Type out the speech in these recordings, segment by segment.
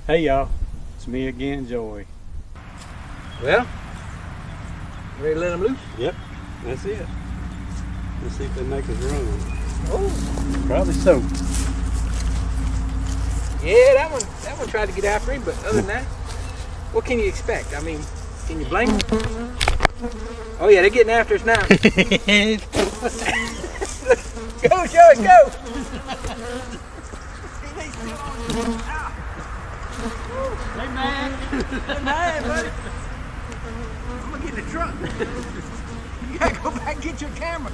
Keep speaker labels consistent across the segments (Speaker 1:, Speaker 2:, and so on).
Speaker 1: Hey y'all, it's me again, Joey.
Speaker 2: Well, ready to let them loose?
Speaker 1: Yep, that's it. Let's see if they make us run.
Speaker 2: Oh,
Speaker 1: Probably so.
Speaker 2: yeah, that one tried to get after him, but other than that, what can you expect? I mean, can you blame them? Oh yeah, they're getting after us now. Go, Joey, go!
Speaker 1: Hey man.
Speaker 2: Hey, man, buddy. I'm gonna get in the truck. You gotta go back and get your camera.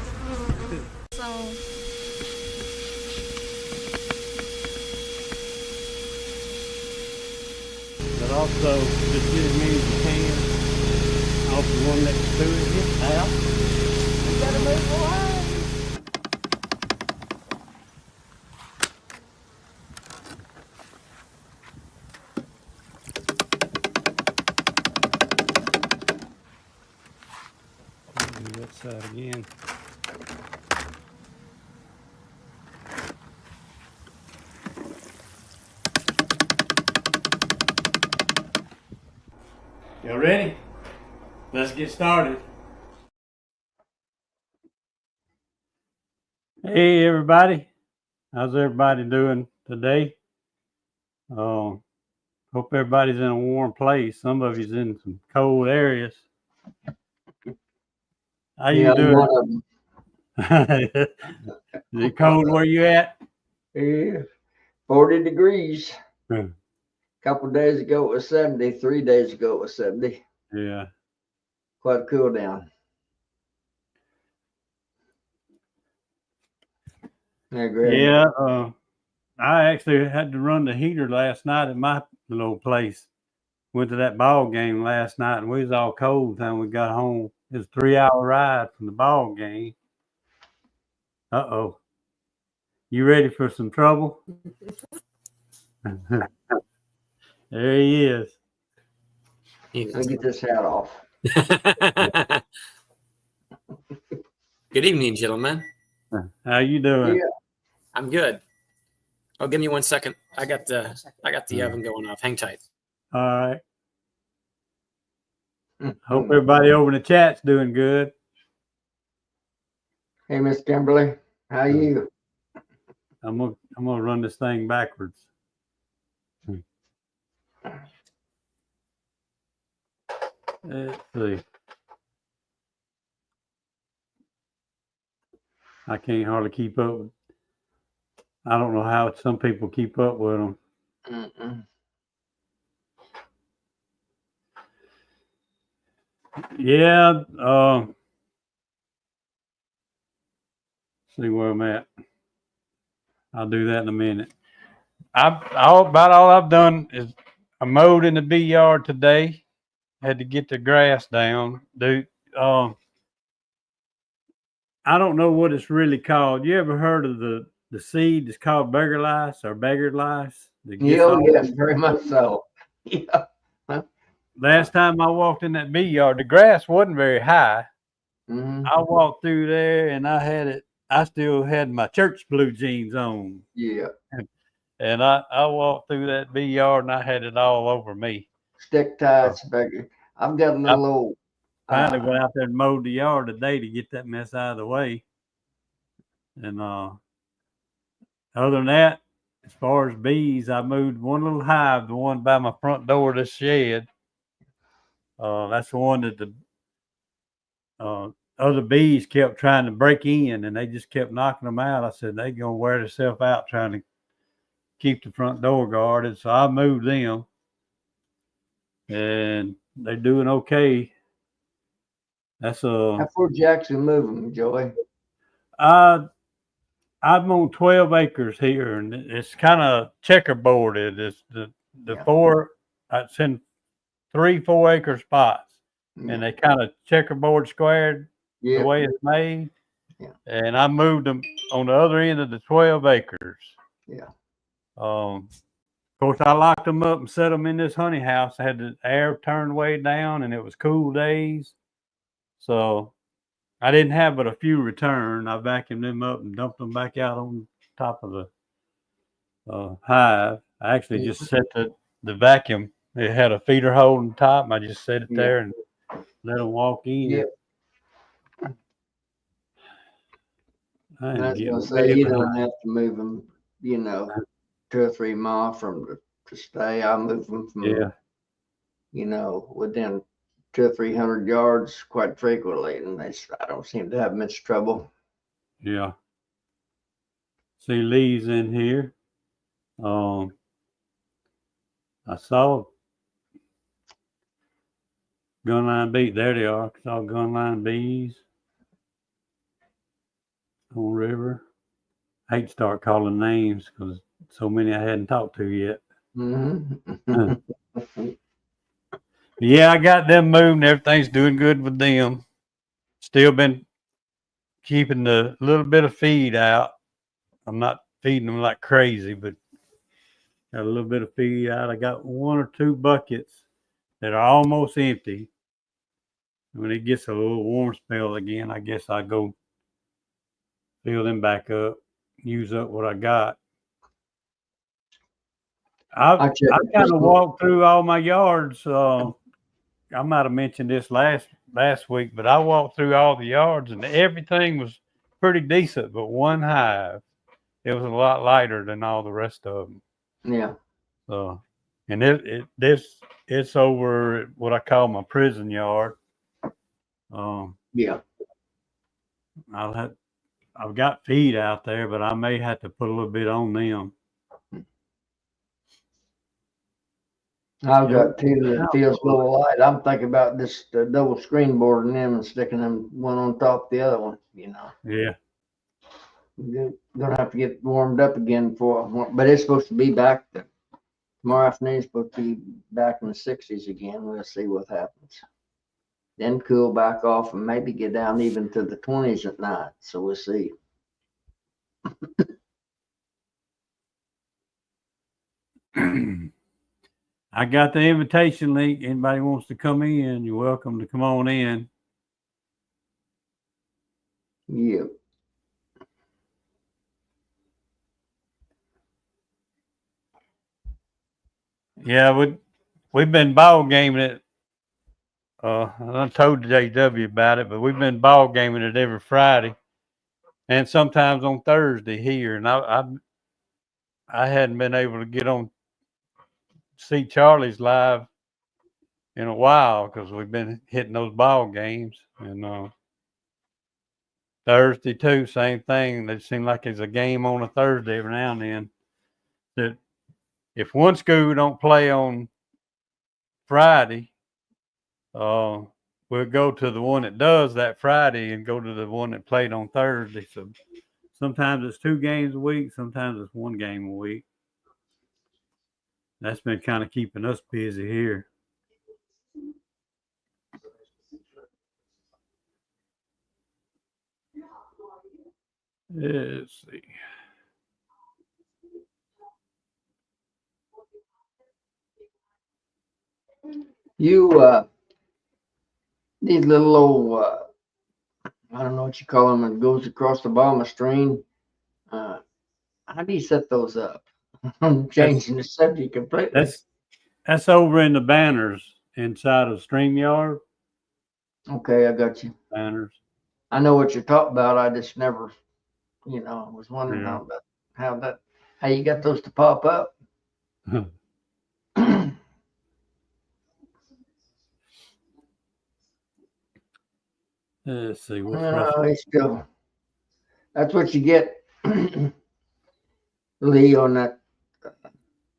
Speaker 1: But also, just get as many as you can off the one next to it. Get out.
Speaker 2: You gotta move away.
Speaker 1: Do that side again. Y'all ready? Let's get started. Hey everybody, how's everybody doing today? Hope everybody's in a warm place. Some of you's in some cold areas. How you doing?
Speaker 3: One of them.
Speaker 1: Is it cold where you at?
Speaker 3: Yeah, 40 degrees.
Speaker 1: Hmm.
Speaker 3: A couple of days ago it was 70. 3 days ago it was 70.
Speaker 1: Yeah.
Speaker 3: Quite a cool down. Yeah, great.
Speaker 1: Yeah. I actually had to run the heater last night at my little place. Went to that ball game last night and we was all cold when we got home. It was a 3-hour ride from the ball game. Uh-oh. You ready for some trouble? There he is.
Speaker 3: Let me get this hat off.
Speaker 4: Good evening, gentlemen.
Speaker 1: How you doing?
Speaker 3: Yeah.
Speaker 4: I'm good. Oh, give me 1 second. I got the oven going off. Hang tight.
Speaker 1: All right. Hope everybody over in the chat's doing good.
Speaker 3: Hey, Miss Kimberly, how you?
Speaker 1: I'm gonna run this thing backwards. Let's see. I can't hardly keep up with. I don't know how some people keep up with them. Yeah. See where I'm at. I'll do that in a minute. About all I've done is I mowed in the bee yard today. Had to get the grass down. I don't know what it's really called. You ever heard of the seed? It's called beggar lice or beggar lice.
Speaker 3: Yeah, yes, very much so. Yeah.
Speaker 1: Last time I walked in that bee yard, the grass wasn't very high.
Speaker 3: Mm-hmm.
Speaker 1: I walked through there and I still had my church blue jeans on.
Speaker 3: Yeah.
Speaker 1: And I walked through that bee yard and I had it all over me.
Speaker 3: Stick ties, beggar. I've got another little.
Speaker 1: Finally went out there and mowed the yard today to get that mess out of the way. And other than that, as far as bees, I moved one little hive, the one by my front door of the shed. That's the one that the other bees kept trying to break in, and they just kept knocking them out. I said, they're going to wear themselves out trying to keep the front door guarded. So I moved them, and they're doing okay. That's
Speaker 3: How far did you actually move them, Joey?
Speaker 1: I'm on 12 acres here, and it's kind of checkerboarded. It's the four. It's in 3 4-acre spots, and they kind of checkerboard squared the way it's made.
Speaker 3: Yeah.
Speaker 1: And I moved them on the other end of the 12 acres.
Speaker 3: Yeah.
Speaker 1: Of course, I locked them up and set them in this honey house. I had the air turned way down, and it was cool days, so I didn't have but a few return. I vacuumed them up and dumped them back out on top of the hive. I actually just set the vacuum. It had a feeder hole on top. And I just set it
Speaker 3: Yeah.
Speaker 1: there and let them walk in.
Speaker 3: Yep.
Speaker 1: I
Speaker 3: And I
Speaker 1: am
Speaker 3: was
Speaker 1: getting
Speaker 3: gonna say
Speaker 1: way
Speaker 3: you
Speaker 1: behind.
Speaker 3: don't have to move them, 2 or 3 miles to stay. I move them from,
Speaker 1: Yeah,
Speaker 3: within 200 or 300 yards quite frequently, and I don't seem to have much trouble.
Speaker 1: yeah. See Lee's in here. I saw gunline bee. There they are. I saw gunline bees on river. I hate to start calling names because so many I hadn't talked to yet.
Speaker 3: Mm-hmm.
Speaker 1: Yeah, I got them moving. Everything's doing good with them. Still been keeping the little bit of feed out. I'm not feeding them like crazy, but got a little bit of feed out. I got 1 or 2 buckets that are almost empty. When it gets a little warm spell again, I guess I go fill them back up, use up what I got. I kind of walked through all my yards. I might have mentioned this last week, but I walked through all the yards and everything was pretty decent. But one hive, it was a lot lighter than all the rest of them.
Speaker 3: Yeah.
Speaker 1: So, and it's over what I call my prison yard.
Speaker 3: Yeah.
Speaker 1: I've got feed out there, but I may have to put a little bit on them.
Speaker 3: I've got 2 that feels a little light. I'm thinking about just double screen boarding them and sticking them one on top of the other one.
Speaker 1: Yeah.
Speaker 3: Gonna have to get warmed up again but it's supposed to be back tomorrow afternoon. It's supposed to be back in the 60s again. We'll see what happens. Then cool back off and maybe get down even to the 20s at night. So we'll see.
Speaker 1: I got the invitation link. Anybody wants to come in, you're welcome to come on in.
Speaker 3: Yep.
Speaker 1: Yeah, we've been ball gaming it. I told JW about it, but we've been ball gaming it every Friday, and sometimes on Thursday here. And I hadn't been able to get on see Charlie's live in a while because we've been hitting those ball games. And Thursday too, same thing. It seems like there's a game on a Thursday every now and then. That if one school don't play on Friday, we'll go to the one that does that Friday and go to the one that played on Thursday. So sometimes it's 2 games a week, sometimes it's 1 game a week. That's been kind of keeping us busy here. Let's see.
Speaker 3: These little old, I don't know what you call them, it goes across the bottom of the stream. How do you set those up? I'm changing the subject completely.
Speaker 1: That's over in the banners inside of StreamYard.
Speaker 3: Okay, I got you.
Speaker 1: Banners.
Speaker 3: I know what you're talking about. I just never, I was wondering how you got those to pop up.
Speaker 1: Let's see.
Speaker 3: That's what you get, Lee, on that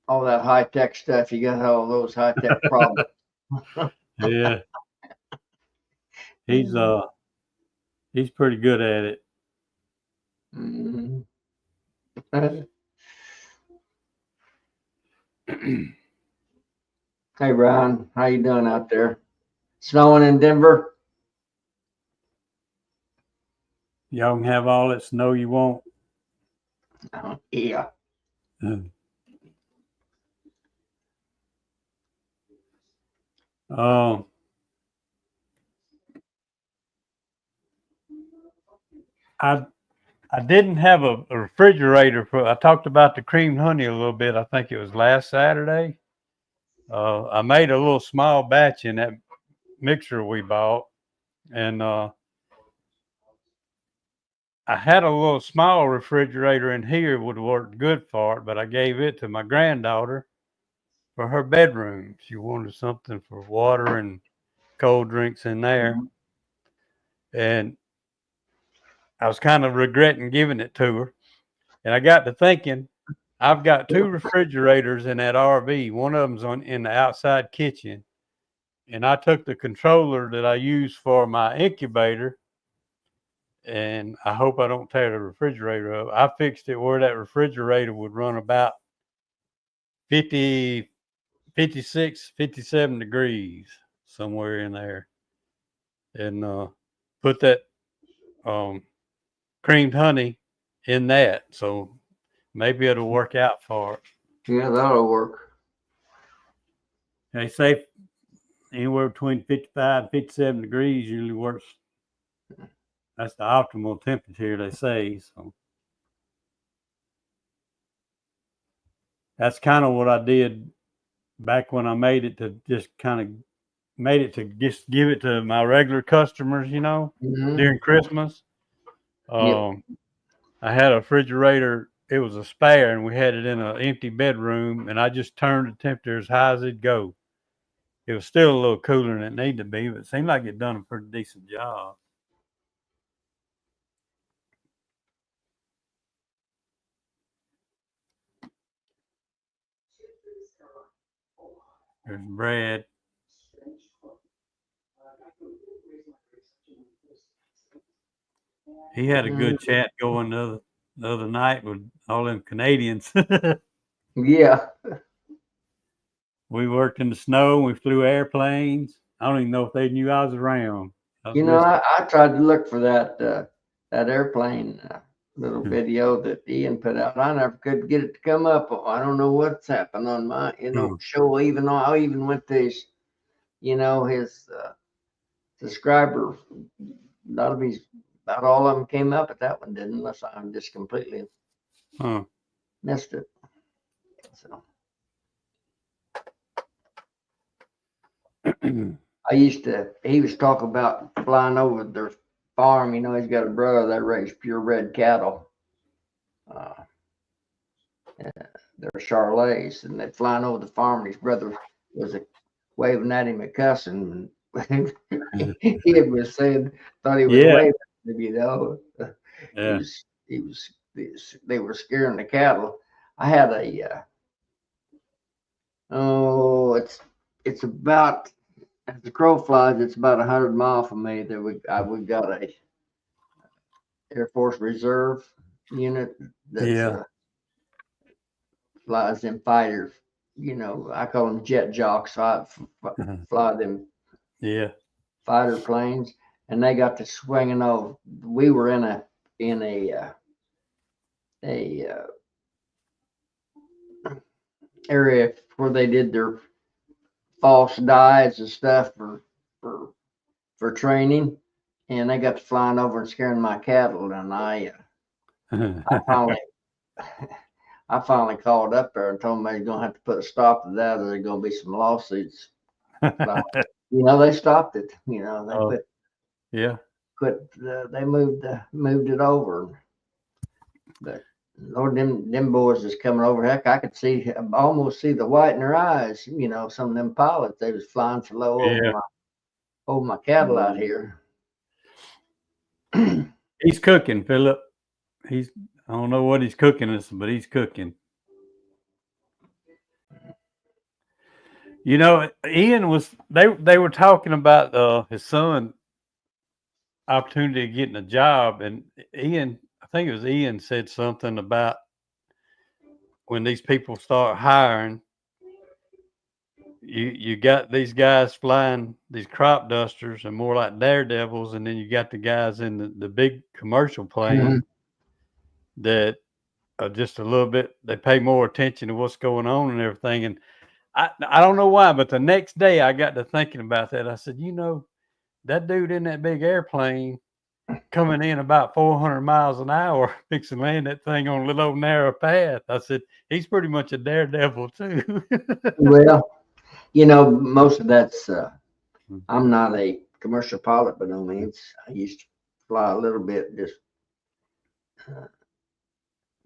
Speaker 3: all that high tech stuff. You got all those high tech problems.
Speaker 1: Yeah. He's pretty good at it.
Speaker 3: Mm-hmm. Hey, Ryan, how you doing out there? Snowing in Denver?
Speaker 1: Y'all can have all that snow you want.
Speaker 3: Yeah.
Speaker 1: I didn't have a refrigerator I talked about the cream honey a little bit. I think it was last Saturday. I made a little small batch in that mixer we bought, and I had a little small refrigerator in here would work good for it, but I gave it to my granddaughter for her bedroom. She wanted something for water and cold drinks in there, and I was kind of regretting giving it to her. And I got to thinking, I've got 2 refrigerators in that RV. One of them's in the outside kitchen. And I took the controller that I use for my incubator, and I hope I don't tear the refrigerator up. I fixed it where that refrigerator would run about 50, 56, 57 degrees, somewhere in there. And put that creamed honey in that. So maybe it'll work out for it.
Speaker 3: Yeah, that'll work.
Speaker 1: They say anywhere between 55 and 57 degrees usually works. That's the optimal temperature, they say. So that's kind of what I did back when I made it to just give it to my regular customers, during Christmas. I had a refrigerator. It was a spare, and we had it in an empty bedroom, and I just turned the temperature as high as it'd go. It was still a little cooler than it needed to be, but it seemed like it done a pretty decent job. There's Brad. He had a good chat going the other night with all them Canadians.
Speaker 3: Yeah.
Speaker 1: We worked in the snow. We flew airplanes. I don't even know if they knew I was around.
Speaker 3: I tried to look for that airplane little video that Ian put out. I never could get it to come up. I don't know what's happened on my, show. Even though I even went to his, his subscriber. About all of them came up, but that one didn't, unless I just completely missed it. So he was talking about flying over their farm. He's got a brother that raised purebred cattle. They're Charolais, and they're flying over the farm, and his brother was waving at him and cussing. And he was saying, thought he was waving at him, they were scaring the cattle. I had it's about, as the crow flies, it's about 100 miles from me that we got a Air Force Reserve unit that flies them fighters. I call them jet jocks. I fly them fighter planes, and they got to swinging over. We were in a area where they did their false dives and stuff for training, and they got to flying over and scaring my cattle. And I finally called up there and told them they're gonna have to put a stop to that, or there's gonna be some lawsuits. But, they stopped it. They moved it over. But Lord, them boys is coming over. Heck, I could almost see the white in their eyes. Some of them pilots, they was flying so low over my cattle out here.
Speaker 1: He's cooking, Philip. I don't know what he's cooking us, but he's cooking. Ian they were talking about his son opportunity of getting a job, and Ian, I think it was Ian, said something about when these people start hiring, you got these guys flying these crop dusters and more like daredevils, and then you got the guys in the big commercial plane that are just a little bit, they pay more attention to what's going on and everything. And I don't know why, but the next day I got to thinking about that. I said, that dude in that big airplane coming in about 400 miles an hour, fixing to land that thing on a little narrow path. I said, he's pretty much a daredevil too.
Speaker 3: Well, You know, most of that's, I'm not a commercial pilot by no means. I used to fly a little bit, just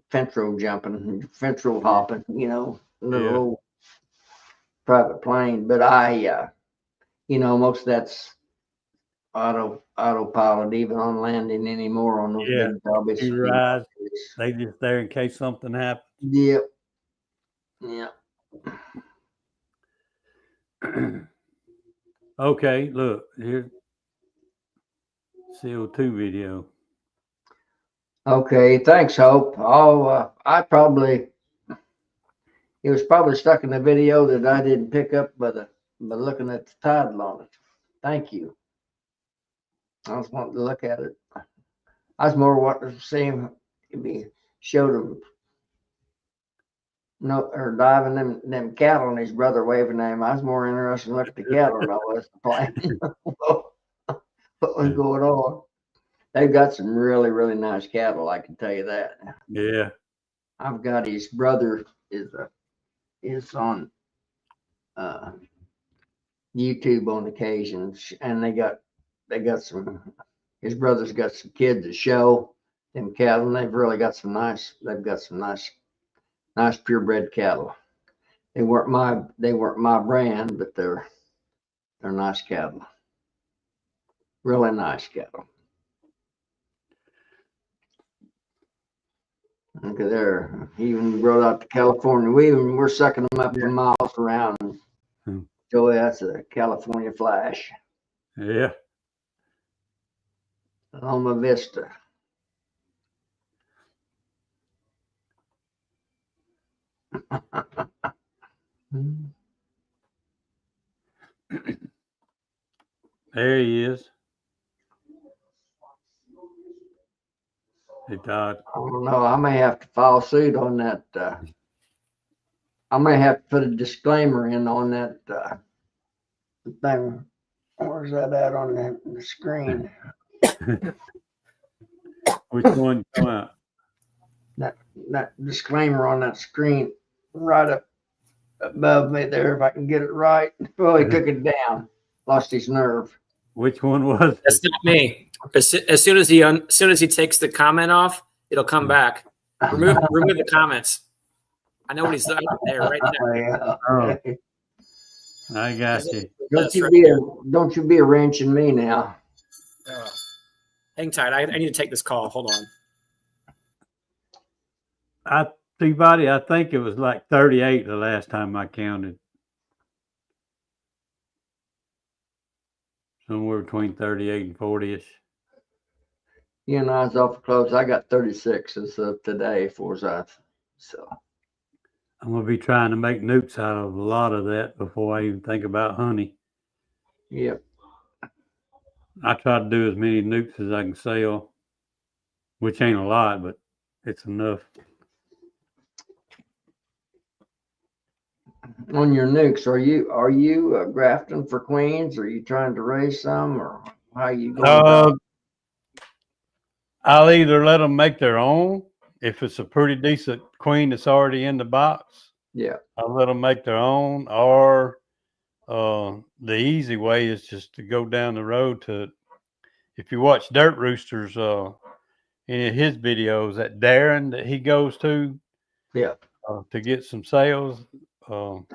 Speaker 3: fence row jumping, fence row hopping, you know, little old private plane. But you know, most of that's autopilot, even on landing anymore on those big jobs.
Speaker 1: You rise, they just there in case something happens.
Speaker 3: Yep. Yeah.
Speaker 1: Okay, look here. CO2 video.
Speaker 3: Okay, thanks, Hope. It was probably stuck in the video that I didn't pick up by looking at the title on it. Thank you. I was wanting to look at it. I was more wanting to see him be showed him or diving them cattle and his brother waving at him. I was more interested in looking at the cattle than I was the plane. What was going on? They've got some really, really nice cattle, I can tell you that.
Speaker 1: Yeah.
Speaker 3: I've got his brother is on YouTube on occasions, and they got his brother's got some kids that show them cattle, and they've got some nice purebred cattle. They weren't my brand, but they're nice cattle. Really nice cattle. Look at there. He even brought out to California. We're sucking them up for miles around. Joey, that's a California flash.
Speaker 1: Yeah.
Speaker 3: Loma Vista.
Speaker 1: There he is. Hey, Todd.
Speaker 3: I don't know. I may have to file suit on that. I may have to put a disclaimer in on that thing. Where's that at on the screen?
Speaker 1: Which one come out?
Speaker 3: That disclaimer on that screen right up above me there, if I can get it right. Well, he took it down. Lost his nerve.
Speaker 1: Which one was it?
Speaker 4: That's not me. As soon as he takes the comment off, it'll come back. Remove the comments. I know what he's doing there right now.
Speaker 1: Oh, I got you.
Speaker 3: Don't you be a wrenching me now.
Speaker 4: Hang tight. I need to take this call. Hold on.
Speaker 1: Peabody, I think it was like 38 the last time I counted. Somewhere between 38 and 40-ish.
Speaker 3: You and I was awful close. I got 36 as of today, Forsyth. So
Speaker 1: I'm going to be trying to make newts out of a lot of that before I even think about honey.
Speaker 3: Yep.
Speaker 1: I try to do as many newts as I can sell, which ain't a lot, but it's enough.
Speaker 3: On your nukes, are you grafting for queens? Are you trying to raise some, or how you going about?
Speaker 1: I'll either let them make their own if it's a pretty decent queen that's already in the box.
Speaker 3: Yeah,
Speaker 1: I'll let them make their own, or the easy way is just to go down the road to. If you watch Dirt Roosters, any of his videos, that Darren that he goes to, to get some sales.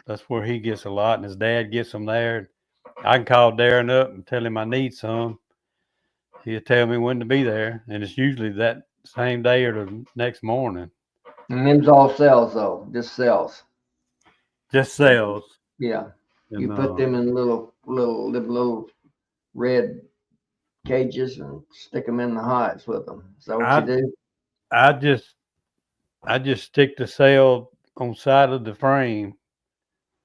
Speaker 1: That's where he gets a lot, and his dad gets them there. I can call Darren up and tell him I need some. He'll tell me when to be there, and it's usually that same day or the next morning.
Speaker 3: And them's all sales though, just sales.
Speaker 1: Just sales.
Speaker 3: Yeah,
Speaker 1: and,
Speaker 3: you put them in little red cages and stick them in the hives with them. Is that what you do?
Speaker 1: I just stick the sail on side of the frame.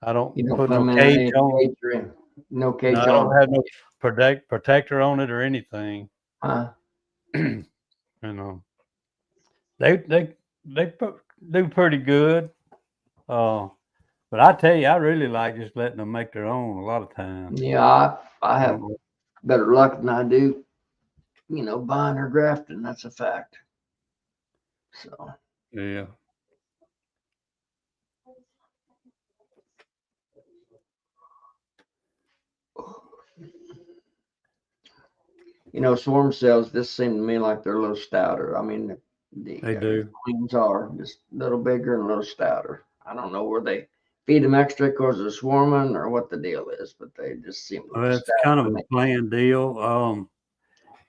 Speaker 1: I don't put no cage on.
Speaker 3: No cage on.
Speaker 1: I don't have no protector on it or anything. You know, they do pretty good. But I tell you, I really like just letting them make their own a lot of times.
Speaker 3: Yeah, I have better luck than I do, buying or grafting. That's a fact. So swarm cells just seem to me like they're a little stouter. I mean,
Speaker 1: They do.
Speaker 3: queens are just a little bigger and a little stouter. I don't know where they feed them extra because they're swarming or what the deal is, but they just seem a
Speaker 1: Well,
Speaker 3: little
Speaker 1: that's
Speaker 3: stout
Speaker 1: kind of
Speaker 3: to
Speaker 1: a
Speaker 3: me.
Speaker 1: planned deal.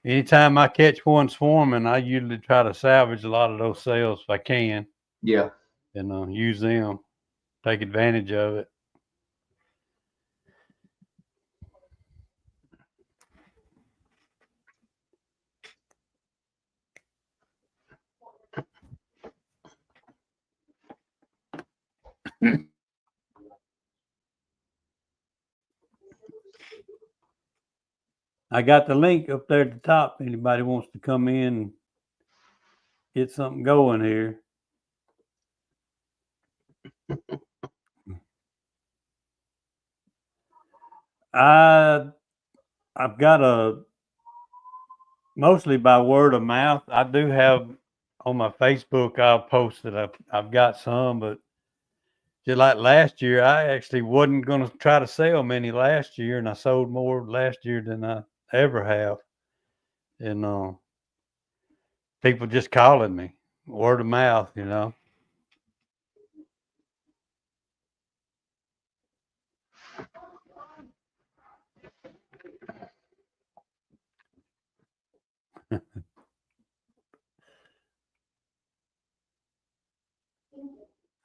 Speaker 1: Anytime I catch one swarming, I usually try to salvage a lot of those cells if I can,
Speaker 3: Yeah.
Speaker 1: and use them, take advantage of it. I got the link up there at the top. Anybody wants to come in and get something going here. I've got mostly by word of mouth. I do have on my Facebook, I'll post that I've got some, but just like last year, I actually wasn't going to try to sell many last year, and I sold more last year than I ever have. And people just calling me, word of mouth,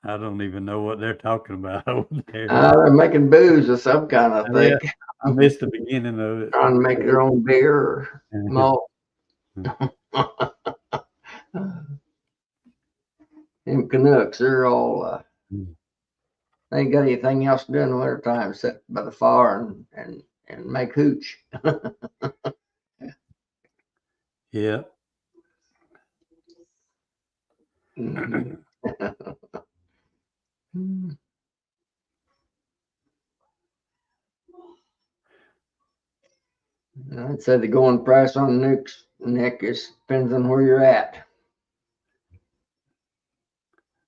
Speaker 1: I don't even know what they're talking about over there.
Speaker 3: They're making booze of some kind, I think.
Speaker 1: Yeah, I missed the beginning of it.
Speaker 3: Trying to make their own beer or malt. Them Canucks, they're all, they ain't got anything else to do in the wintertime except by the fire and make hooch.
Speaker 1: Yeah.
Speaker 3: Mhm. I'd say the going price on nukes, Nick, is depends on where you're at.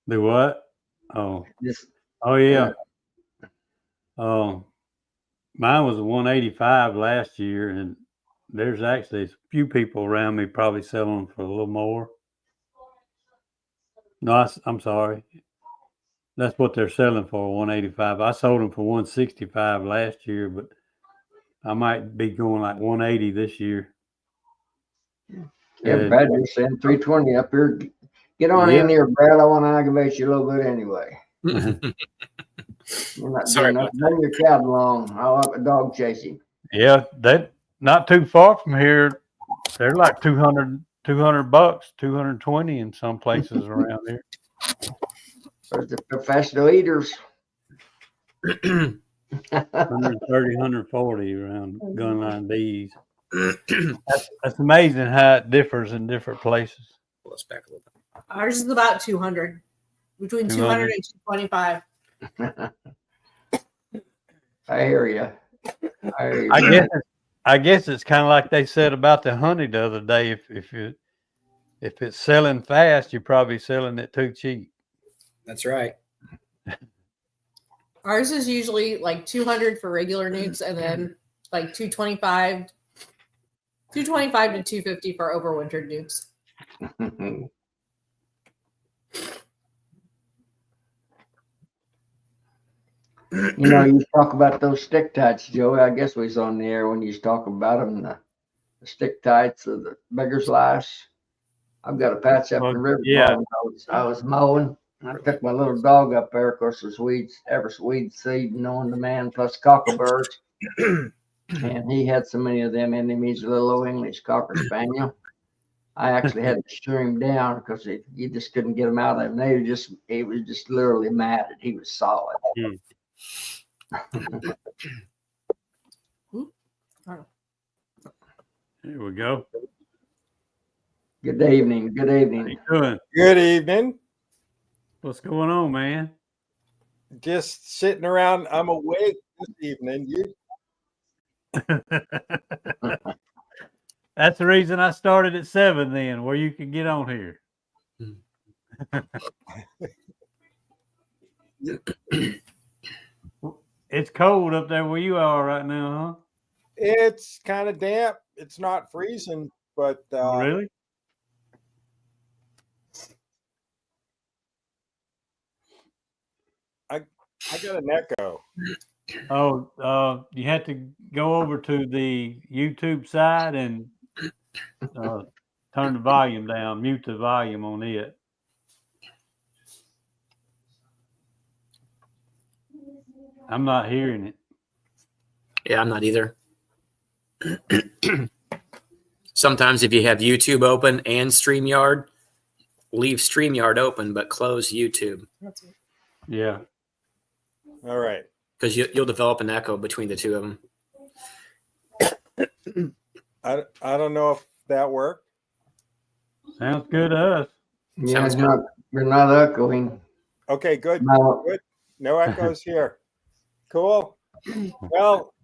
Speaker 1: The what? Oh,
Speaker 3: Just
Speaker 1: yeah. Mine was a 185 last year, and there's actually a few people around me probably selling for a little more. No, I'm sorry. That's what they're selling for, 185. I sold them for 165 last year, but I might be going like 180 this year.
Speaker 3: yeah, Brad, you're saying 320 up here. Get on in here, Brad. I want to aggravate you a little bit anyway. You're not
Speaker 4: Sorry
Speaker 3: doing nothing. Bring your cat along. I'll have a dog chase him.
Speaker 1: Yeah, that not too far from here. They're like 200 bucks, 220 in some places around here.
Speaker 3: There's the professional eaters.
Speaker 1: 130, 140 around Gunline Bees. That's amazing how it differs in different places.
Speaker 4: Let's back a little bit.
Speaker 5: Ours is about 200, between 200 and 225.
Speaker 3: I hear you.
Speaker 1: I guess it's kind of like they said about the honey the other day. If it's selling fast, you're probably selling it too cheap.
Speaker 4: That's right.
Speaker 5: Ours is usually like 200 for regular nukes, and then like 225 to 250 for overwintered nukes.
Speaker 3: You talk about those stick tights, Joey. I guess we was on the air when you was talking about them, the stick tights or the beggar's lice. I've got a patch up in the river.
Speaker 1: Yeah.
Speaker 3: I was mowing. I took my little dog up there. Of course, there's weed seed known to man, plus cockleburs. And he had so many of them in him. He's a little old English Cocker Spaniel. I actually had to shear him down because you just couldn't get him out of him. He was just literally matted. He was solid.
Speaker 1: Here we go.
Speaker 3: Good evening. Good
Speaker 1: How
Speaker 3: evening.
Speaker 1: you doing?
Speaker 6: Good evening.
Speaker 1: What's going on, man?
Speaker 6: Just sitting around. I'm awake this evening. You?
Speaker 1: That's the reason I started at 7 then, where you can get on here. It's cold up there where you are right now, huh?
Speaker 6: It's kind of damp. it's not freezing, but
Speaker 1: Oh, really?
Speaker 6: I got an echo.
Speaker 1: Oh, you have to go over to the YouTube side and turn the volume down, mute the volume on it. I'm not hearing it.
Speaker 4: Yeah, I'm not either. Sometimes if you have YouTube open and StreamYard, leave StreamYard open, but close YouTube.
Speaker 1: Yeah.
Speaker 6: All right.
Speaker 4: Because you'll develop an echo between the two of them.
Speaker 6: I don't know if that worked.
Speaker 1: Sounds good to us.
Speaker 3: Yeah,
Speaker 4: Sounds
Speaker 3: it's not, you're not echoing.
Speaker 6: Okay, good.
Speaker 3: No.
Speaker 6: Good. No echoes here. Cool. Well,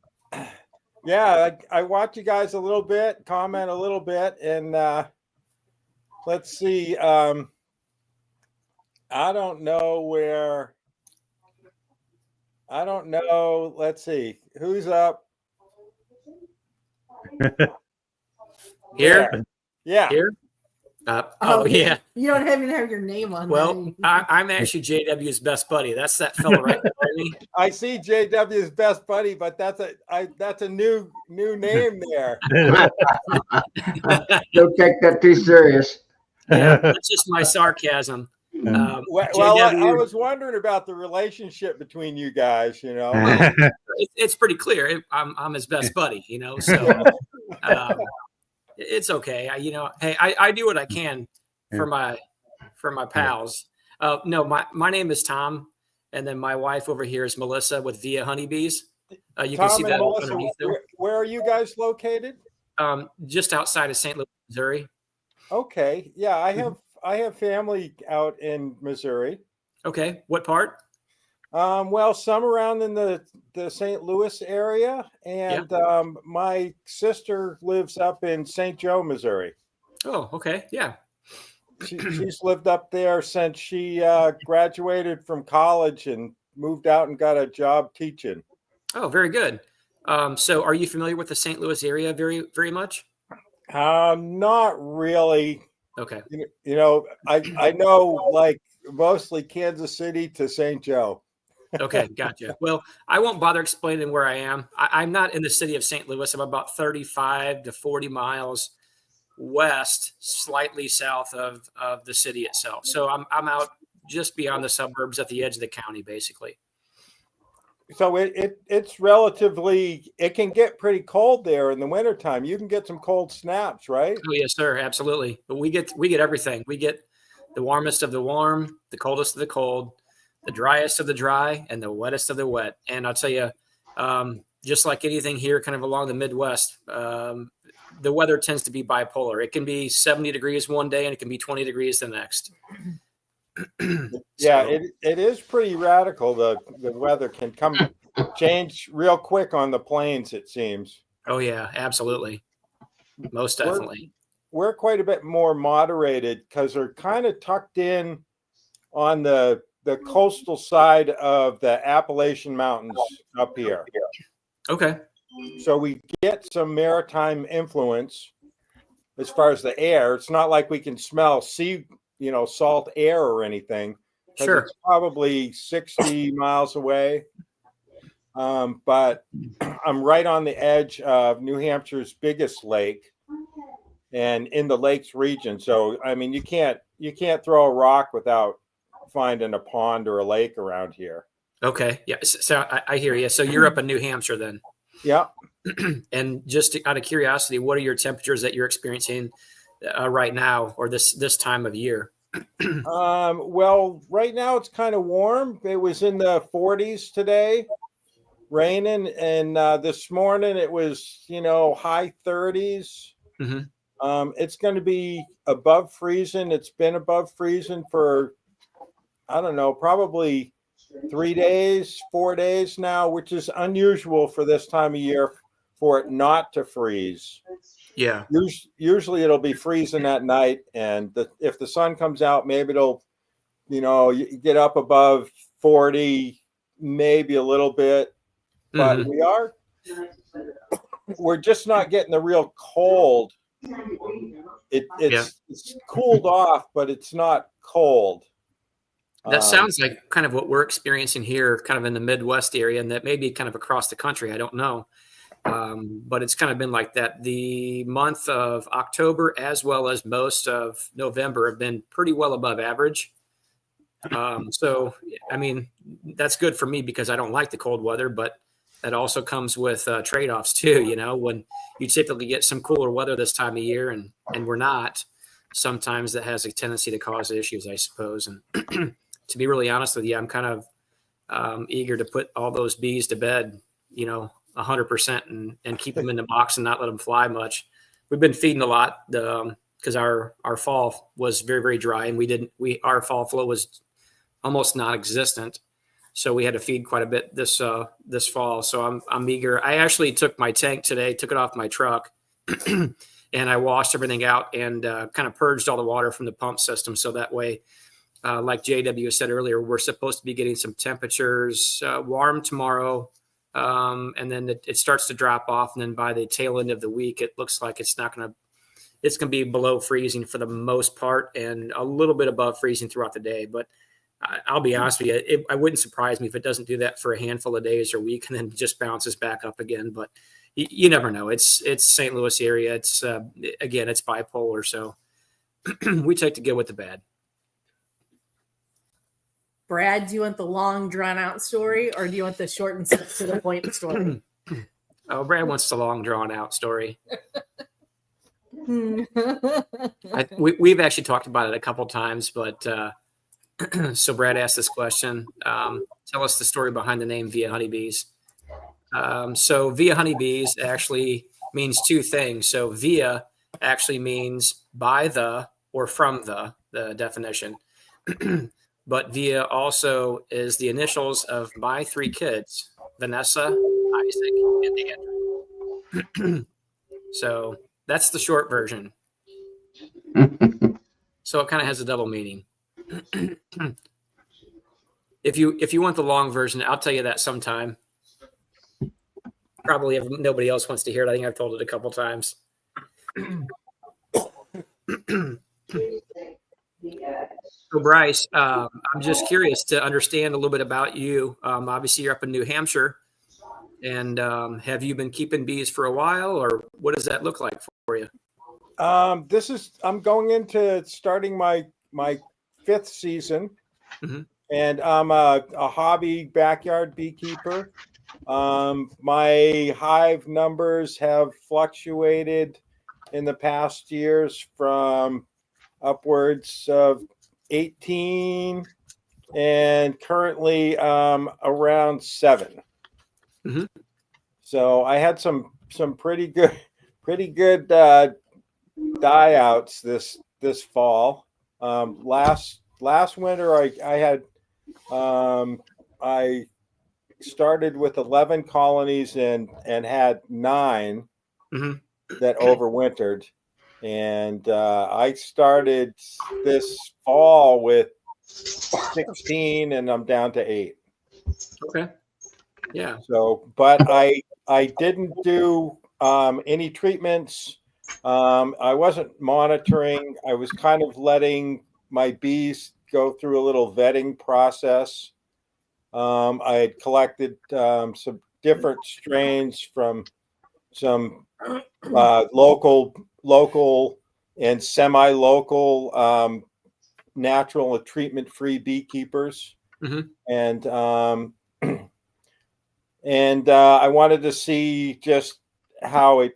Speaker 6: yeah, I watch you guys a little bit, comment a little bit, and let's see. I don't know where. I don't know. Let's see. Who's up?
Speaker 4: Here?
Speaker 6: There. Yeah.
Speaker 4: Here? Oh, yeah.
Speaker 5: You don't even have your name on
Speaker 4: Well, I'm actually JW's best buddy. That's that fella right behind me.
Speaker 6: I see JW's best buddy, but that's a new name there.
Speaker 3: Don't take that too serious.
Speaker 4: Yeah, that's just my sarcasm.
Speaker 6: Well,
Speaker 4: JW,
Speaker 6: I was wondering about the relationship between you guys.
Speaker 4: it's pretty clear. I'm his best buddy, so it's okay. I do what I can for my pals. No, my name is Tom, and then my wife over here is Melissa with Via Honeybees. You
Speaker 6: Tom
Speaker 4: can see
Speaker 6: and
Speaker 4: that
Speaker 6: Melissa,
Speaker 4: underneath there.
Speaker 6: where are you guys located?
Speaker 4: Just outside of St. Louis, Missouri.
Speaker 6: Okay, yeah, I have family out in Missouri.
Speaker 4: Okay, what part?
Speaker 6: Well, some around in the St. Louis area, and my sister lives up in St. Joe, Missouri.
Speaker 4: Oh, okay, yeah.
Speaker 6: She's lived up there since she graduated from college and moved out and got a job teaching.
Speaker 4: Oh, very good. So are you familiar with the St. Louis area very, very much?
Speaker 6: Not really.
Speaker 4: Okay.
Speaker 6: I know like mostly Kansas City to St. Joe.
Speaker 4: Okay, gotcha. Well, I won't bother explaining where I am. I'm not in the city of St. Louis. I'm about 35 to 40 miles west, slightly south of the city itself. So I'm out just beyond the suburbs at the edge of the county, basically.
Speaker 6: So it's relatively, it can get pretty cold there in the wintertime. You can get some cold snaps, right?
Speaker 4: Oh, yes, sir. Absolutely. But we get everything. We get the warmest of the warm, the coldest of the cold, the driest of the dry, and the wettest of the wet. And I'll tell you, just like anything here kind of along the Midwest, the weather tends to be bipolar. It can be 70 degrees one day and it can be 20 degrees the next.
Speaker 6: Yeah, it is pretty radical. The weather can change real quick on the plains, it seems.
Speaker 4: Oh yeah, absolutely. Most definitely.
Speaker 6: We're quite a bit more moderated because they're kind of tucked in on the coastal side of the Appalachian Mountains up here.
Speaker 4: Okay.
Speaker 6: So we get some maritime influence as far as the air. It's not like we can smell salt air or anything.
Speaker 4: Sure.
Speaker 6: It's probably 60 miles away. But I'm right on the edge of New Hampshire's biggest lake and in the lakes region. So, I mean, you can't throw a rock without finding a pond or a lake around here.
Speaker 4: Okay. Yeah. So I hear you. So you're up in New Hampshire then.
Speaker 6: Yeah.
Speaker 4: And just out of curiosity, what are your temperatures that you're experiencing right now or this time of year?
Speaker 6: Well, right now it's kind of warm. It was in the 40s today, raining, and this morning it was, high 30s.
Speaker 4: Mm-hmm.
Speaker 6: It's going to be above freezing. It's been above freezing for, I don't know, probably 3 days, 4 days now, which is unusual for this time of year for it not to freeze.
Speaker 4: Yeah.
Speaker 6: Usually it'll be freezing at night, and if the sun comes out, maybe it'll, you get up above 40, maybe a little bit, but we are we're just not getting the real cold. It's cooled off, but it's not cold.
Speaker 4: That sounds like kind of what we're experiencing here, kind of in the Midwest area, and that may be kind of across the country. I don't know. But it's kind of been like that. The month of October, as well as most of November, have been pretty well above average. So, I mean, that's good for me because I don't like the cold weather, but that also comes with trade-offs too. You know, when you typically get some cooler weather this time of year and we're not, sometimes that has a tendency to cause issues, I suppose. And to be really honest with you, I'm kind of eager to put all those bees to bed, 100% and keep them in the box and not let them fly much. We've been feeding a lot because our fall was very, very dry, and our fall flow was almost non-existent. So we had to feed quite a bit this fall. So I'm eager. I actually took my tank today, took it off my truck, and I washed everything out and kind of purged all the water from the pump system. So that way, like JW said earlier, we're supposed to be getting some temperatures warm tomorrow. And then it starts to drop off. And then by the tail end of the week, it looks like it's going to be below freezing for the most part and a little bit above freezing throughout the day. But I'll be honest with you, I wouldn't surprise me if it doesn't do that for a handful of days or week and then just bounces back up again. But you never know. It's St. Louis area. It's again, it's bipolar. So we take the good with the bad.
Speaker 5: Brad, do you want the long, drawn-out story, or do you want the short and to the point story?
Speaker 4: Oh, Brad wants the long, drawn-out story. We've actually talked about it a couple times, but so Brad asked this question. Tell us the story behind the name Via Honeybees. So Via Honeybees actually means two things. So Via actually means by the or from the definition. But Via also is the initials of my three kids, Vanessa, Isaac, and Andrew. So that's the short version. So it kind of has a double meaning. If you want the long version, I'll tell you that sometime. Probably if nobody else wants to hear it. I think I've told it a couple times. So Bryce, I'm just curious to understand a little bit about you. Obviously, you're up in New Hampshire, and have you been keeping bees for a while, or what does that look like for you?
Speaker 6: I'm going into starting my fifth season, and I'm a hobby backyard beekeeper. My hive numbers have fluctuated in the past years from upwards of 18 and currently around 7. So I had some pretty good die outs this fall. Last winter I started with 11 colonies and had 9 that overwintered. And I started this fall with 16 and I'm down to 8.
Speaker 4: Okay. Yeah.
Speaker 6: So, but I didn't do any treatments. I wasn't monitoring. I was kind of letting my bees go through a little vetting process. I had collected some different strains from some local and semi-local natural and treatment-free beekeepers, and I wanted to see just how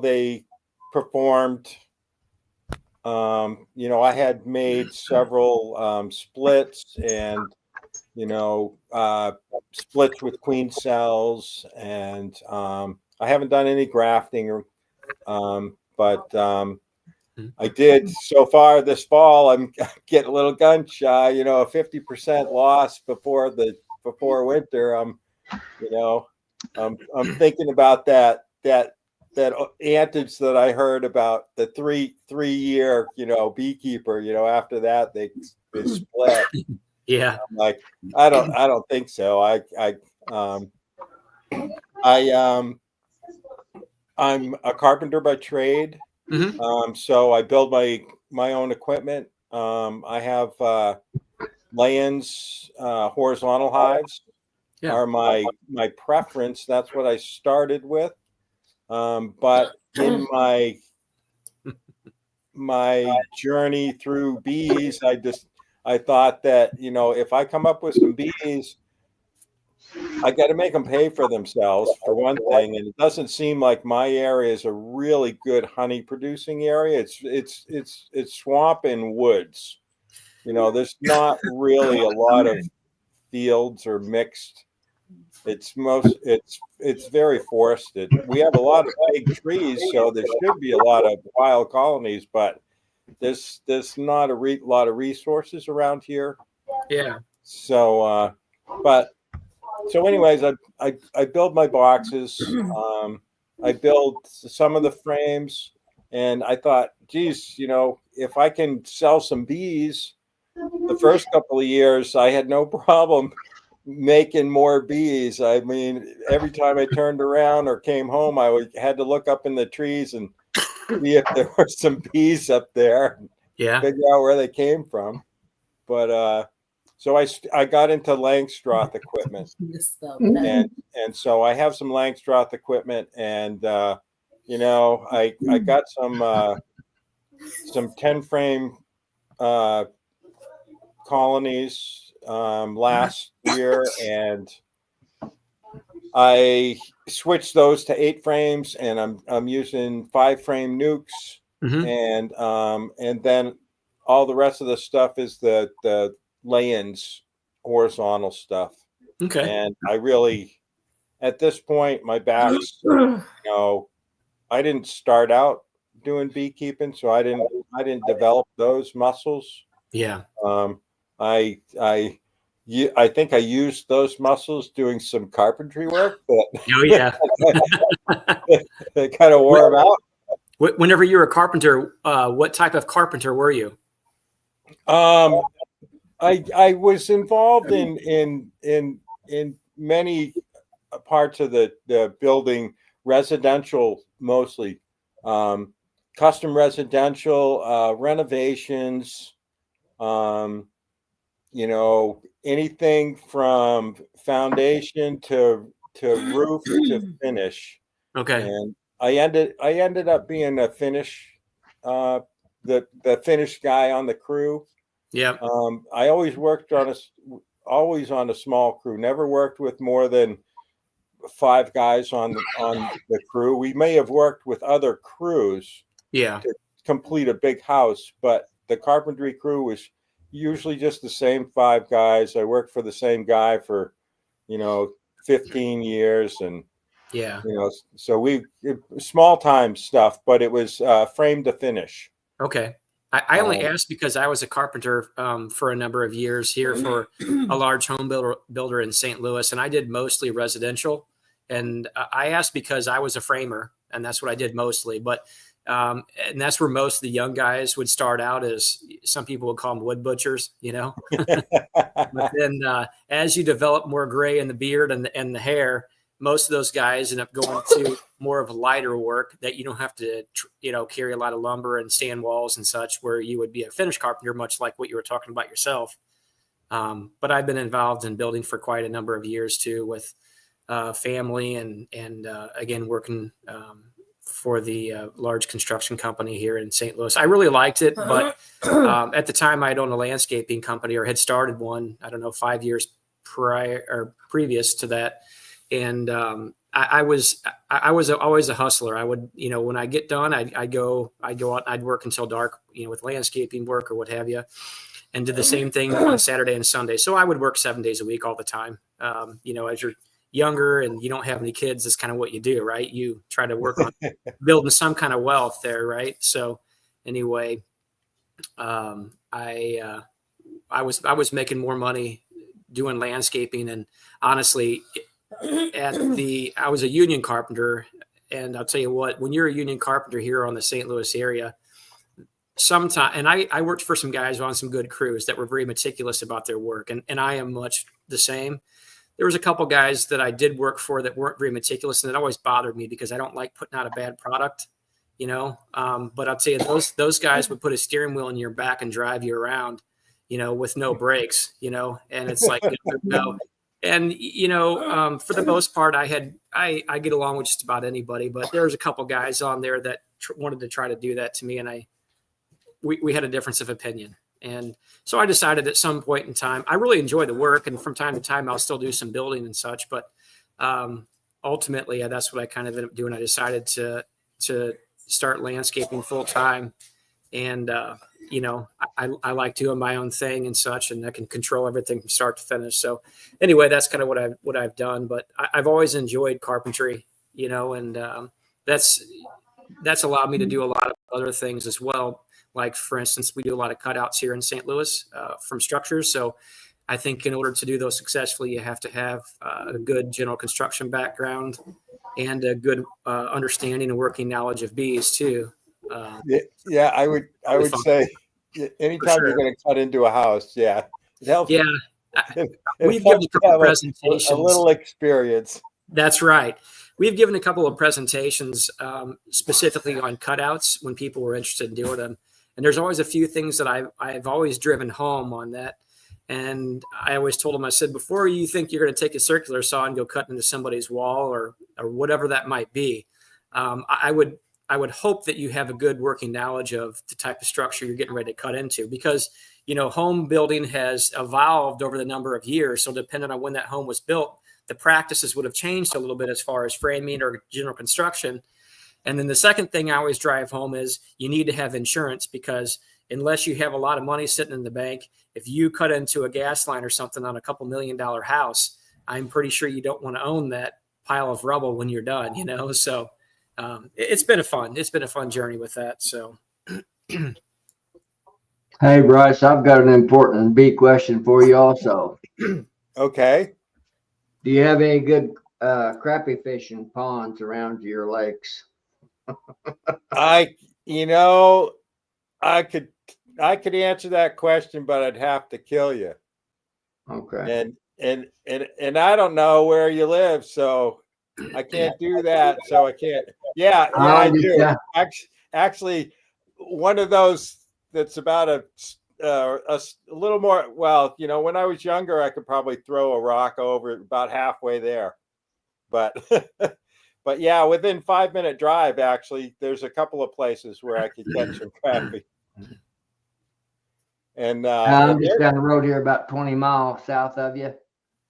Speaker 6: they performed. I had made several splits and splits with queen cells, and I haven't done any grafting, but I did so far this fall. I'm getting a little gun shy, a 50% loss before winter. I'm thinking about that adage that I heard about the three-year, beekeeper. After that they split.
Speaker 4: Yeah.
Speaker 6: I'm like, I don't think so. I'm a carpenter by trade. So I build my own equipment. I have lay-ins, horizontal hives are my preference. That's what I started with. But in my journey through bees, I thought that, if I come up with some bees, I got to make them pay for themselves for one thing, and it doesn't seem like my area is a really good honey producing area. It's swamp and woods. There's not really a lot of fields or mixed. It's very forested. We have a lot of big trees, so there should be a lot of wild colonies, but there's not a lot of resources around here.
Speaker 4: Yeah.
Speaker 6: So, so anyways, I build my boxes. I build some of the frames, and I thought, geez, if I can sell some bees, the first couple of years, I had no problem making more bees. I mean, every time I turned around or came home, had to look up in the trees and see if there were some bees up there.
Speaker 4: Yeah.
Speaker 6: Figure out where they came from. But so I got into Langstroth equipment, and so I have some Langstroth equipment, and I got some 10 frame colonies last year, and I switched those to 8 frames, and I'm using 5 frame nukes, and then all the rest of the stuff is the lay-ins, horizontal stuff.
Speaker 4: Okay.
Speaker 6: And I really, at this point, my back's, I didn't start out doing beekeeping, so I didn't develop those muscles.
Speaker 4: Yeah.
Speaker 6: I think I used those muscles doing some carpentry work, but
Speaker 4: oh yeah,
Speaker 6: they kind of wore them out.
Speaker 4: Whenever you were a carpenter, what type of carpenter were you?
Speaker 6: I was involved in many parts of the building, residential mostly, custom residential, renovations, anything from foundation to roof to finish.
Speaker 4: Okay.
Speaker 6: And I ended up being a finish, the finish guy on the crew.
Speaker 4: Yeah.
Speaker 6: I always worked on a small crew. Never worked with more than 5 guys on the crew. We may have worked with other crews.
Speaker 4: Yeah.
Speaker 6: To complete a big house, but the carpentry crew was usually just the same 5 guys. I worked for the same guy for 15 years, and
Speaker 4: yeah,
Speaker 6: so small time stuff, but it was frame to finish.
Speaker 4: Okay. I only asked because I was a carpenter for a number of years here for a large home builder in St. Louis, and I did mostly residential. And I asked because I was a framer, and that's what I did mostly. But and that's where most of the young guys would start out, as some people would call them wood butchers, But then as you develop more gray in the beard and the hair, most of those guys end up going to more of a lighter work that you don't have to, carry a lot of lumber and stand walls and such, where you would be a finish carpenter, much like what you were talking about yourself. But I've been involved in building for quite a number of years too, with family and again, working for the large construction company here in St. Louis. I really liked it, but at the time I had owned a landscaping company, or had started one, 5 years previous to that. And I was always a hustler. I would, when I get done, I'd go out, I'd work until dark, with landscaping work or what have you, and did the same thing on Saturday and Sunday. So I would work 7 days a week all the time. As you're younger and you don't have any kids, that's kind of what you do, right? You try to work on building some kind of wealth there, right? So anyway, I was making more money doing landscaping, and honestly, I was a union carpenter, and I'll tell you what, when you're a union carpenter here on the St. Louis area, and I worked for some guys on some good crews that were very meticulous about their work, and I am much the same. there was a couple guys that I did work for that weren't very meticulous, and it always bothered me because I don't like putting out a bad product, you know. But I'll tell you, those guys would put a steering wheel in your back and drive you around, you know, with no brakes, you know, and it's like, no. And, you know, for the most part, I get along with just about anybody, but there was a couple guys on there that wanted to try to do that to me. And we had a difference of opinion. And so I decided at some point in time, I really enjoy the work, and from time to time, I'll still do some building and such. But ultimately, that's what I kind of ended up doing. I decided to start landscaping full time. And, you know, I like doing my own thing and such, and I can control everything from start to finish. So anyway, that's kind of what I've done. But I've always enjoyed carpentry, you know, and that's allowed me to do a lot of other things as well. Like, for instance, we do a lot of cutouts here in St. Louis from structures. So I think in order to do those successfully, you have to have a good general construction background and a good understanding and working knowledge of bees too.
Speaker 6: Yeah, I would say anytime you're going to cut into a house, it helps.
Speaker 4: Yeah, we've given a couple of presentations.
Speaker 6: A little experience.
Speaker 4: That's right. We've given a couple of presentations specifically on cutouts when people were interested in doing them. And there's always a few things that I've always driven home on that. And I always told them, I said, before you think you're going to take a circular saw and go cut into somebody's wall or whatever that might be, I would hope that you have a good working knowledge of the type of structure you're getting ready to cut into, because, you know, home building has evolved over the number of years. So depending on when that home was built, the practices would have changed a little bit as far as framing or general construction. And then the second thing I always drive home is you need to have insurance, because unless you have a lot of money sitting in the bank, if you cut into a gas line or something on a $2 million house, I'm pretty sure you don't want to own that pile of rubble when you're done, you know? So it's been a fun journey with that. So.
Speaker 3: Hey, Bryce, I've got an important bee question for you also.
Speaker 6: Okay.
Speaker 3: Do you have any good crappie fishing ponds around your lakes?
Speaker 6: I could answer that question, but I'd have to kill you.
Speaker 3: Okay.
Speaker 6: And I don't know where you live, so I can't do that. So I can't. Yeah, I do.
Speaker 3: Yeah.
Speaker 6: Actually, one of those that's about a little more. Well, you know, when I was younger, I could probably throw a rock over about halfway there, but. But yeah, within 5-minute drive, actually, there's a couple of places where I could catch some crappie. And
Speaker 3: I'm just down the road here, about 20 miles south of you,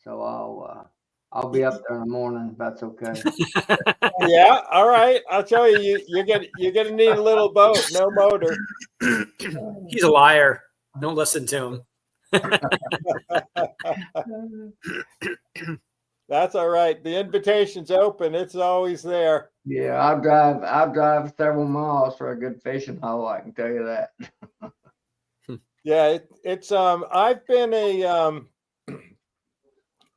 Speaker 3: so I'll be up there in the morning if that's okay.
Speaker 6: Yeah, all right. I'll tell you, you're gonna need a little boat, no motor.
Speaker 4: He's a liar. Don't listen to him.
Speaker 6: That's all right. The invitation's open. It's always there.
Speaker 3: Yeah, I'll drive several miles for a good fishing hole, I can tell you that.
Speaker 6: Yeah, it's I've been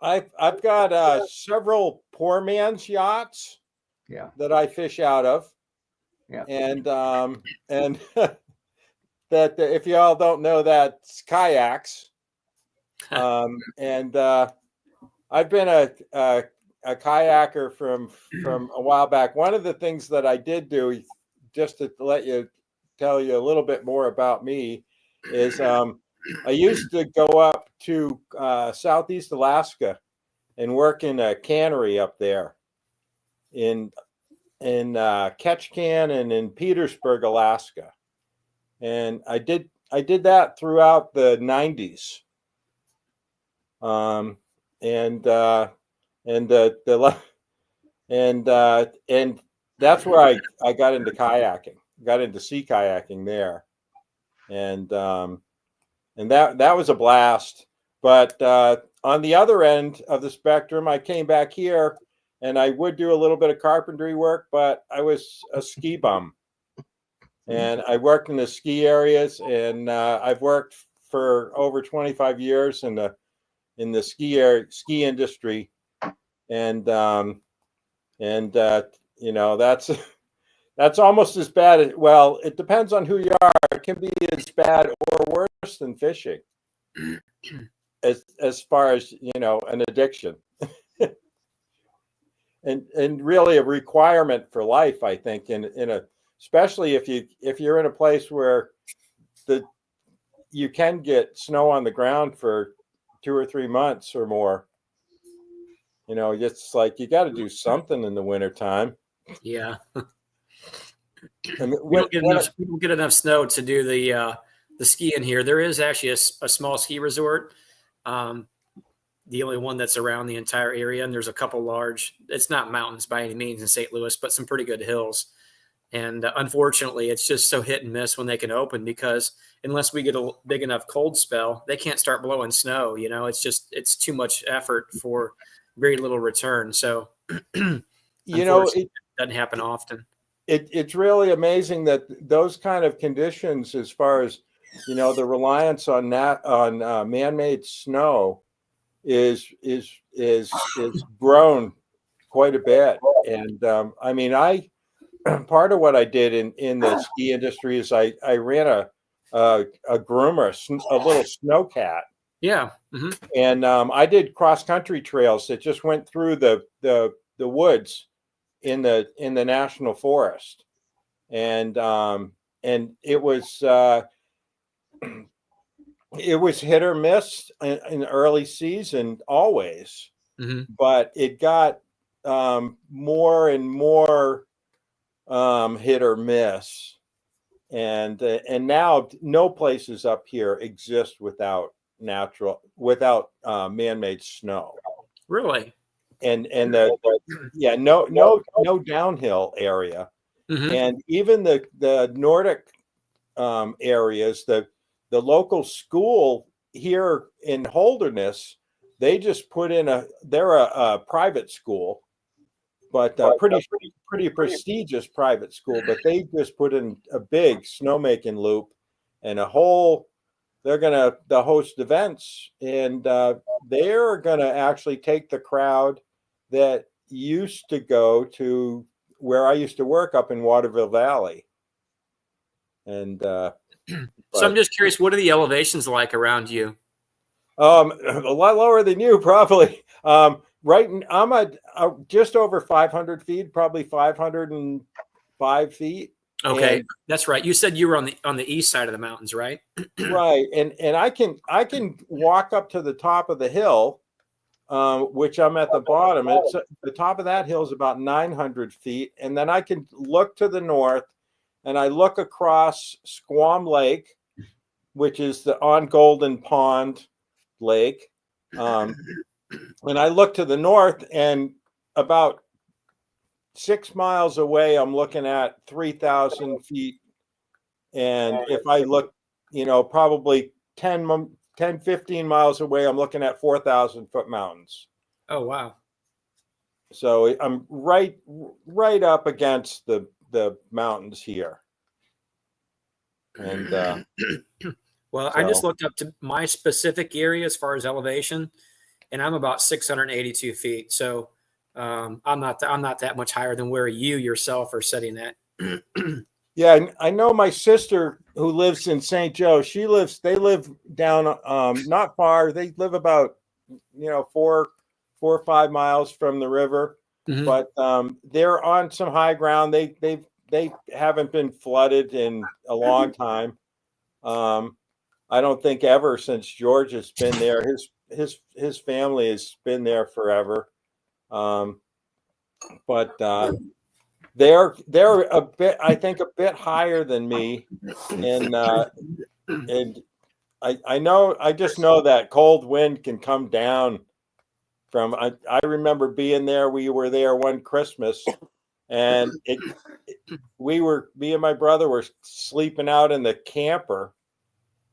Speaker 6: I've got several poor man's yachts that I fish out of.
Speaker 3: Yeah.
Speaker 6: And that if y'all don't know, that's kayaks. And I've been a kayaker from a while back. One of the things that I did do, just to tell you a little bit more about me, is I used to go up to Southeast Alaska and work in a cannery up there in Ketchikan and in Petersburg, Alaska. And I did that throughout the 90s. And that's where I got into kayaking, got into sea kayaking there. And that was a blast. But on the other end of the spectrum, I came back here and I would do a little bit of carpentry work, but I was a ski bum. And I worked in the ski areas, and I've worked for over 25 years in the ski industry. And you know, that's almost as bad. Well, it depends on who you are. It can be as bad or worse than fishing. as far as, an addiction. and really a requirement for life, I think, especially if you're in a place where you can get snow on the ground for 2 or 3 months or more. It's like you got to do something in the wintertime.
Speaker 4: Yeah.
Speaker 6: I mean,
Speaker 4: We don't get enough snow to do the skiing here. There is actually a small ski resort, the only one that's around the entire area, and there's a couple large. It's not mountains by any means in St. Louis, but some pretty good hills. And unfortunately, it's just so hit and miss when they can open, because unless we get a big enough cold spell, they can't start blowing snow. It's too much effort for very little return. So, it doesn't happen often.
Speaker 6: It's really amazing that those kind of conditions, as far as the reliance on man-made snow, is grown quite a bit. And I mean, part of what I did in the ski industry is I ran a groomer, a little snowcat.
Speaker 4: Yeah. Mm-hmm.
Speaker 6: And I did cross-country trails that just went through the woods in the national forest, and it was hit or miss in the early season always.
Speaker 4: Mm-hmm.
Speaker 6: But it got more and more hit or miss, and now no places up here exist without man-made snow.
Speaker 4: Really?
Speaker 6: And no downhill area.
Speaker 4: Mm-hmm.
Speaker 6: And even the Nordic areas, the local school here in Holderness, they just put in they're a private school, but pretty prestigious private school, but they just put in a big snowmaking loop and they're going to host events, and they're going to actually take the crowd that used to go to where I used to work up in Waterville Valley. And so
Speaker 4: I'm just curious, what are the elevations like around you?
Speaker 6: A lot lower than you, probably. Right, I'm at just over 500 feet, probably 505 feet.
Speaker 4: Okay,
Speaker 6: and,
Speaker 4: that's right. You said you were on the east side of the mountains, right?
Speaker 6: Right, and I can walk up to the top of the hill, which I'm at the bottom. It's the top of that hill is about 900 feet, and then I can look to the north, and I look across Squam Lake, which is on Golden Pond Lake, and I look to the north, and about 6 miles away, I'm looking at 3,000 feet. And if I look, probably 10, 15 miles away, I'm looking at 4,000-foot mountains.
Speaker 4: Oh, wow.
Speaker 6: So I'm right up against the mountains here. And
Speaker 4: well, I just looked up to my specific area as far as elevation, and I'm about 682 feet. So I'm not that much higher than where you yourself are sitting at.
Speaker 6: Yeah, I know my sister who lives in St. Joe. They live down not far. They live about 4 or 5 miles from the river,
Speaker 4: mm-hmm.
Speaker 6: but they're on some high ground. They haven't been flooded in a long time. I don't think ever since George has been there. His family has been there forever. But they're a bit, I think, a bit higher than me, and I just know that cold wind can come down from. I remember being there. We were there one Christmas, and me and my brother were sleeping out in the camper,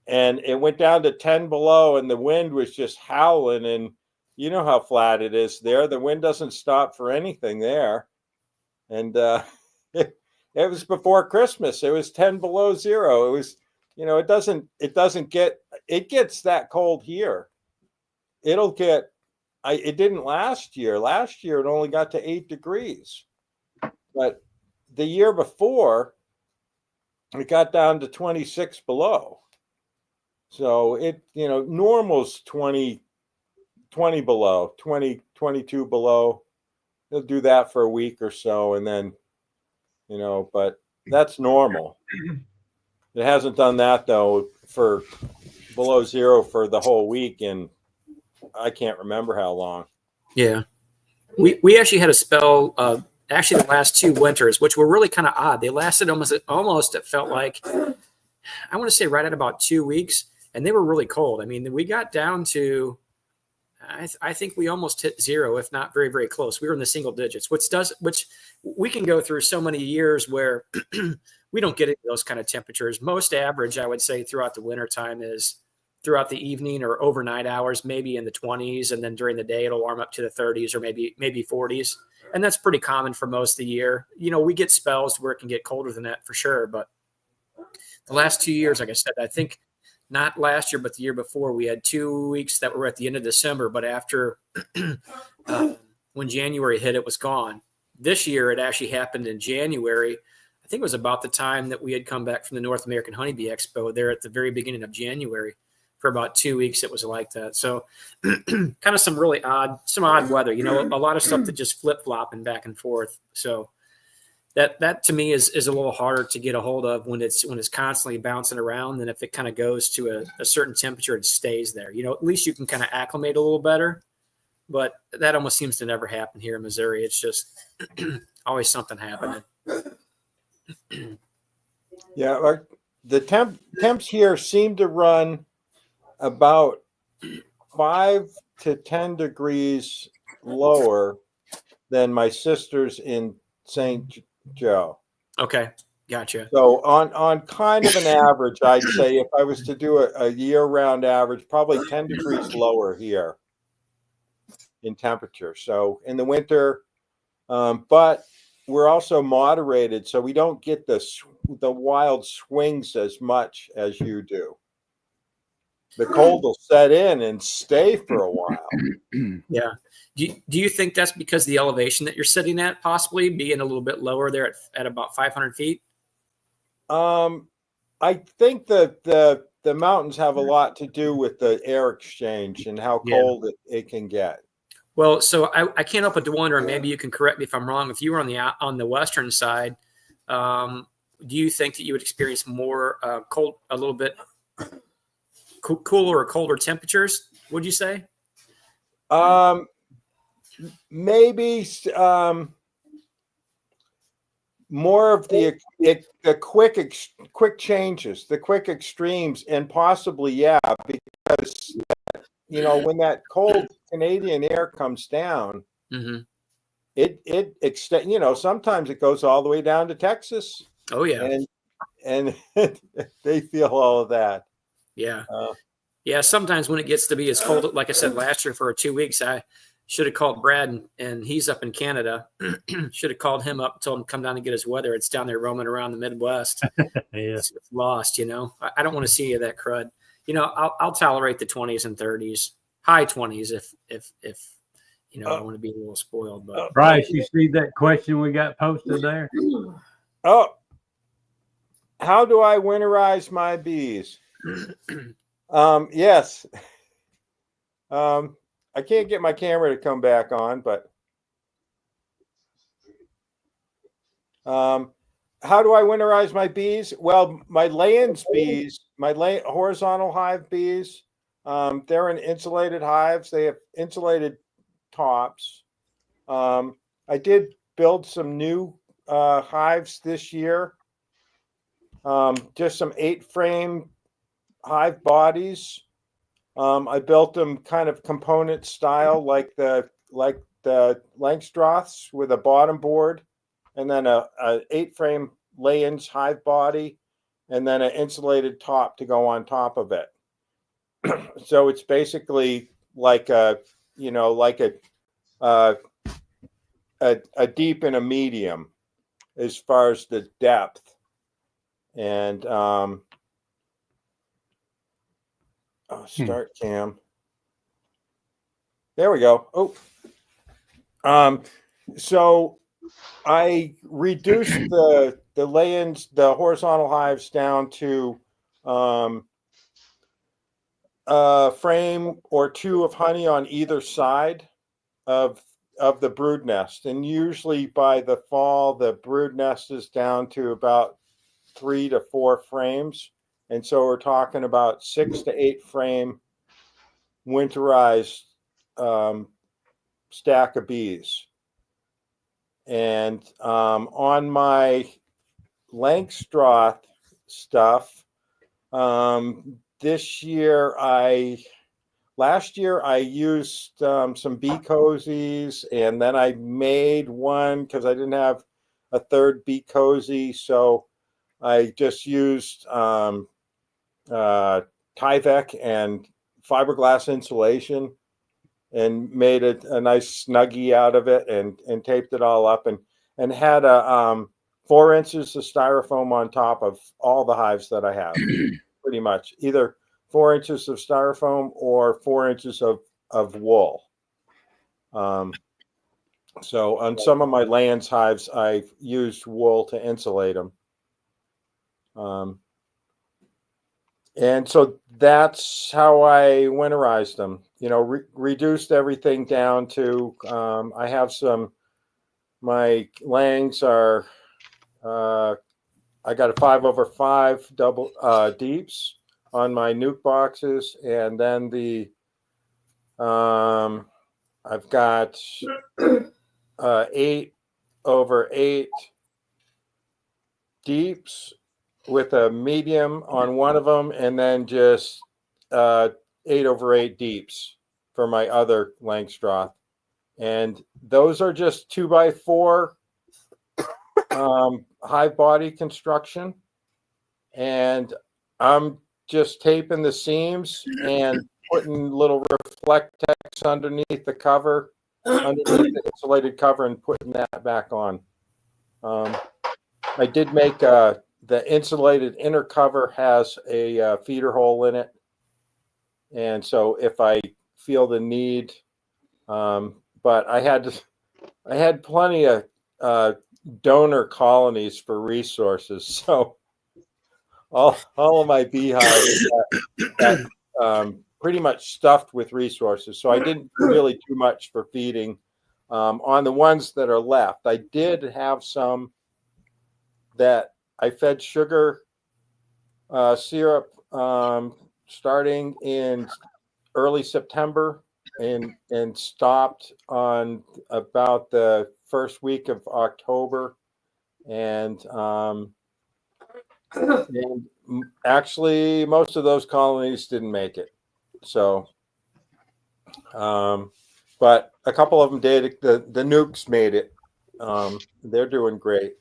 Speaker 6: and it went down to 10 below, and the wind was just howling. And you know how flat it is there. The wind doesn't stop for anything there. And it was before Christmas. It was 10 below zero. It was, it gets that cold here. It didn't last year. Last year, it only got to 8 degrees. But the year before, it got down to 26 below. So it, normal's 20 below, 20, 22 below. They'll do that for a week or so. And then, but that's normal. It hasn't done that though for below zero for the whole week. And I can't remember how long.
Speaker 4: Yeah. We actually had a spell, actually the last 2 winters, which were really kind of odd. They lasted almost, it felt like, I want to say right at about 2 weeks, and they were really cold. I mean, we got down to, I think we almost hit zero, if not very, very close. We were in the single digits, which we can go through so many years where we don't get into those kind of temperatures. Most average, I would say, throughout the winter time is throughout the evening or overnight hours, maybe in the 20s, and then during the day it'll warm up to the 30s or maybe 40s, and that's pretty common for most of the year. We get spells where it can get colder than that for sure, but the last 2 years, like I said, I think not last year but the year before, we had 2 weeks that were at the end of December, but after when January hit, it was gone. This year it actually happened in January. I think it was about the time that we had come back from the North American Honeybee Expo there at the very beginning of January. For about 2 weeks, it was like that. So kind of some odd weather, a lot of stuff that just flip flopping back and forth. So that to me is a little harder to get a hold of when it's constantly bouncing around than if it kind of goes to a certain temperature and stays there. At least you can kind of acclimate a little better, but that almost seems to never happen here in Missouri. It's just always something happening.
Speaker 6: Yeah. The temps here seem to run about 5 to 10 degrees lower than my sister's in St. Joe.
Speaker 4: Okay, gotcha.
Speaker 6: So on kind of an average, I'd say if I was to do a year-round average, probably 10 degrees lower here in temperature. So in the winter, but we're also moderated, so we don't get the wild swings as much as you do. The cold will set in and stay for a while.
Speaker 4: Yeah. Do you think that's because of the elevation that you're sitting at, possibly being a little bit lower there at about 500 feet?
Speaker 6: I think that the mountains have a lot to do with the air exchange and how cold it can get.
Speaker 4: Well, so I can't help but to wonder, and maybe you can correct me if I'm wrong. If you were on the western side, do you think that you would experience more cold, a little bit cooler or colder temperatures, would you say?
Speaker 6: Maybe more of the quick changes, the quick extremes, and possibly because when that cold Canadian air comes down,
Speaker 4: mm-hmm.
Speaker 6: it extend. Sometimes it goes all the way down to Texas.
Speaker 4: Oh yeah,
Speaker 6: and they feel all of that.
Speaker 4: Yeah. Yeah. Sometimes when it gets to be as cold, like I said, last year for 2 weeks, I should have called Brad, and he's up in Canada. Should have called him up, told him to come down and get his weather. It's down there roaming around the Midwest. It's lost, I don't want to see any of that crud. I'll tolerate the 20s and 30s, high 20s if I want to be a little spoiled. But
Speaker 1: Bryce, you see that question we got posted there?
Speaker 6: Oh, how do I winterize my bees? Yes. I can't get my camera to come back on, but how do I winterize my bees? Well, my laying bees, horizontal hive bees, they're in insulated hives. They have insulated tops. I did build some new hives this year. Just some 8-frame hive bodies. I built them kind of component style, like the Langstroths with a bottom board, and then a 8-frame lay-ins hive body, and then an insulated top to go on top of it. So it's basically like a deep and a medium as far as the depth. And start cam. There we go. Oh, so I reduced the lay-ins, the horizontal hives down to a frame or two of honey on either side of the brood nest, and usually by the fall the brood nest is down to about 3 to 4 frames, and so we're talking about 6 to 8 frame winterized stack of bees. And on my Langstroth stuff, last year I used some bee cozies, and then I made one because I didn't have a third bee cozy, so I just used Tyvek and fiberglass insulation and made a nice snuggie out of it, and taped it all up, and had a 4 inches of styrofoam on top of all the hives that I have, pretty much either 4 inches of styrofoam or 4 inches of wool. So on some of my Lands hives, I've used wool to insulate them. And so that's how I winterized them. You know, reduced everything down to, I have my Langs are, I got a 5/5 double deeps on my nuke boxes, and then I've got 8/8 deeps with a medium on one of them, and then just 8/8 deeps for my other Langstroth. And those are just 2x4 hive body construction. And I'm just taping the seams and putting little Reflectex underneath the cover, underneath the insulated cover, and putting that back on. I did make the insulated inner cover has a feeder hole in it, and so if I feel the need, but I had plenty of donor colonies for resources, so all of my beehives got pretty much stuffed with resources. So I didn't really do much for feeding on the ones that are left. I did have some that I fed sugar syrup starting in early September and stopped on about the first week of October. And actually most of those colonies didn't make it. So, but a couple of them did. The nukes made it. They're doing great.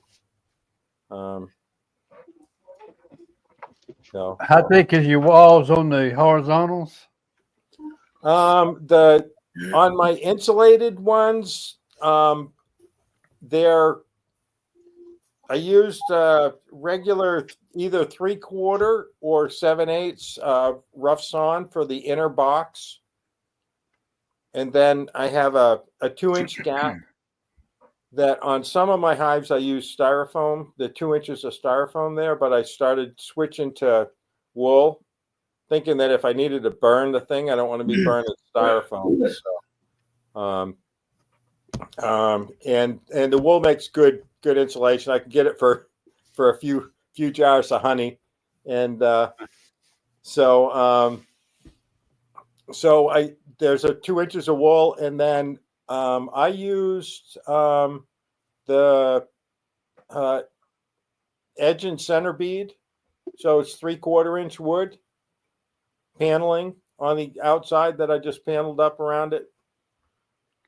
Speaker 6: So
Speaker 1: How thick is your walls on the horizontals?
Speaker 6: on my insulated ones, I used regular either 3/4 or 7/8 rough sawn for the inner box, and then I have a 2-inch gap. That on some of my hives I use styrofoam, the 2 inches of styrofoam there, but I started switching to wool, thinking that if I needed to burn the thing, I don't want to be burning styrofoam. So, and the wool makes good insulation. I can get it for a few jars of honey, and so there's a 2 inches of wool, and then I used the edge and center bead, so it's 3/4 inch wood paneling on the outside that I just paneled up around it.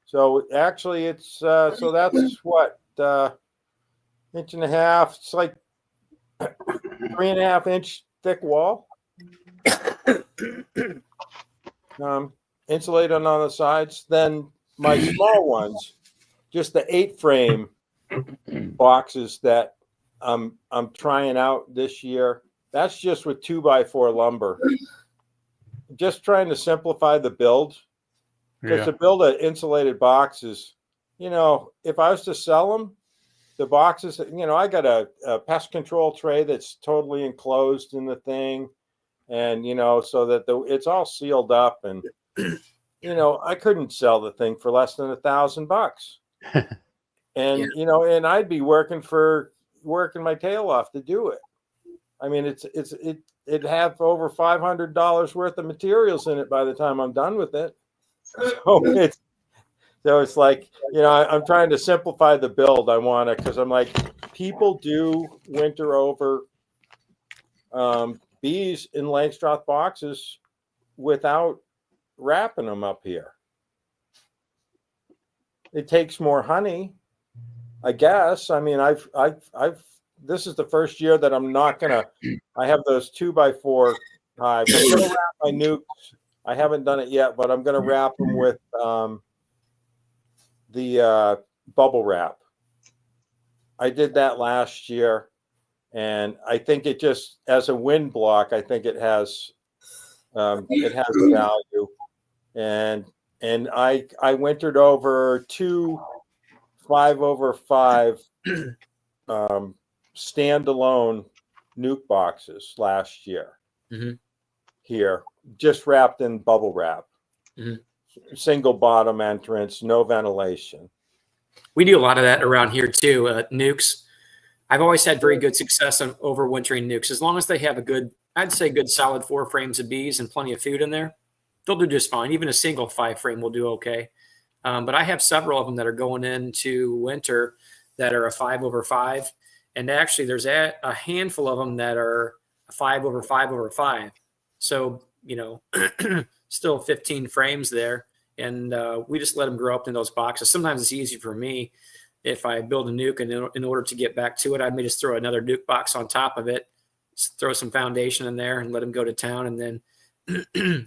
Speaker 6: So actually, it's so that's what 1.5 inches. It's like 3.5 inch thick wall. Insulated on the sides. Then my small ones, just the 8 frame boxes that I'm trying out this year. That's just with 2x4 lumber. Just trying to simplify the build, because to build an insulated box is, if I was to sell them, the boxes, I got a pest control tray that's totally enclosed in the thing. and so that it's all sealed up, and I couldn't sell the thing for less than $1,000. And and I'd be working my tail off to do it. I mean, it have over $500 worth of materials in it by the time I'm done with it. So it's like, I'm trying to simplify the build. I want to, because I'm like, people do winter over bees in Langstroth boxes without wrapping them up here. It takes more honey, I guess. I mean, I've this is the first year that I'm not gonna. I have those 2x4 hives. I'm gonna wrap my nukes. I haven't done it yet, but I'm gonna wrap them with the bubble wrap. I did that last year, and I think it just, as a wind block, I think it has value. And I wintered over 2 5x5 standalone nuke boxes last year. Here, just wrapped in bubble wrap. Single bottom entrance, no ventilation.
Speaker 4: We do a lot of that around here too. Nukes. I've always had very good success on overwintering nukes. As long as they have a good, I'd say good solid 4 frames of bees and plenty of food in there, they'll do just fine. Even a single 5 frame will do okay. But I have several of them that are going into winter that are a 5x5. And actually there's a handful of them that are a 5x5x5. So, still 15 frames there. And we just let them grow up in those boxes. Sometimes it's easy for me if I build a nuke, and in order to get back to it, I may just throw another nuke box on top of it, throw some foundation in there and let them go to town, and then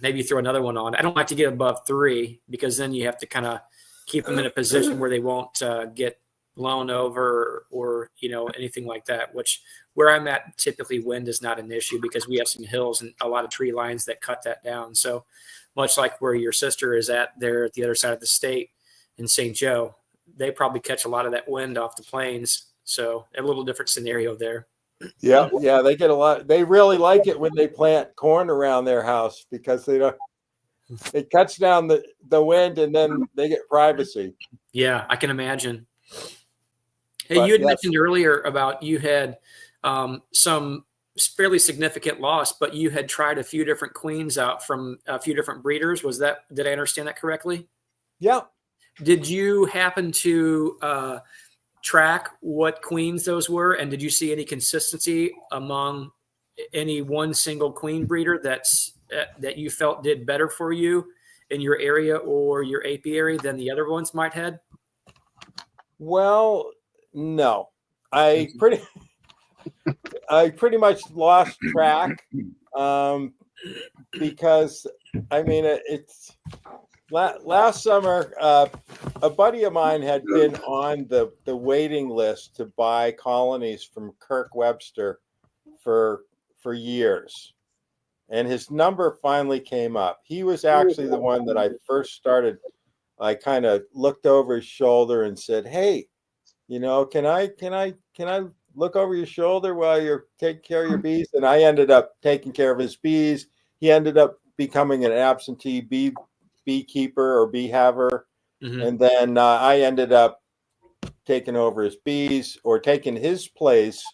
Speaker 4: maybe throw another one on. I don't like to get above 3, because then you have to kind of keep them in a position where they won't get blown over or anything like that, which where I'm at, typically wind is not an issue because we have some hills and a lot of tree lines that cut that down. So much like where your sister is at there at the other side of the state in St. Joe, they probably catch a lot of that wind off the plains. So a little different scenario there.
Speaker 6: Yeah, they get a lot. They really like it when they plant corn around their house, because it cuts down the wind, and then they get privacy.
Speaker 4: Yeah, I can imagine. Hey,
Speaker 6: But
Speaker 4: you had
Speaker 6: yes.
Speaker 4: mentioned earlier about you had some fairly significant loss, but you had tried a few different queens out from a few different breeders. Did I understand that correctly?
Speaker 6: Yeah.
Speaker 4: Did you happen to track what queens those were? And did you see any consistency among any one single queen breeder that you felt did better for you in your area or your apiary than the other ones might have?
Speaker 6: Well, no, I pretty much lost track, because I mean, it's last summer, a buddy of mine had been on the waiting list to buy colonies from Kirk Webster for years, and his number finally came up. He was actually the one that I first started. I kind of looked over his shoulder and said, "Hey, can I look over your shoulder while you're taking care of your bees?" And I ended up taking care of his bees. He ended up becoming an absentee beekeeper or bee haver. And then I ended up taking over his bees, or taking his place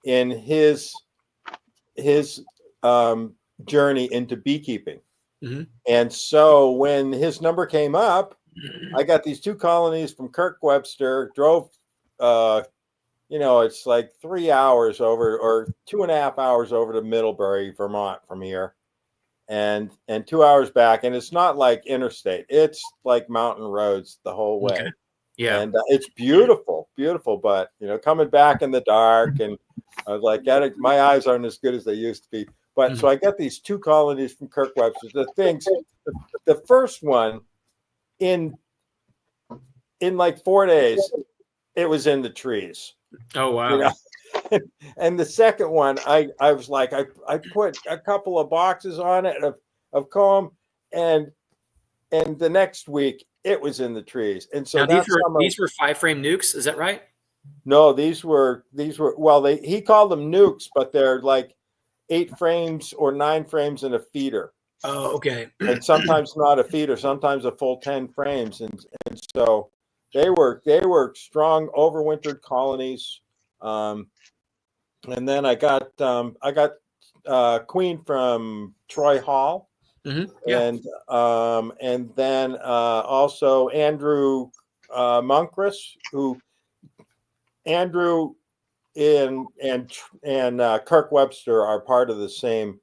Speaker 6: in his journey into beekeeping. And so when his number came up, I got these 2 colonies from Kirk Webster, drove it's like 3 hours over, or 2.5 hours over to Middlebury, Vermont from here, and 2 hours back. And it's not like interstate, it's like mountain roads the whole way.
Speaker 4: Okay. Yeah.
Speaker 6: And it's beautiful, but coming back in the dark, and I was like, my eyes aren't as good as they used to be. But so I got these 2 colonies from Kirk Webster. The first one, in like 4 days, it was in the trees.
Speaker 4: Oh, wow.
Speaker 6: And the second one, I was like, I put a couple of boxes on it of comb, and the next week it was in the trees. And so
Speaker 4: now, these were 5 frame nukes, is that right?
Speaker 6: No, these were well, he called them nukes, but they're like 8 frames or 9 frames in a feeder.
Speaker 4: Oh, okay.
Speaker 6: And sometimes not a feeder, sometimes a full 10 frames. And so they were strong overwintered colonies. And then I got queen from Troy Hall.
Speaker 4: Mm-hmm. Yeah.
Speaker 6: And then also Andrew Munkris, who Andrew and Kirk Webster are part of the same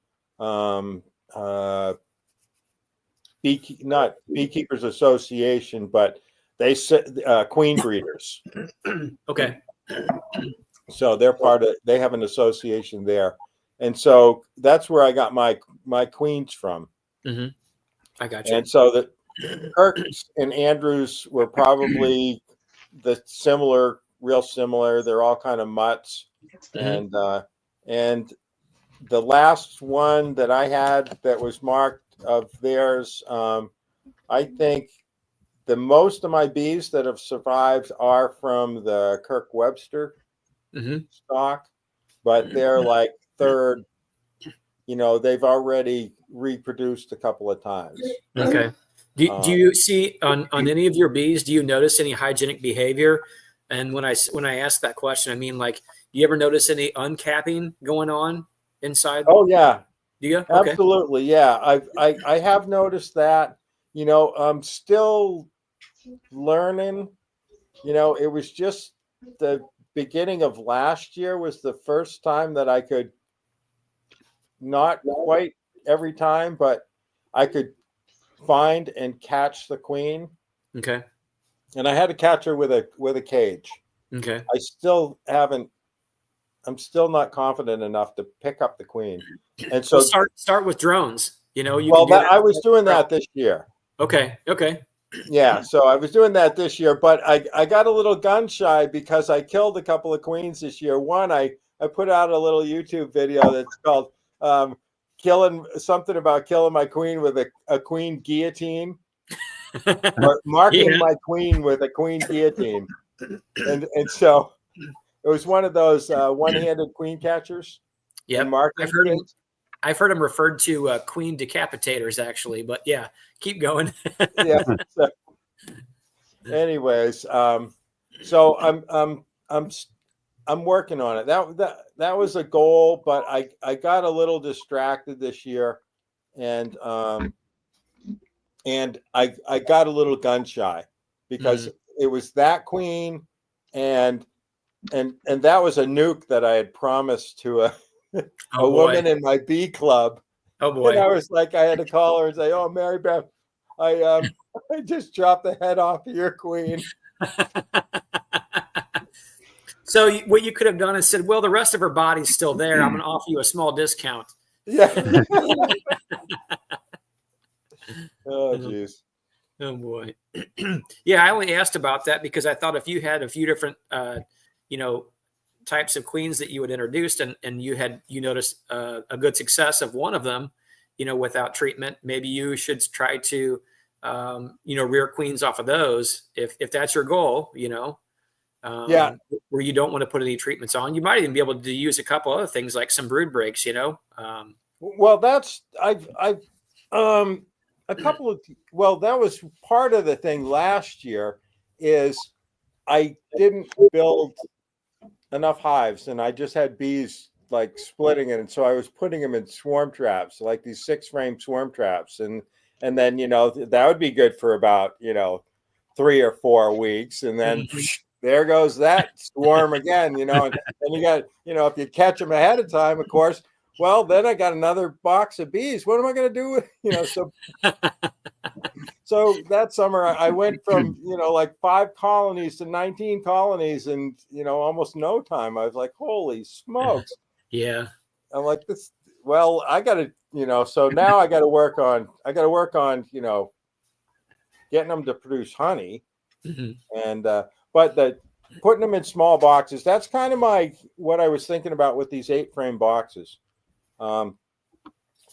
Speaker 6: not Beekeepers Association, but they queen breeders.
Speaker 4: Okay.
Speaker 6: So they have an association there, and so that's where I got my queens from.
Speaker 4: Mm-hmm. I got you.
Speaker 6: And so the Kirks and Andrews were probably real similar. They're all kind of mutts, and the last one that I had that was marked of theirs, I think the most of my bees that have survived are from the Kirk Webster stock, but they're like third. They've already reproduced a couple of times.
Speaker 4: Okay. Do you see on any of your bees? Do you notice any hygienic behavior? And when I ask that question, I mean, like, do you ever notice any uncapping going on inside?
Speaker 6: Oh yeah.
Speaker 4: Do you? Okay.
Speaker 6: Absolutely. Yeah. I have noticed that. I'm still learning. It was just the beginning of last year was the first time that I could, not quite every time, but I could find and catch the queen.
Speaker 4: Okay.
Speaker 6: And I had to catch her with a cage.
Speaker 4: Okay.
Speaker 6: I'm still not confident enough to pick up the queen. And so
Speaker 4: start with drones.
Speaker 6: I was doing that this year.
Speaker 4: Okay. Okay.
Speaker 6: Yeah, so I was doing that this year, but I got a little gun shy because I killed a couple of queens this year. One, I put out a little YouTube video that's called killing my queen with a queen guillotine, or marking my queen with a queen guillotine. And so it was one of those one-handed queen catchers.
Speaker 4: Yeah, I've heard them referred to queen decapitators, actually. But yeah, keep going.
Speaker 6: Yeah. So, anyways, so I'm working on it. That was a goal, but I got a little distracted this year, and I got a little gun shy because it was that queen, and that was a nuke that I had promised to a woman in my bee club.
Speaker 4: Oh boy!
Speaker 6: And I was like, I had to call her and say, "Oh, Mary Beth, I just dropped the head off of your queen."
Speaker 4: So what you could have done is said, "Well, the rest of her body's still there. I'm going to offer you a small discount."
Speaker 6: Yeah. Oh, jeez.
Speaker 4: Oh boy. Yeah, I only asked about that because I thought if you had a few different, types of queens that you had introduced, and you noticed a good success of one of them, without treatment, maybe you should try to, rear queens off of those if that's your goal,
Speaker 6: yeah,
Speaker 4: where you don't want to put any treatments on. You might even be able to use a couple other things like some brood breaks,
Speaker 6: Well, that's that was part of the thing last year is I didn't build enough hives and I just had bees like splitting it. And so I was putting them in swarm traps, like these 6-frame swarm traps. And then, that would be good for about, 3 or 4 weeks. And then there goes that swarm again, and you got, if you catch them ahead of time, of course, well, then I got another box of bees. What am I going to do with, so that summer I went from, like 5 colonies to 19 colonies in, almost no time. I was like, holy smokes.
Speaker 4: Yeah.
Speaker 6: I'm like this. Well, I got to, so now I got to work on, getting them to produce honey. And, but putting them in small boxes, that's kind of what I was thinking about with these 8-frame boxes. Because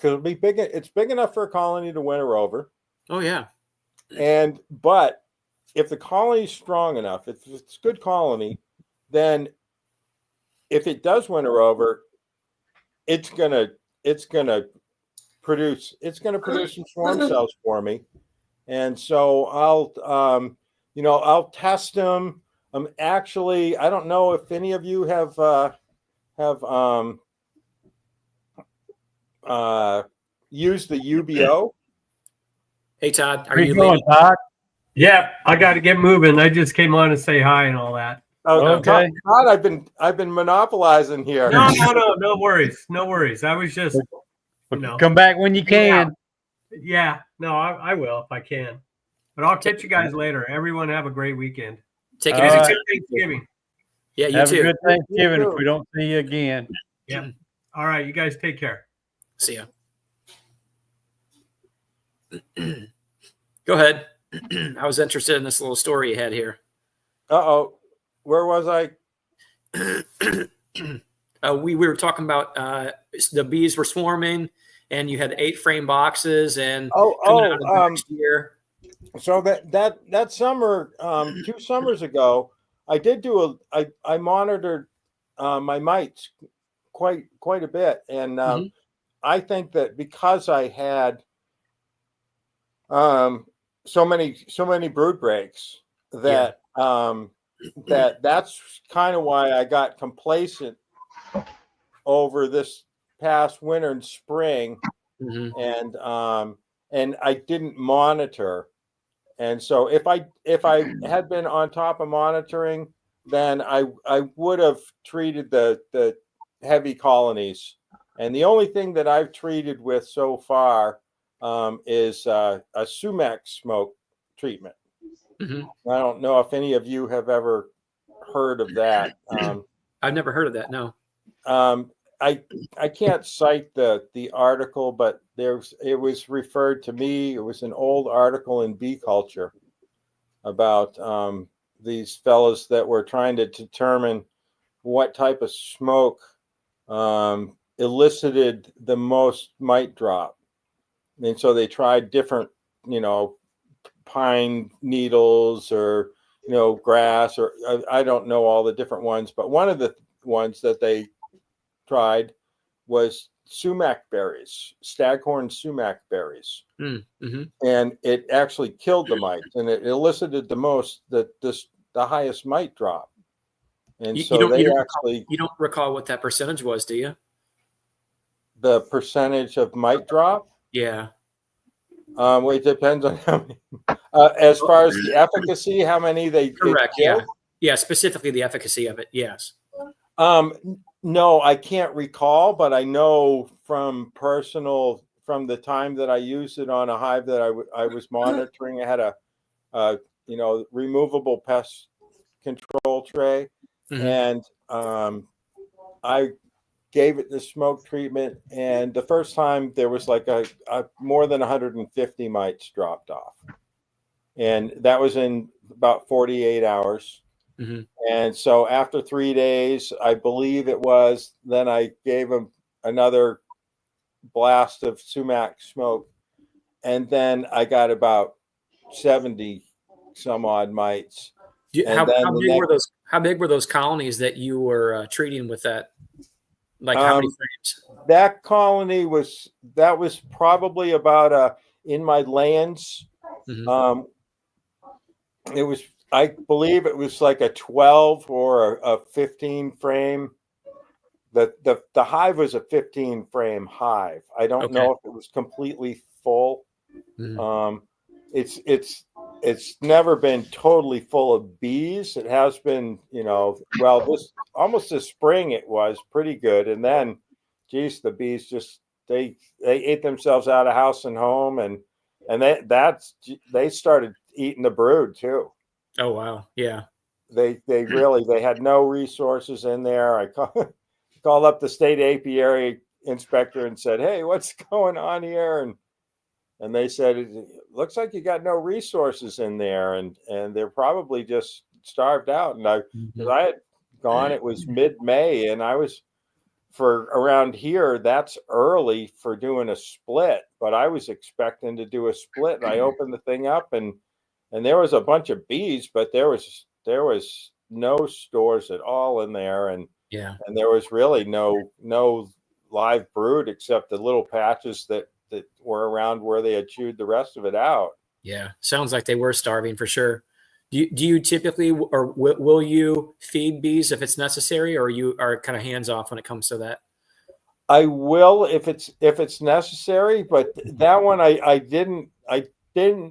Speaker 6: it'll be big. It's big enough for a colony to winter over.
Speaker 4: Oh yeah.
Speaker 6: But if the colony is strong enough, if it's a good colony, then if it does winter over, it's gonna it's gonna produce some swarm cells for me, and so I'll test them. Actually, I don't know if any of you have used the UBO.
Speaker 4: Hey Todd, are
Speaker 1: Where
Speaker 4: you
Speaker 1: you going,
Speaker 4: leaving?
Speaker 1: Todd?
Speaker 7: Yeah, I got to get moving. I just came on to say hi and all that.
Speaker 1: Okay.
Speaker 6: Todd, I've been monopolizing here.
Speaker 7: No worries. No worries. I was just,
Speaker 1: Come back when you can.
Speaker 7: yeah, no, I will if I can. But I'll catch you guys later. Everyone have a great weekend.
Speaker 4: Take it
Speaker 1: All
Speaker 4: easy.
Speaker 1: right.
Speaker 4: Too.
Speaker 7: Thanksgiving.
Speaker 4: Yeah, you
Speaker 1: Have
Speaker 4: too.
Speaker 1: a good Thanksgiving
Speaker 6: You
Speaker 1: if
Speaker 6: too.
Speaker 1: we don't see you again.
Speaker 7: Yeah. All right, you guys take care.
Speaker 4: See ya. Go ahead. I was interested in this little story you had here.
Speaker 6: Where was I?
Speaker 4: We were talking about the bees were swarming, and you had 8 frame boxes, and coming out of the next year.
Speaker 6: So that summer, 2 summers ago, I did I monitored my mites quite a bit, and I think that because I had so many brood breaks that that's kind of why I got complacent over this past winter and spring, and I didn't monitor. And so if I had been on top of monitoring, then I would have treated the heavy colonies. And the only thing that I've treated with so far is a sumac smoke treatment. I don't know if any of you have ever heard of that.
Speaker 4: I've never heard of that. No.
Speaker 6: I can't cite the article, but it was referred to me. It was an old article in Bee Culture about these fellows that were trying to determine what type of smoke elicited the most mite drop. And so they tried different, pine needles or, grass, or I don't know all the different ones, but one of the ones that they tried was sumac berries, staghorn sumac berries. And it actually killed the mites, and it elicited the highest mite drop. And you
Speaker 4: don't recall what that percentage was, do you?
Speaker 6: The percentage of mite drop?
Speaker 4: Yeah.
Speaker 6: Well, it depends on how many. As far as the efficacy, how many they
Speaker 4: correct? Yeah. Specifically the efficacy of it. Yes.
Speaker 6: No, I can't recall, but I know from the time that I used it on a hive that I was monitoring. I had a removable pest control tray, and I gave it the smoke treatment, and the first time there was like a more than 150 mites dropped off, and that was in about 48 hours. And so after 3 days, I believe it was, then I gave him another blast of sumac smoke, and then I got about 70 some odd mites.
Speaker 4: How big were those colonies that you were treating with that? Like how many frames?
Speaker 6: That colony was probably about in my lands. It was, I believe it was like a 12 or a 15 frame. The hive was a 15 frame hive. I don't know if it was completely full. It's never been totally full of bees. It has been, this spring it was pretty good, and then, geez, the bees just they ate themselves out of house and home, and they started eating the brood too.
Speaker 4: Oh wow, yeah.
Speaker 6: They had no resources in there. I called up the state apiary inspector and said, "Hey, what's going on here?" And they said, "It looks like you got no resources in there, and they're probably just starved out." And I had gone. It was mid-May, and I was, for around here, that's early for doing a split. But I was expecting to do a split, and I opened the thing up, and there was a bunch of bees, but there was no stores at all in there, and there was really no live brood except the little patches that were around where they had chewed the rest of it out.
Speaker 4: Yeah, sounds like they were starving for sure. Do you typically, or will you feed bees if it's necessary, or you are kind of hands off when it comes to that?
Speaker 6: I will if it's necessary, but that one I didn't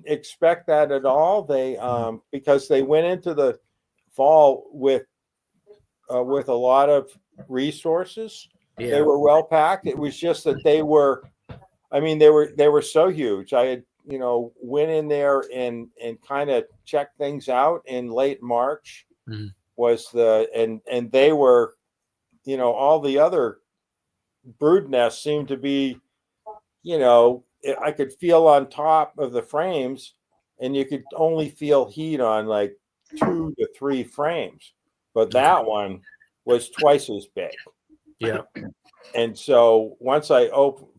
Speaker 6: expect that at all. They because they went into the fall with a lot of resources.
Speaker 4: Yeah.
Speaker 6: They were well packed. It was just that they were, I mean, they were so huge. I had, went in there and kind of checked things out in late March.
Speaker 4: Mhm.
Speaker 6: Was the and they were, all the other brood nests seemed to be, I could feel on top of the frames, and you could only feel heat on like 2 to 3 frames, but that one was twice as big.
Speaker 4: Yeah.
Speaker 6: And so once I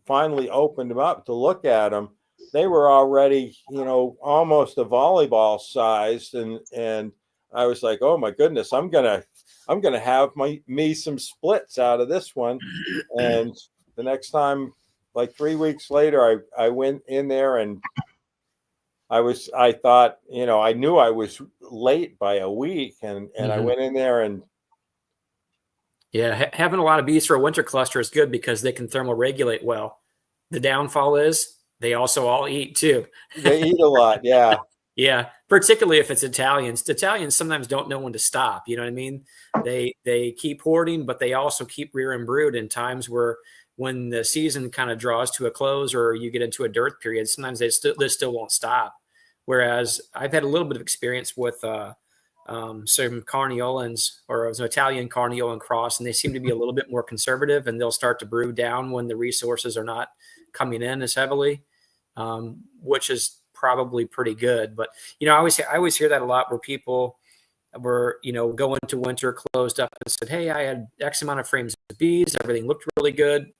Speaker 6: finally opened them up to look at them, they were already, almost a volleyball sized, and I was like, oh my goodness, I'm gonna have me some splits out of this one. And the next time, like 3 weeks later, I went in there, and I thought, I knew I was late by a week, and I went in there and.
Speaker 4: Yeah, having a lot of bees for a winter cluster is good because they can thermoregulate well. The downfall is they also all eat too.
Speaker 6: They eat a lot, yeah.
Speaker 4: Yeah, particularly if it's Italians. The Italians sometimes don't know when to stop. You know what I mean? They keep hoarding, but they also keep rearing brood in times when the season kind of draws to a close or you get into a dearth period. Sometimes they still won't stop. Whereas I've had a little bit of experience with some Carniolans, or it was an Italian Carniolan cross, and they seem to be a little bit more conservative, and they'll start to brew down when the resources are not coming in as heavily, which is probably pretty good. But I always hear that a lot, where people were going to winter closed up and said, hey, I had X amount of frames of bees, everything looked really good,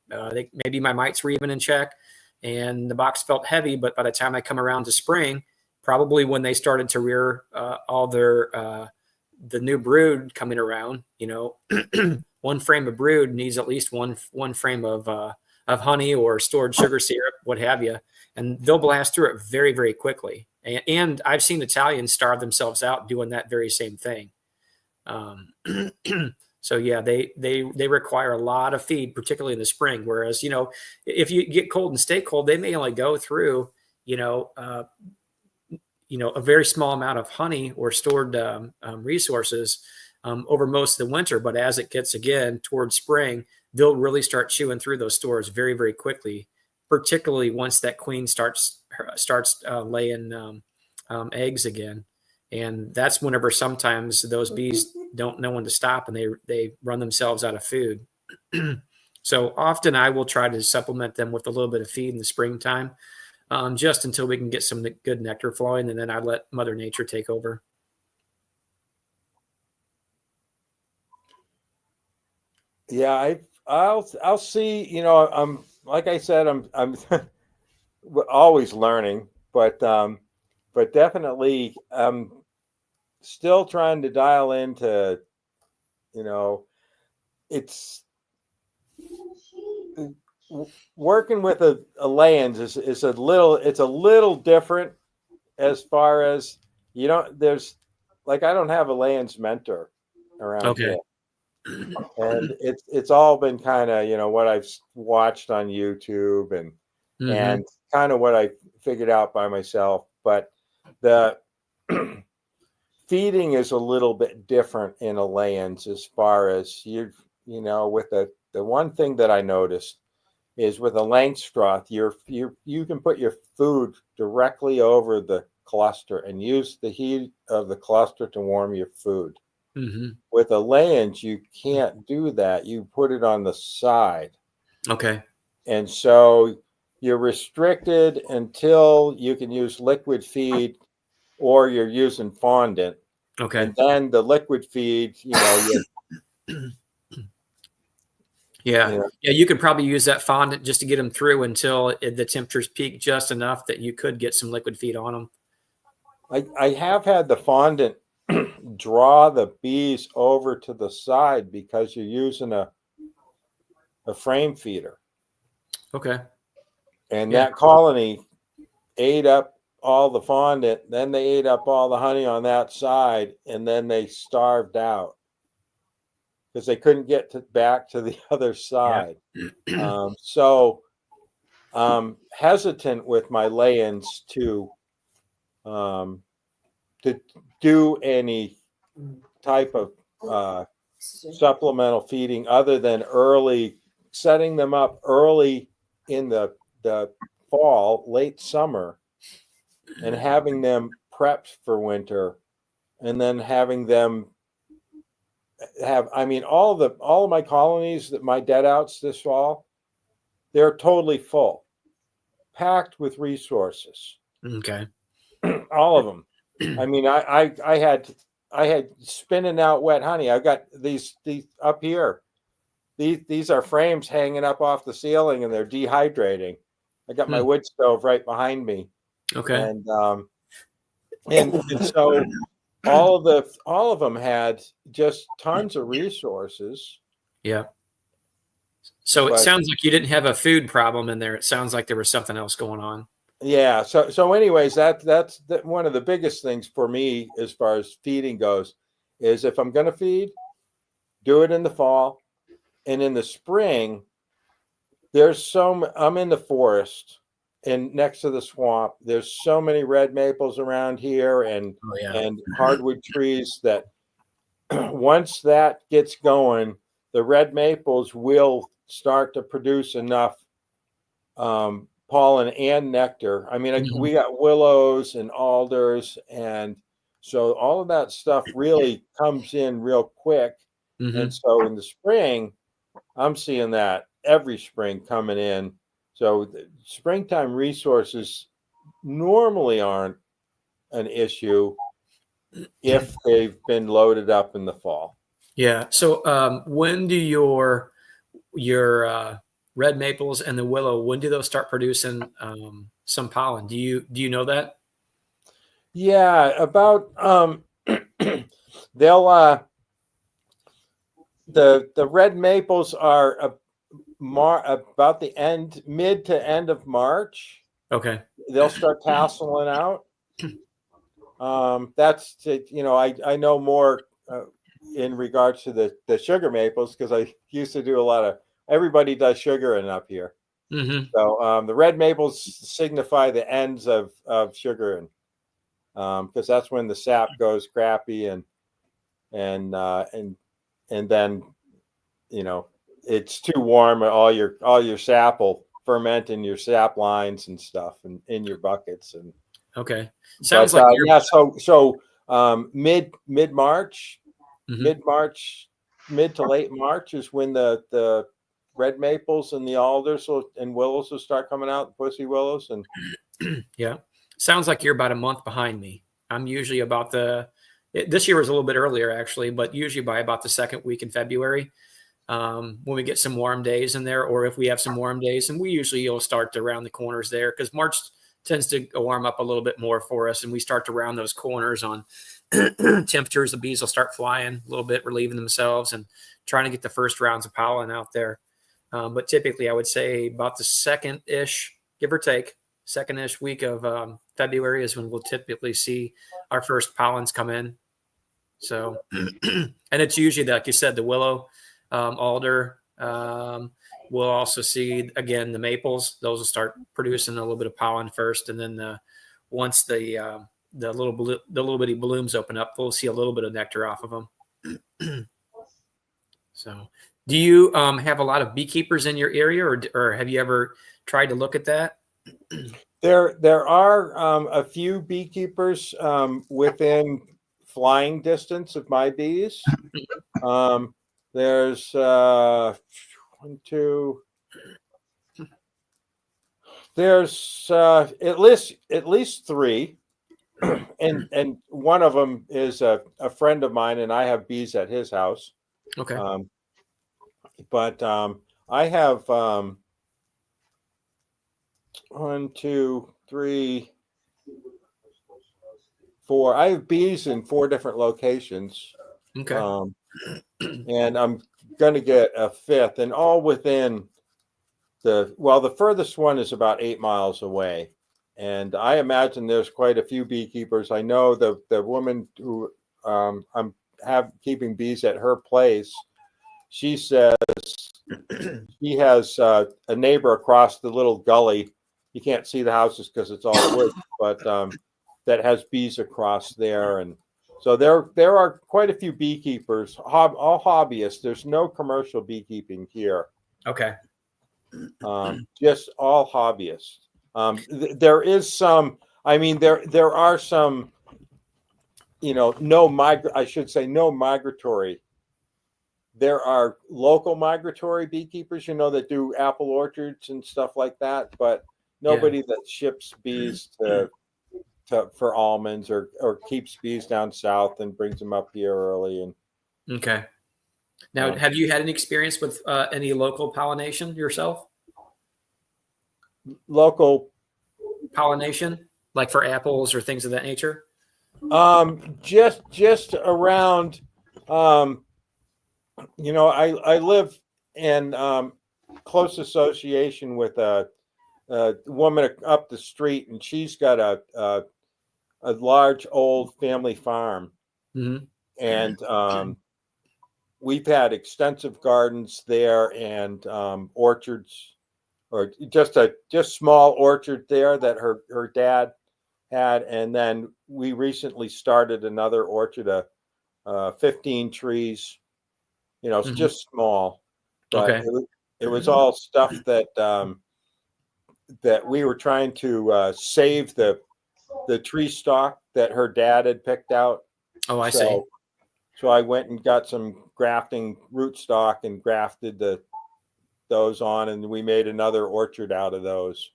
Speaker 4: maybe my mites were even in check, and the box felt heavy, but by the time I come around to spring, probably when they started to rear all their the new brood coming around, one frame of brood needs at least one frame of honey or stored sugar syrup, what have you, and they'll blast through it very, very quickly. And I've seen Italians starve themselves out doing that very same thing. So yeah, they require a lot of feed, particularly in the spring. Whereas if you get cold and stay cold, they may only go through a very small amount of honey or stored resources over most of the winter. But as it gets again towards spring, they'll really start chewing through those stores very, very quickly, particularly once that queen starts laying eggs again. And that's whenever sometimes those bees don't know when to stop, and they run themselves out of food. So often I will try to supplement them with a little bit of feed in the springtime, just until we can get some good nectar flowing, and then I let Mother Nature take over.
Speaker 6: Yeah, I'll see. I'm like I said, I'm always learning, but definitely I'm still trying to dial into. It's working with a lens is a little different, as far as there's I don't have a lens mentor around here, and it's all been kind of what I've watched on YouTube and kind of what I figured out by myself. But the feeding is a little bit different in a lens, as far as with the one thing that I noticed is with a Langstroth, you can put your food directly over the cluster and use the heat of the cluster to warm your food. With a lens, you can't do that. You put it on the side.
Speaker 4: Okay.
Speaker 6: And so you're restricted until you can use liquid feed, or you're using fondant.
Speaker 4: Okay.
Speaker 6: And then the liquid feed,
Speaker 4: Yeah, you could probably use that fondant just to get them through until the temperatures peak just enough that you could get some liquid feed on them.
Speaker 6: I have had the fondant draw the bees over to the side, because you're using a frame feeder.
Speaker 4: Okay.
Speaker 6: And
Speaker 4: Yeah.
Speaker 6: that colony ate up all the fondant, then they ate up all the honey on that side, and then they starved out because they couldn't get back to the other side. So I'm hesitant with my lay-ins to do any type of supplemental feeding other than setting them up early in the fall, late summer, and having them prepped for winter, and then having them have, I mean, all of my colonies, that my dead outs this fall, they're totally full, packed with resources.
Speaker 4: Okay.
Speaker 6: All of them. I mean, I had spinning out wet honey. I've got these up here. These are frames hanging up off the ceiling, and they're dehydrating. I got my wood stove right behind me.
Speaker 4: Okay.
Speaker 6: And so all of them had just tons of resources.
Speaker 4: Yeah. So it sounds like you didn't have a food problem in there. It sounds like there was something else going on.
Speaker 6: Yeah. So anyways, that's one of the biggest things for me as far as feeding goes, is if I'm going to feed, do it in the fall, and in the spring. I'm in the forest and next to the swamp. There's so many red maples around here and hardwood trees that once that gets going, the red maples will start to produce enough pollen and nectar. I mean, we got willows and alders, and so all of that stuff really comes in real quick. And so in the spring, I'm seeing that every spring coming in. So the springtime resources normally aren't an issue if they've been loaded up in the fall.
Speaker 4: Yeah. So when do your red maples and the willow, when do those start producing some pollen? Do you know that?
Speaker 6: Yeah, about they'll the red maples are about the mid to end of March.
Speaker 4: Okay.
Speaker 6: They'll start tasseling out. That's I know more in regards to the sugar maples, because I used to do everybody does sugaring up here. So the red maples signify the ends of sugaring, because that's when the sap goes crappy and then it's too warm, all your sap will ferment in your sap lines and stuff and in your buckets. And
Speaker 4: okay, sounds like
Speaker 6: mid March, mid to late March is when the red maples and the alders and willows will start coming out, pussy willows. And
Speaker 4: yeah, sounds like you're about a month behind me. I'm usually about this year was a little bit earlier actually, but usually by about the second week in February, when we get some warm days in there, or if we have some warm days, and we usually will start around the corners there, because March tends to warm up a little bit more for us, and we start to round those corners on temperatures. The bees will start flying a little bit, relieving themselves and trying to get the first rounds of pollen out there. But typically I would say about the second-ish, give or take, second-ish week of February is when we'll typically see our first pollens come in. So, and it's usually, like you said, the willow, alder. We'll also see, again, the maples. Those will start producing a little bit of pollen first, and then once the little bitty blooms open up, we'll see a little bit of nectar off of them. So, do you have a lot of beekeepers in your area, or have you ever tried to look at that?
Speaker 6: There are a few beekeepers within flying distance of my bees. There's one, two. There's at least three, and one of them is a friend of mine, and I have bees at his house.
Speaker 4: Okay.
Speaker 6: But I have 1, 2, 3, 4. I have bees in 4 different locations.
Speaker 4: Okay.
Speaker 6: And I'm going to get a fifth, and all within the furthest one is about 8 miles away. And I imagine there's quite a few beekeepers. I know the woman who I'm keeping bees at her place. She says she has a neighbor across the little gully. You can't see the houses because it's all wood, but that has bees across there. And so there are quite a few beekeepers, all hobbyists. There's no commercial beekeeping here.
Speaker 4: Okay.
Speaker 6: Just all hobbyists. There is some. I mean, there are some. No migratory. There are local migratory beekeepers, that do apple orchards and stuff like that, but nobody that ships bees for almonds or keeps bees down south and brings them up here early. And
Speaker 4: okay. Now, have you had any experience with any local pollination yourself?
Speaker 6: Local
Speaker 4: pollination, like for apples or things of that nature?
Speaker 6: Just around. I live in close association with a woman up the street, and she's got a large old family farm.
Speaker 4: Mm-hmm.
Speaker 6: And we've had extensive gardens there and orchards, or just small orchard there that her dad had. And then we recently started another orchard, 15 trees. It's just small, but
Speaker 4: okay.
Speaker 6: it was all stuff that that we were trying to save the tree stock that her dad had picked out.
Speaker 4: Oh, I see.
Speaker 6: So I went and got some grafting rootstock and grafted those on, and we made another orchard out of those.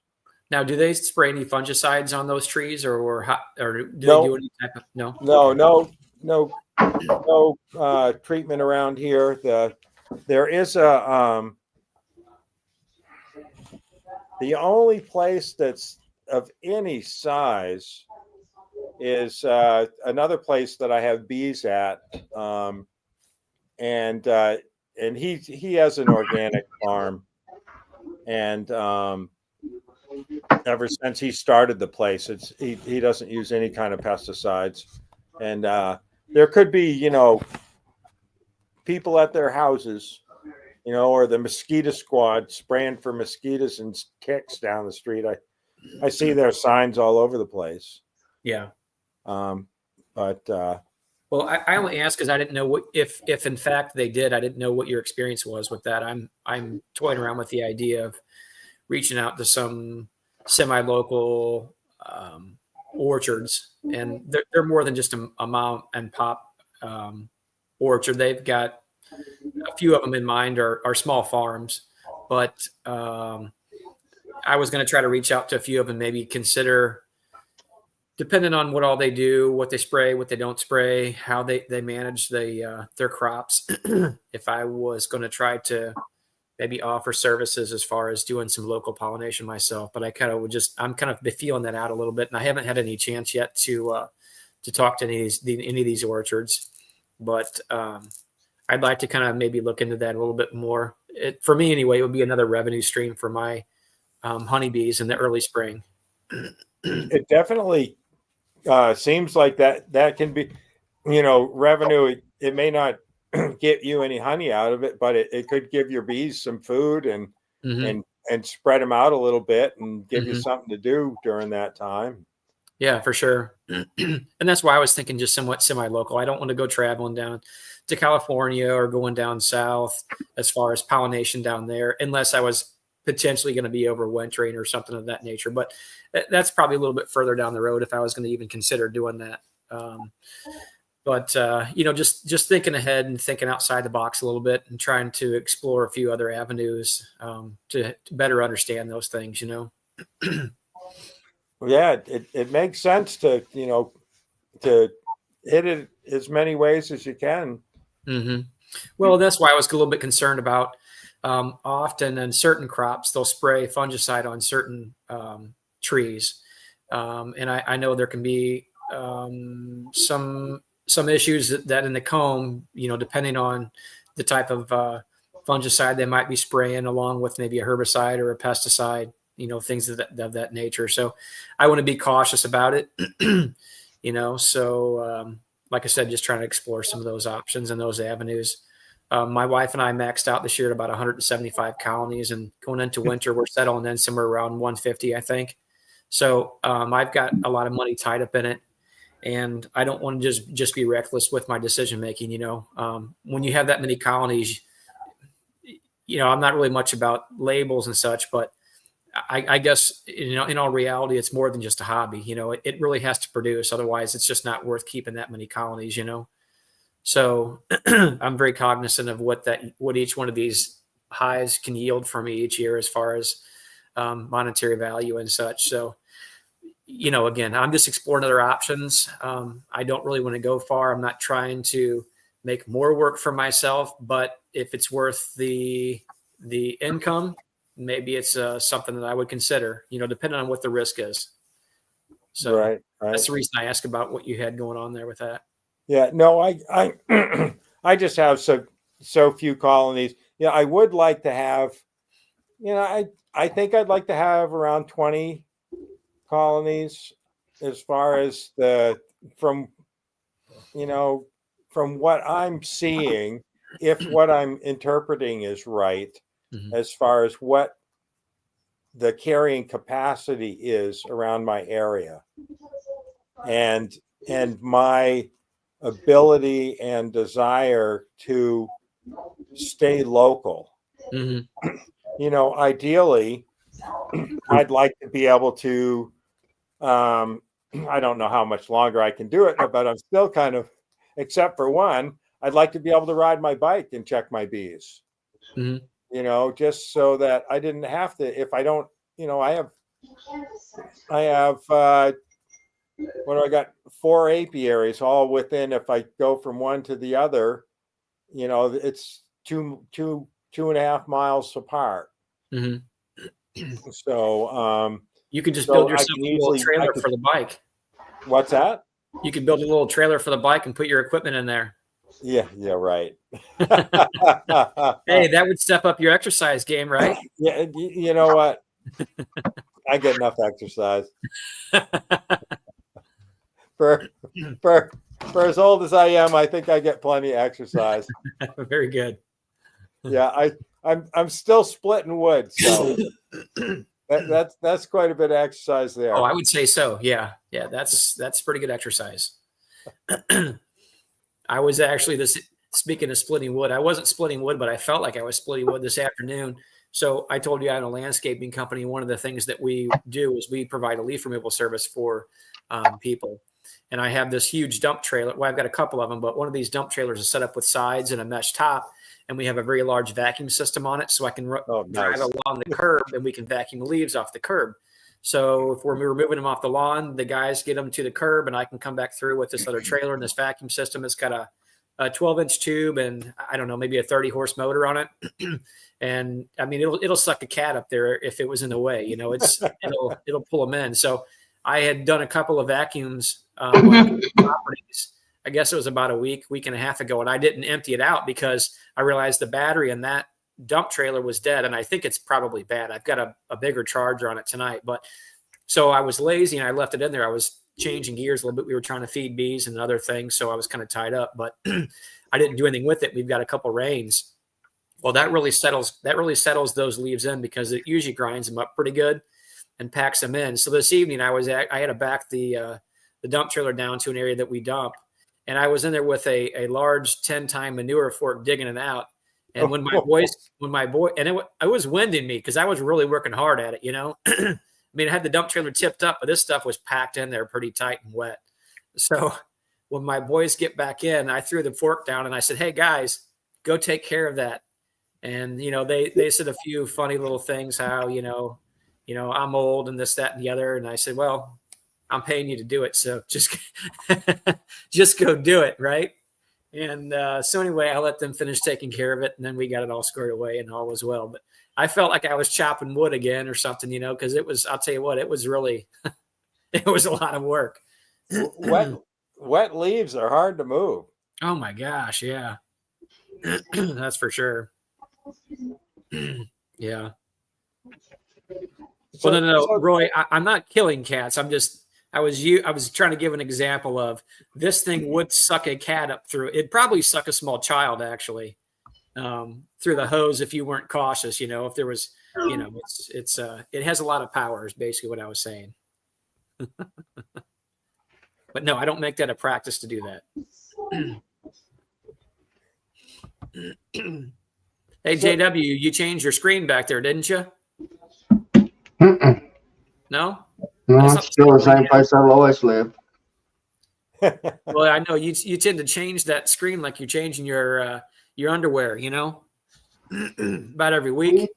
Speaker 4: Now, do they spray any fungicides on those trees, or do they do any type of
Speaker 6: no treatment around here. There is the only place that's of any size is another place that I have bees at, and he has an organic farm, and ever since he started the place, he doesn't use any kind of pesticides, and there could be people at their houses, or the mosquito squad spraying for mosquitoes and ticks down the street. I see their signs all over the place.
Speaker 4: Yeah.
Speaker 6: But
Speaker 4: well, I only asked because I didn't know if in fact they did. I didn't know what your experience was with that. I'm toying around with the idea of reaching out to some semi-local orchards, and they're more than just a mom and pop orchard. They've got a few of them in mind are small farms, but I was going to try to reach out to a few of them, maybe consider, depending on what all they do, what they spray, what they don't spray, how they manage their crops. If I was going to try to maybe offer services as far as doing some local pollination myself, but I'm kind of feeling that out a little bit, and I haven't had any chance yet to talk to any of these orchards, but I'd like to kind of maybe look into that a little bit more. For me anyway, it would be another revenue stream for my honeybees in the early spring.
Speaker 6: It definitely seems like that can be, revenue. It may not get you any honey out of it, but it could give your bees some food and spread them out a little bit and give you something to do during that time.
Speaker 4: Yeah, for sure. And that's why I was thinking just somewhat semi-local. I don't want to go traveling down to California or going down south as far as pollination down there, unless I was potentially going to be overwintering or something of that nature. But that's probably a little bit further down the road if I was going to even consider doing that. But just thinking ahead and thinking outside the box a little bit and trying to explore a few other avenues to better understand those things,
Speaker 6: Yeah, it makes sense to hit it as many ways as you can.
Speaker 4: Mm-hmm. Well, that's why I was a little bit concerned about often in certain crops, they'll spray fungicide on certain trees. And I know there can be some issues that in the comb, depending on the type of fungicide they might be spraying along with maybe a herbicide or a pesticide, things of that nature. So I want to be cautious about it, so like I said, just trying to explore some of those options and those avenues. My wife and I maxed out this year at about 175 colonies, and going into winter, we're settling in somewhere around 150, I think. So I've got a lot of money tied up in it, and I don't want to just be reckless with my decision making. When you have that many colonies, I'm not really much about labels and such, but I guess, in all reality, it's more than just a hobby. It really has to produce. Otherwise, it's just not worth keeping that many colonies, So I'm very cognizant of what each one of these hives can yield for me each year as far as monetary value and such. So, again, I'm just exploring other options. I don't really want to go far. I'm not trying to make more work for myself, but if it's worth the income, maybe it's something that I would consider, depending on what the risk is. So
Speaker 6: Right.
Speaker 4: That's the reason I asked about what you had going on there with that.
Speaker 6: Yeah, no, I I just have so few colonies. Yeah, I would like to have, I think I'd like to have around 20 colonies as far as from what I'm seeing, if what I'm interpreting is right, as far as what the carrying capacity is around my area, and my ability and desire to stay local. Ideally, I'd like to be able to, I don't know how much longer I can do it, but I'm still kind of, except for one, I'd like to be able to ride my bike and check my bees, just so that I didn't have to, if I don't, I have, what do I got? 4 apiaries, all within. If I go from one to the other, it's two and a half miles apart. So
Speaker 4: you could just build yourself a little trailer for the bike.
Speaker 6: What's that?
Speaker 4: You could build a little trailer for the bike and put your equipment in there.
Speaker 6: Yeah, right.
Speaker 4: Hey, that would step up your exercise game, right?
Speaker 6: Yeah, you know what? I get enough exercise. For as old as I am, I think I get plenty of exercise.
Speaker 4: Very good.
Speaker 6: Yeah, I'm still splitting wood, so that's quite a bit of exercise there.
Speaker 4: Oh, I would say so. Yeah, that's pretty good exercise. I was actually speaking of splitting wood, I wasn't splitting wood, but I felt like I was splitting wood this afternoon. So I told you I had a landscaping company. One of the things that we do is we provide a leaf removal service for people. And I have this huge dump trailer. Well, I've got a couple of them, but one of these dump trailers is set up with sides and a mesh top. And we have a very large vacuum system on it. So I can drive along the curb and we can vacuum the leaves off the curb. So if we're removing them off the lawn, the guys get them to the curb and I can come back through with this other trailer and this vacuum system. It's got a 12-inch tube and I don't know, maybe a 30-horse motor on it. And I mean, it'll suck a cat up there if it was in the way, it'll pull them in. So I had done a couple of vacuums properties. I guess it was about a week and a half ago, and I didn't empty it out because I realized the battery in that dump trailer was dead, and I think it's probably bad. I've got a bigger charger on it tonight, but so I was lazy and I left it in there. I was changing gears a little bit. We were trying to feed bees and other things, so I was kind of tied up, but I didn't do anything with it. We've got a couple rains. Well, that really settles those leaves in because it usually grinds them up pretty good and packs them in. So this evening I had to back the dump trailer down to an area that we dump. And I was in there with a large 10-time manure fork digging it out. And when my boy, and it was winding me because I was really working hard at it, I mean, I had the dump trailer tipped up, but this stuff was packed in there pretty tight and wet. So when my boys get back in, I threw the fork down and I said, "Hey guys, go take care of that." And, they said a few funny little things, how, I'm old and this, that, and the other. And I said, well, I'm paying you to do it. So just go do it. Right. And so anyway, I let them finish taking care of it. And then we got it all squared away and all was well. But I felt like I was chopping wood again or something, because I'll tell you what, it was really, it was a lot of work.
Speaker 6: Wet leaves are hard to move.
Speaker 4: Oh my gosh. Yeah. That's for sure. Yeah.
Speaker 6: So,
Speaker 4: Well, no,
Speaker 6: so-
Speaker 4: Roy, I'm not killing cats. I was trying to give an example of this thing would suck a cat up through. It'd probably suck a small child actually through the hose if you weren't cautious. If there was, it has a lot of power. Is basically what I was saying. But no, I don't make that a practice to do that. Hey, JW, you changed your screen back there, didn't you?
Speaker 3: Mm-mm.
Speaker 4: No?
Speaker 3: No, it's still the same place I've always lived.
Speaker 4: Well, I know you tend to change that screen like you're changing your underwear, about every week.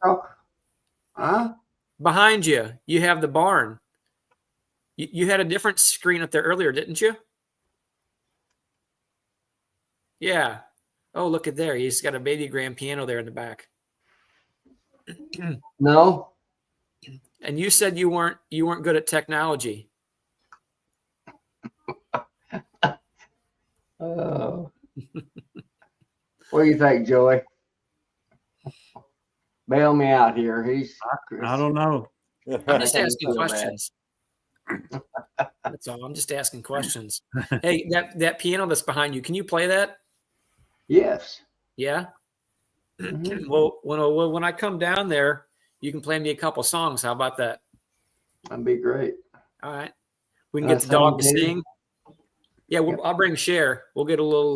Speaker 3: Huh?
Speaker 4: Behind you, you have the barn. You had a different screen up there earlier, didn't you? Yeah. Oh, look at there. He's got a baby grand piano there in the back.
Speaker 3: No.
Speaker 4: And you said you weren't good at technology.
Speaker 3: Oh. What do you think, Joey? Bail me out here.
Speaker 1: I don't know.
Speaker 4: I'm just asking
Speaker 3: feel bad.
Speaker 4: questions. That's all. I'm just asking questions. Hey, that piano that's behind you, can you play that?
Speaker 3: Yes.
Speaker 4: Yeah.
Speaker 3: Mhm.
Speaker 4: Well, when I come down there, you can play me a couple songs. How about that?
Speaker 3: That'd be great.
Speaker 4: All right. We can
Speaker 3: Can I
Speaker 4: get the dog to
Speaker 3: sing, too?
Speaker 4: sing. Yeah, I'll bring Cher. We'll get a little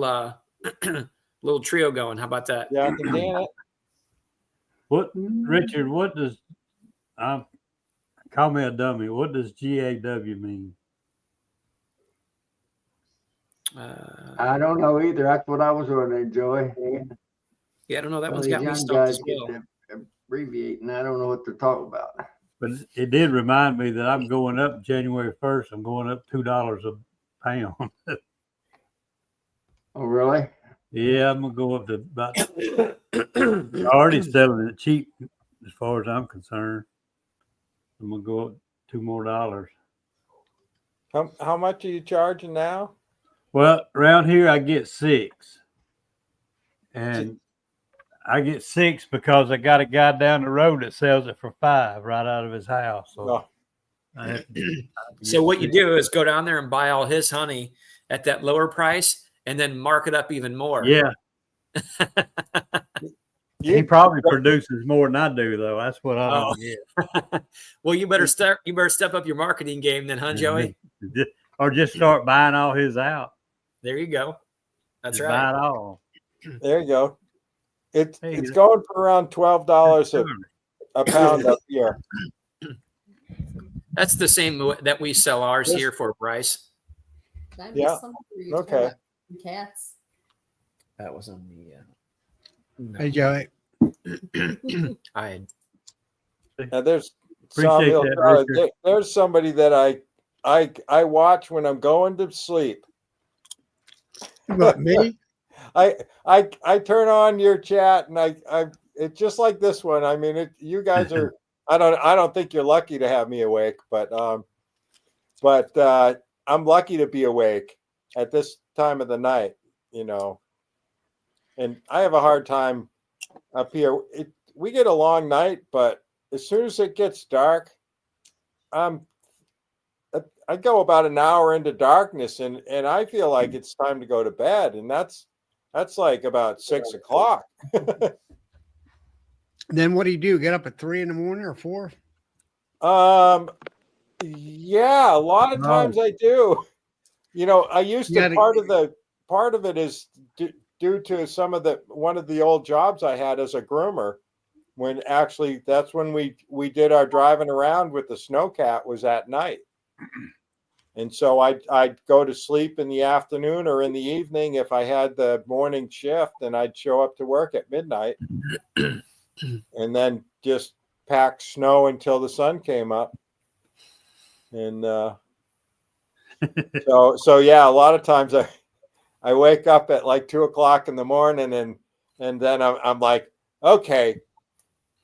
Speaker 4: little trio going. How about that?
Speaker 6: yeah, I can dance it.
Speaker 1: What, Richard? What does call me a dummy? What does GAW mean?
Speaker 3: I don't know either. That's what I was wondering, Joey.
Speaker 4: Yeah, I don't know. That
Speaker 3: Well,
Speaker 4: one's
Speaker 3: these
Speaker 4: got me
Speaker 3: young
Speaker 4: stumped
Speaker 3: guys
Speaker 4: as well.
Speaker 3: get to abbreviate, and I don't know what they're talking about.
Speaker 1: But it did remind me that I'm going up January 1st. I'm going up $2 a pound.
Speaker 3: Oh, really?
Speaker 1: Yeah, I'm gonna go up to about. Already selling it cheap, as far as I'm concerned. I'm gonna go up $2 more.
Speaker 6: How much are you charging now?
Speaker 1: Well, around here I get 6, and I get 6 because I got a guy down the road that sells it for 5 right out of his house. So,
Speaker 6: Oh.
Speaker 1: I have to
Speaker 4: So what you
Speaker 1: get
Speaker 4: do is go down there and buy all his honey at that lower price, and then mark it up even more.
Speaker 1: Yeah, he probably produces more than I do, though. That's what I don't get.
Speaker 4: Well, you better step up your marketing game then, huh, Joey?
Speaker 1: Or just start buying all his out.
Speaker 4: There you go. That's
Speaker 1: Just
Speaker 4: right.
Speaker 1: buy it all.
Speaker 6: There you go. It's
Speaker 1: Hey,
Speaker 6: going for around $12 a pound up here.
Speaker 4: That's the same that we sell ours here for, Bryce.
Speaker 6: Yeah. Okay.
Speaker 5: Cats.
Speaker 4: That was on the.
Speaker 8: Hey, Joey.
Speaker 4: I
Speaker 6: Now there's
Speaker 1: Appreciate
Speaker 6: Sawmill
Speaker 1: that,
Speaker 6: Charlie.
Speaker 1: Richard.
Speaker 6: There's somebody that I watch when I'm going to sleep.
Speaker 8: What, me?
Speaker 6: I turn on your chat and I it's just like this one. I mean, you guys are. I don't think you're lucky to have me awake, but I'm lucky to be awake at this time of the night, and I have a hard time up here. We get a long night, but as soon as it gets dark, I go about an hour into darkness, and I feel like it's time to go to bed, and that's like about 6 o'clock.
Speaker 8: Then what do you do? Get up at 3 in the morning or 4?
Speaker 6: Yeah, a lot of times I do. I used to. Part of it is due to one of the old jobs I had as a groomer. When actually, that's when we did our driving around with the snowcat was at night, and so I'd go to sleep in the afternoon or in the evening if I had the morning shift, and I'd show up to work at midnight, and then just pack snow until the sun came up. And so yeah, a lot of times I wake up at like 2 o'clock in the morning, and then I'm like, okay,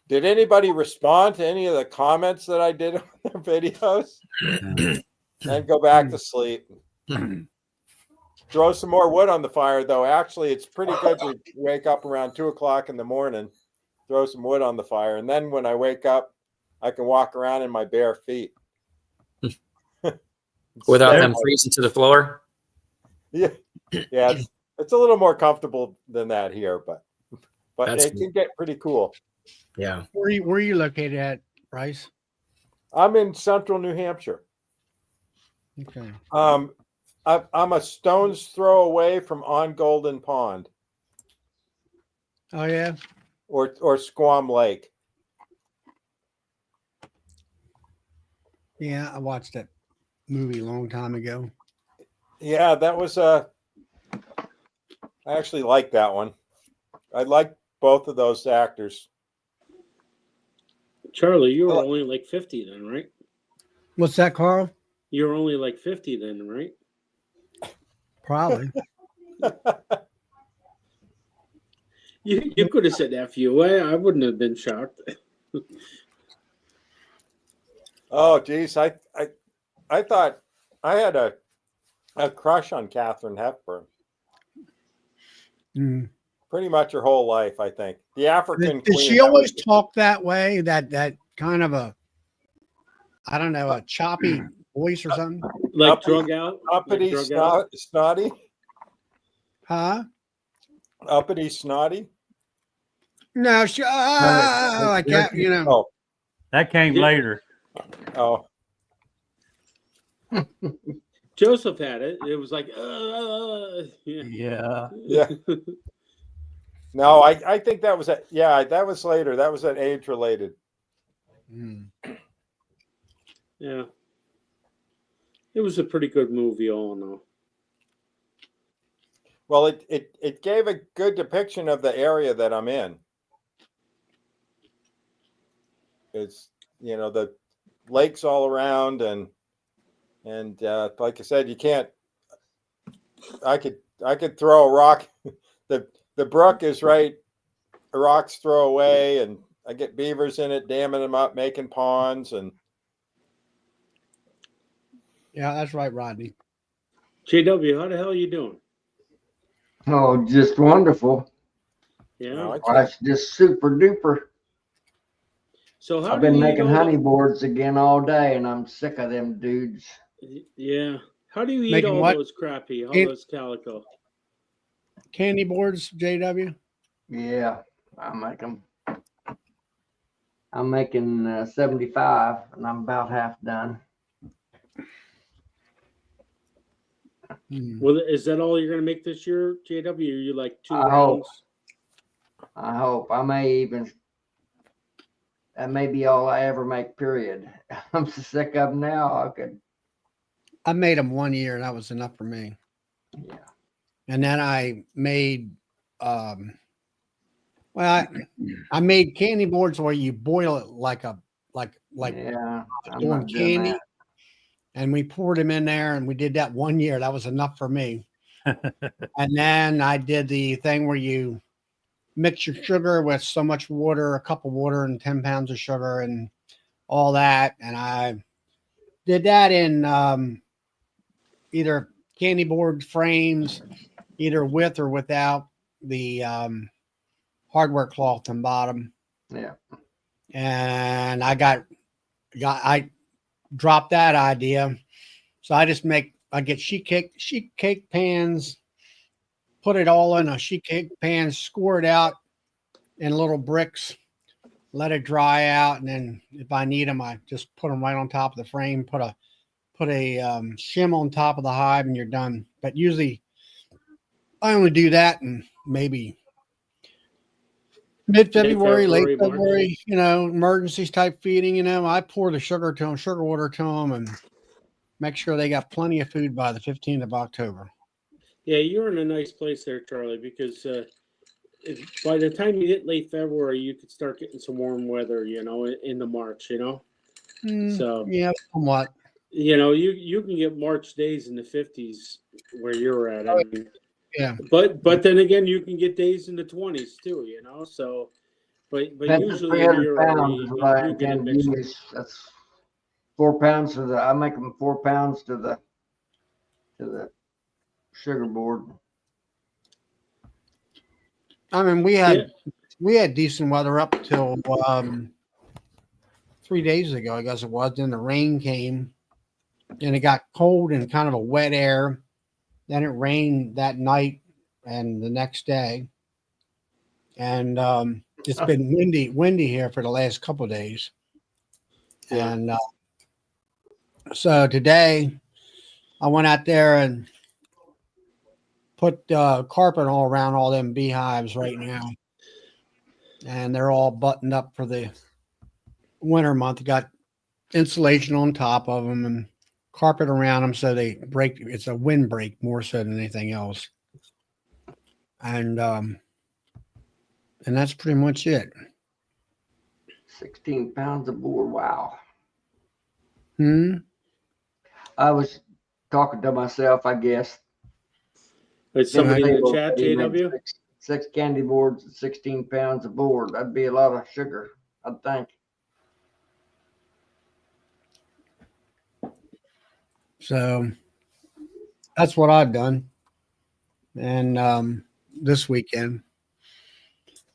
Speaker 6: did anybody respond to any of the comments that I did on their videos? And go back to sleep. Throw some more wood on the fire, though. Actually, it's pretty good to wake up around 2 o'clock in the morning throw some wood on the fire, and then when I wake up, I can walk around in my bare feet
Speaker 4: Without
Speaker 6: Instead
Speaker 4: them
Speaker 6: of-
Speaker 4: freezing to the floor.
Speaker 6: Yeah, yeah, it's a little more comfortable than that here, but
Speaker 4: That's
Speaker 6: it can get pretty cool.
Speaker 4: Yeah.
Speaker 8: Where are you located at, Bryce?
Speaker 6: I'm in central New Hampshire.
Speaker 8: Okay.
Speaker 6: I'm a stone's throw away from On Golden Pond
Speaker 8: Oh yeah.
Speaker 6: or Squam Lake.
Speaker 8: Yeah, I watched that movie a long time ago.
Speaker 6: Yeah, that was I actually like that one. I like both of those actors.
Speaker 9: Charlie, you were
Speaker 6: Well-
Speaker 9: only like 50 then, right?
Speaker 8: What's that, Carl?
Speaker 9: You were only like 50 then, right?
Speaker 8: Probably.
Speaker 9: You could have said F you. I wouldn't have been shocked.
Speaker 6: Oh, geez, I thought I had a crush on Katharine Hepburn
Speaker 8: Mm.
Speaker 6: pretty much her whole life. I think the African
Speaker 8: Did
Speaker 6: queen.
Speaker 8: she always talk that way? That kind of a, I don't know, a choppy voice or something?
Speaker 9: Like
Speaker 6: Uppity-
Speaker 9: drug out?
Speaker 6: uppity,
Speaker 9: Like drug out?
Speaker 6: snotty,
Speaker 8: Huh?
Speaker 6: uppity, snotty?
Speaker 8: No, she. Oh, I can't. You know.
Speaker 6: Oh,
Speaker 1: That came
Speaker 9: Yeah.
Speaker 1: later.
Speaker 6: oh,
Speaker 9: Joseph had it. It was like, yeah.
Speaker 1: Yeah.
Speaker 6: yeah. No, I think that was that was later. That was an age related.
Speaker 8: Mm.
Speaker 9: Yeah. It was a pretty good movie, all in all.
Speaker 6: Well, it gave a good depiction of the area that I'm in. It's the lakes all around and like I said, you can't. I could throw a rock. The brook is right a rock's throw away, and I get beavers in it, damming them up, making ponds, and
Speaker 8: Yeah, that's right, Rodney.
Speaker 9: JW, how the hell are you doing?
Speaker 3: Oh, just wonderful.
Speaker 9: Yeah.
Speaker 3: That's just super duper.
Speaker 9: So how
Speaker 3: I've
Speaker 9: do
Speaker 3: been
Speaker 9: you eat
Speaker 3: making
Speaker 9: all
Speaker 3: honey boards again all day, and I'm sick of them dudes.
Speaker 9: Yeah. How do you eat
Speaker 8: Making
Speaker 9: all
Speaker 8: what?
Speaker 9: those crappy, all
Speaker 8: It-
Speaker 9: those calico?
Speaker 8: Candy boards, JW.
Speaker 3: Yeah, I make them. I'm making 75, and I'm about half done.
Speaker 8: Mm.
Speaker 9: Well, is that all you're going to make this year, JW? Are you like 2
Speaker 3: I hope.
Speaker 9: rounds?
Speaker 3: I hope I may even. That may be all I ever make. Period. I'm so sick of them now. I could.
Speaker 8: I made them 1 year, and that was enough for me.
Speaker 3: Yeah.
Speaker 8: And then I made, well, I made candy boards where you boil it like
Speaker 3: Yeah. I'm
Speaker 8: doing
Speaker 3: not doing
Speaker 8: candy,
Speaker 3: that.
Speaker 8: and we poured them in there, and we did that 1 year. That was enough for me. And then I did the thing where you mix your sugar with so much water, a cup of water, and 10 pounds of sugar, and all that. And I did that in either candy board frames, either with or without the hardware cloth on bottom.
Speaker 3: Yeah.
Speaker 8: And I I dropped that idea. So I get sheet cake pans, put it all in a sheet cake pan, score it out in little bricks, let it dry out, and then if I need them, I just put them right on top of the frame, put a shim on top of the hive, and you're done. But usually I only do that in maybe mid-February, late
Speaker 9: February, March.
Speaker 8: February, emergencies type feeding, I pour the sugar water to them, and make sure they got plenty of food by the 15th of October.
Speaker 9: Yeah, you're in a nice place there, Charlie, because by the time you hit late February, you could start getting some warm weather, in the March, So,
Speaker 8: Yeah, somewhat.
Speaker 9: you can get March days in the 50s where you're at. I mean,
Speaker 8: Yeah.
Speaker 9: But then again, you can get days in the 20s too, So, but
Speaker 3: That's
Speaker 9: usually in
Speaker 3: 300
Speaker 9: your
Speaker 3: pounds
Speaker 9: area,
Speaker 3: is what I
Speaker 9: you get a
Speaker 3: intend to
Speaker 9: mixture.
Speaker 3: use. That's 4 pounds to the. I make them 4 pounds to the sugar board.
Speaker 8: I mean, we had we had decent weather up till 3 days ago, I guess it was. Then the rain came and it got cold and kind of a wet air. Then it rained that night and the next day. And it's been windy here for the last couple of days.
Speaker 9: Yeah.
Speaker 8: And so today I went out there and put carpet all around all them beehives right now. And they're all buttoned up for the winter month. Got insulation on top of them and carpet around them so they break. It's a windbreak more so than anything else. And that's pretty much it.
Speaker 3: 16 pounds of board. Wow.
Speaker 8: I
Speaker 3: was talking to myself, I guess.
Speaker 9: Is somebody in the
Speaker 3: People
Speaker 9: chat,
Speaker 3: say you make
Speaker 9: JW?
Speaker 3: six candy boards and 16 pounds of board. That'd be a lot of sugar, I'd think.
Speaker 8: So that's what I've done. And this weekend.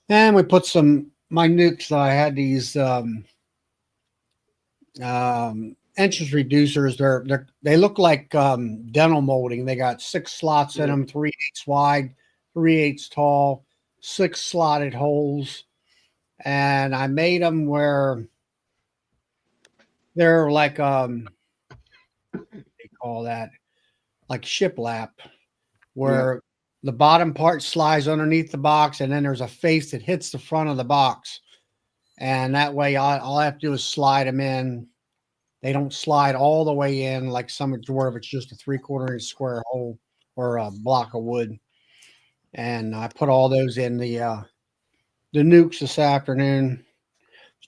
Speaker 8: And we put my nukes. I had these entrance reducers. They look like dental molding. They got 6 slots in them, 3/8 wide, 3/8 tall, 6 slotted holes. And I made them where they're like what they call that, like shiplap, where the bottom part slides underneath the box, and then there's a face that hits the front of the box. And that way, all I have to do is slide them in. They don't slide all the way in like some drawer if it's just a 3/4 inch square hole or a block of wood. And I put all those in the nukes this afternoon.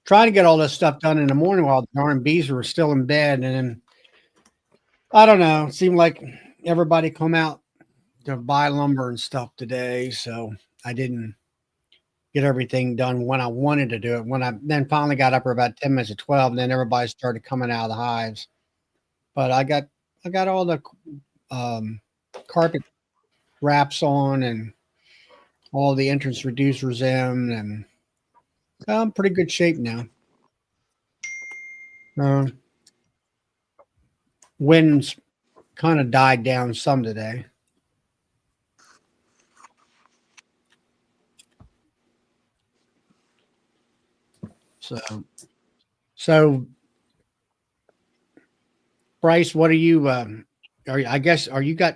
Speaker 8: Trying to get all this stuff done in the morning while the darn bees were still in bed. And then, I don't know, it seemed like everybody come out to buy lumber and stuff today. So I didn't get everything done when I wanted to do it. When I then finally got up for about 10 minutes of 12, and then everybody started coming out of the hives. But I got all the carpet wraps on and all the entrance reducers in, and I'm in pretty good shape now. Winds kind of died down some today. So Bryce, what are you? Are you got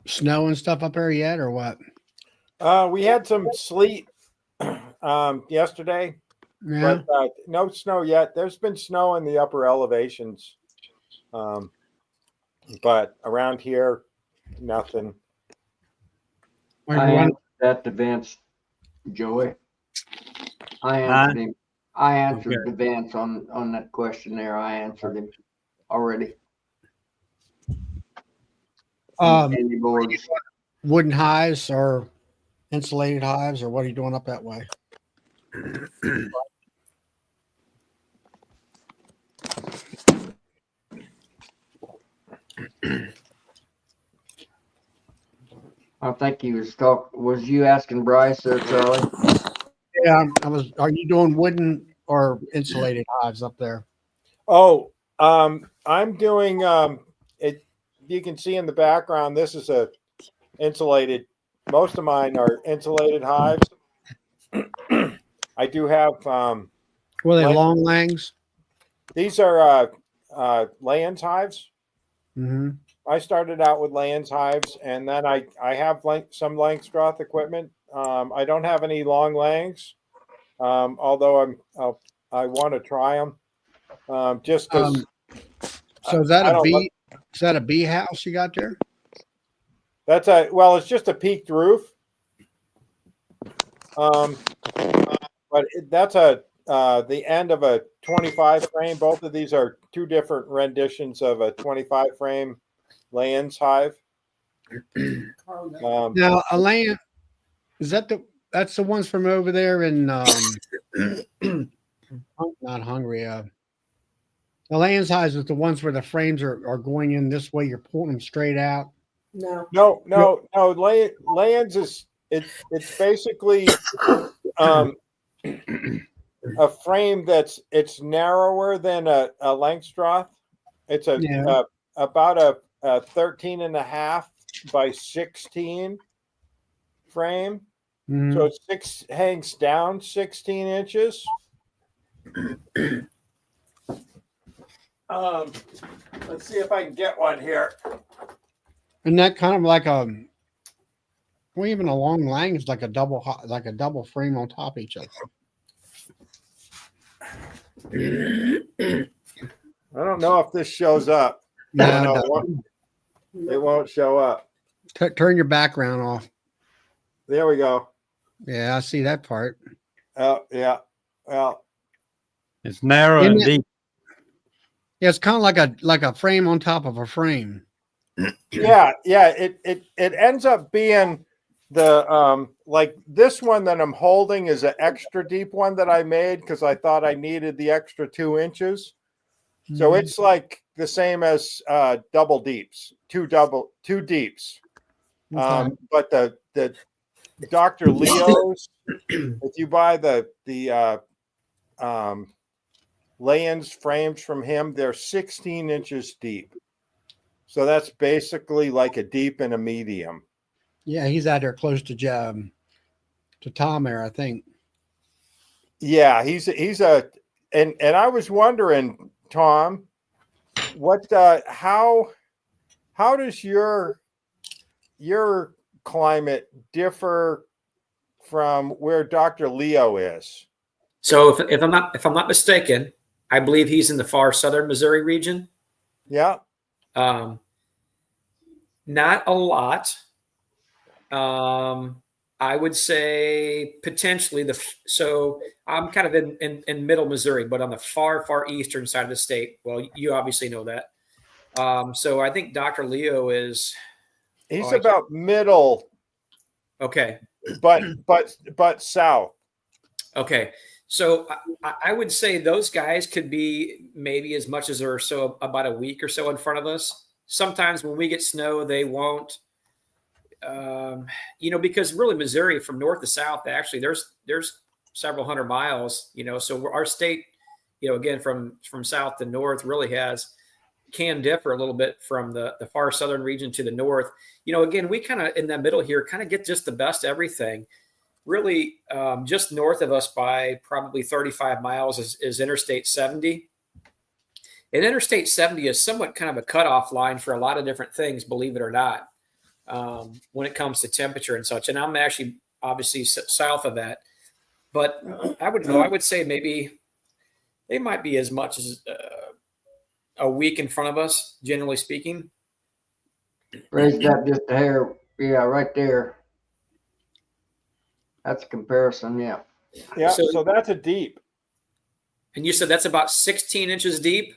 Speaker 8: snow and stuff up there yet, or what?
Speaker 6: We had some sleet yesterday,
Speaker 8: Yeah.
Speaker 6: but no snow yet. There's been snow in the upper elevations, but around here, nothing.
Speaker 3: I answered that to Vince, Joey. I answered him. I answered to Vince on that question there. I answered him already. Candy boards.
Speaker 8: Wooden hives or insulated hives, or what are you doing up that way?
Speaker 3: I think he was talking. Was you asking Bryce or Charlie?
Speaker 8: Yeah, I was. Are you doing wooden or insulated hives up there?
Speaker 6: Oh, I'm doing it. You can see in the background. This is a insulated. Most of mine are insulated hives. I do have.
Speaker 8: Were they long langs?
Speaker 6: These are Layens hives.
Speaker 8: Mm-hmm.
Speaker 6: I started out with Layens hives, and then I have some Langstroth equipment. I don't have any long langs, although I want to try them. Just because.
Speaker 8: So is that a bee? Is that a bee house you got there?
Speaker 6: That's it's just a peaked roof. But that's the end of a 25 frame. Both of these are 2 different renditions of a 25 frame Layens hive.
Speaker 8: Now, a Layen, that's the ones from over there in not Hungary. The Layens hives is the ones where the frames are going in this way. You're pulling them straight out.
Speaker 5: No.
Speaker 6: No. Layens is It's basically a frame it's narrower than a Langstroth. It's about a 13 and a half by 16 frame.
Speaker 8: Mhm.
Speaker 6: So it hangs down 16 inches. Let's see if I can get one here.
Speaker 8: And that kind of like well, even a long lang is like a double frame on top of each other.
Speaker 6: I don't know if this shows up.
Speaker 8: No,
Speaker 6: It won't show up.
Speaker 8: turn your background off.
Speaker 6: There we go.
Speaker 8: Yeah, I see that part.
Speaker 6: Oh, yeah. Well,
Speaker 1: It's narrow
Speaker 8: Isn't
Speaker 1: and
Speaker 8: it-
Speaker 1: deep.
Speaker 8: Yeah, it's kind of like a frame on top of a frame.
Speaker 6: yeah. It ends up being the like this one that I'm holding is an extra deep one that I made because I thought I needed the extra 2 inches. So it's like the same as double deeps, two deeps.
Speaker 8: Okay.
Speaker 6: But the Dr. Leo's, if you buy the lay-ins frames from him, they're 16 inches deep. So that's basically like a deep and a medium.
Speaker 8: Yeah, he's out there close to Tom there, I think.
Speaker 6: Yeah, he's and I was wondering, Tom, what how does your climate differ from where Dr. Leo is?
Speaker 4: So if I'm not mistaken, I believe he's in the far southern Missouri region.
Speaker 6: Yeah.
Speaker 4: Not a lot. I would say potentially so I'm kind of in middle Missouri, but on the far eastern side of the state. Well, you obviously know that. So I think Dr. Leo is.
Speaker 6: He's about middle.
Speaker 4: Okay.
Speaker 6: But south.
Speaker 4: Okay. So I would say those guys could be maybe as much as or so about a week or so in front of us. Sometimes when we get snow, they won't. Because really Missouri from north to south, actually there's several hundred miles, so our state, again, from south to north really can differ a little bit from the far southern region to the north. Again, we kind of in the middle here kind of get just the best everything. Really, just north of us by probably 35 miles is Interstate 70. And Interstate 70 is somewhat kind of a cutoff line for a lot of different things, believe it or not, when it comes to temperature and such. And I'm actually obviously south of that. But I would say maybe they might be as much as a week in front of us, generally speaking.
Speaker 3: Raised up just a hair. Yeah, right there. That's a comparison. Yeah.
Speaker 6: Yeah. So that's a deep.
Speaker 4: And you said that's about 16 inches deep?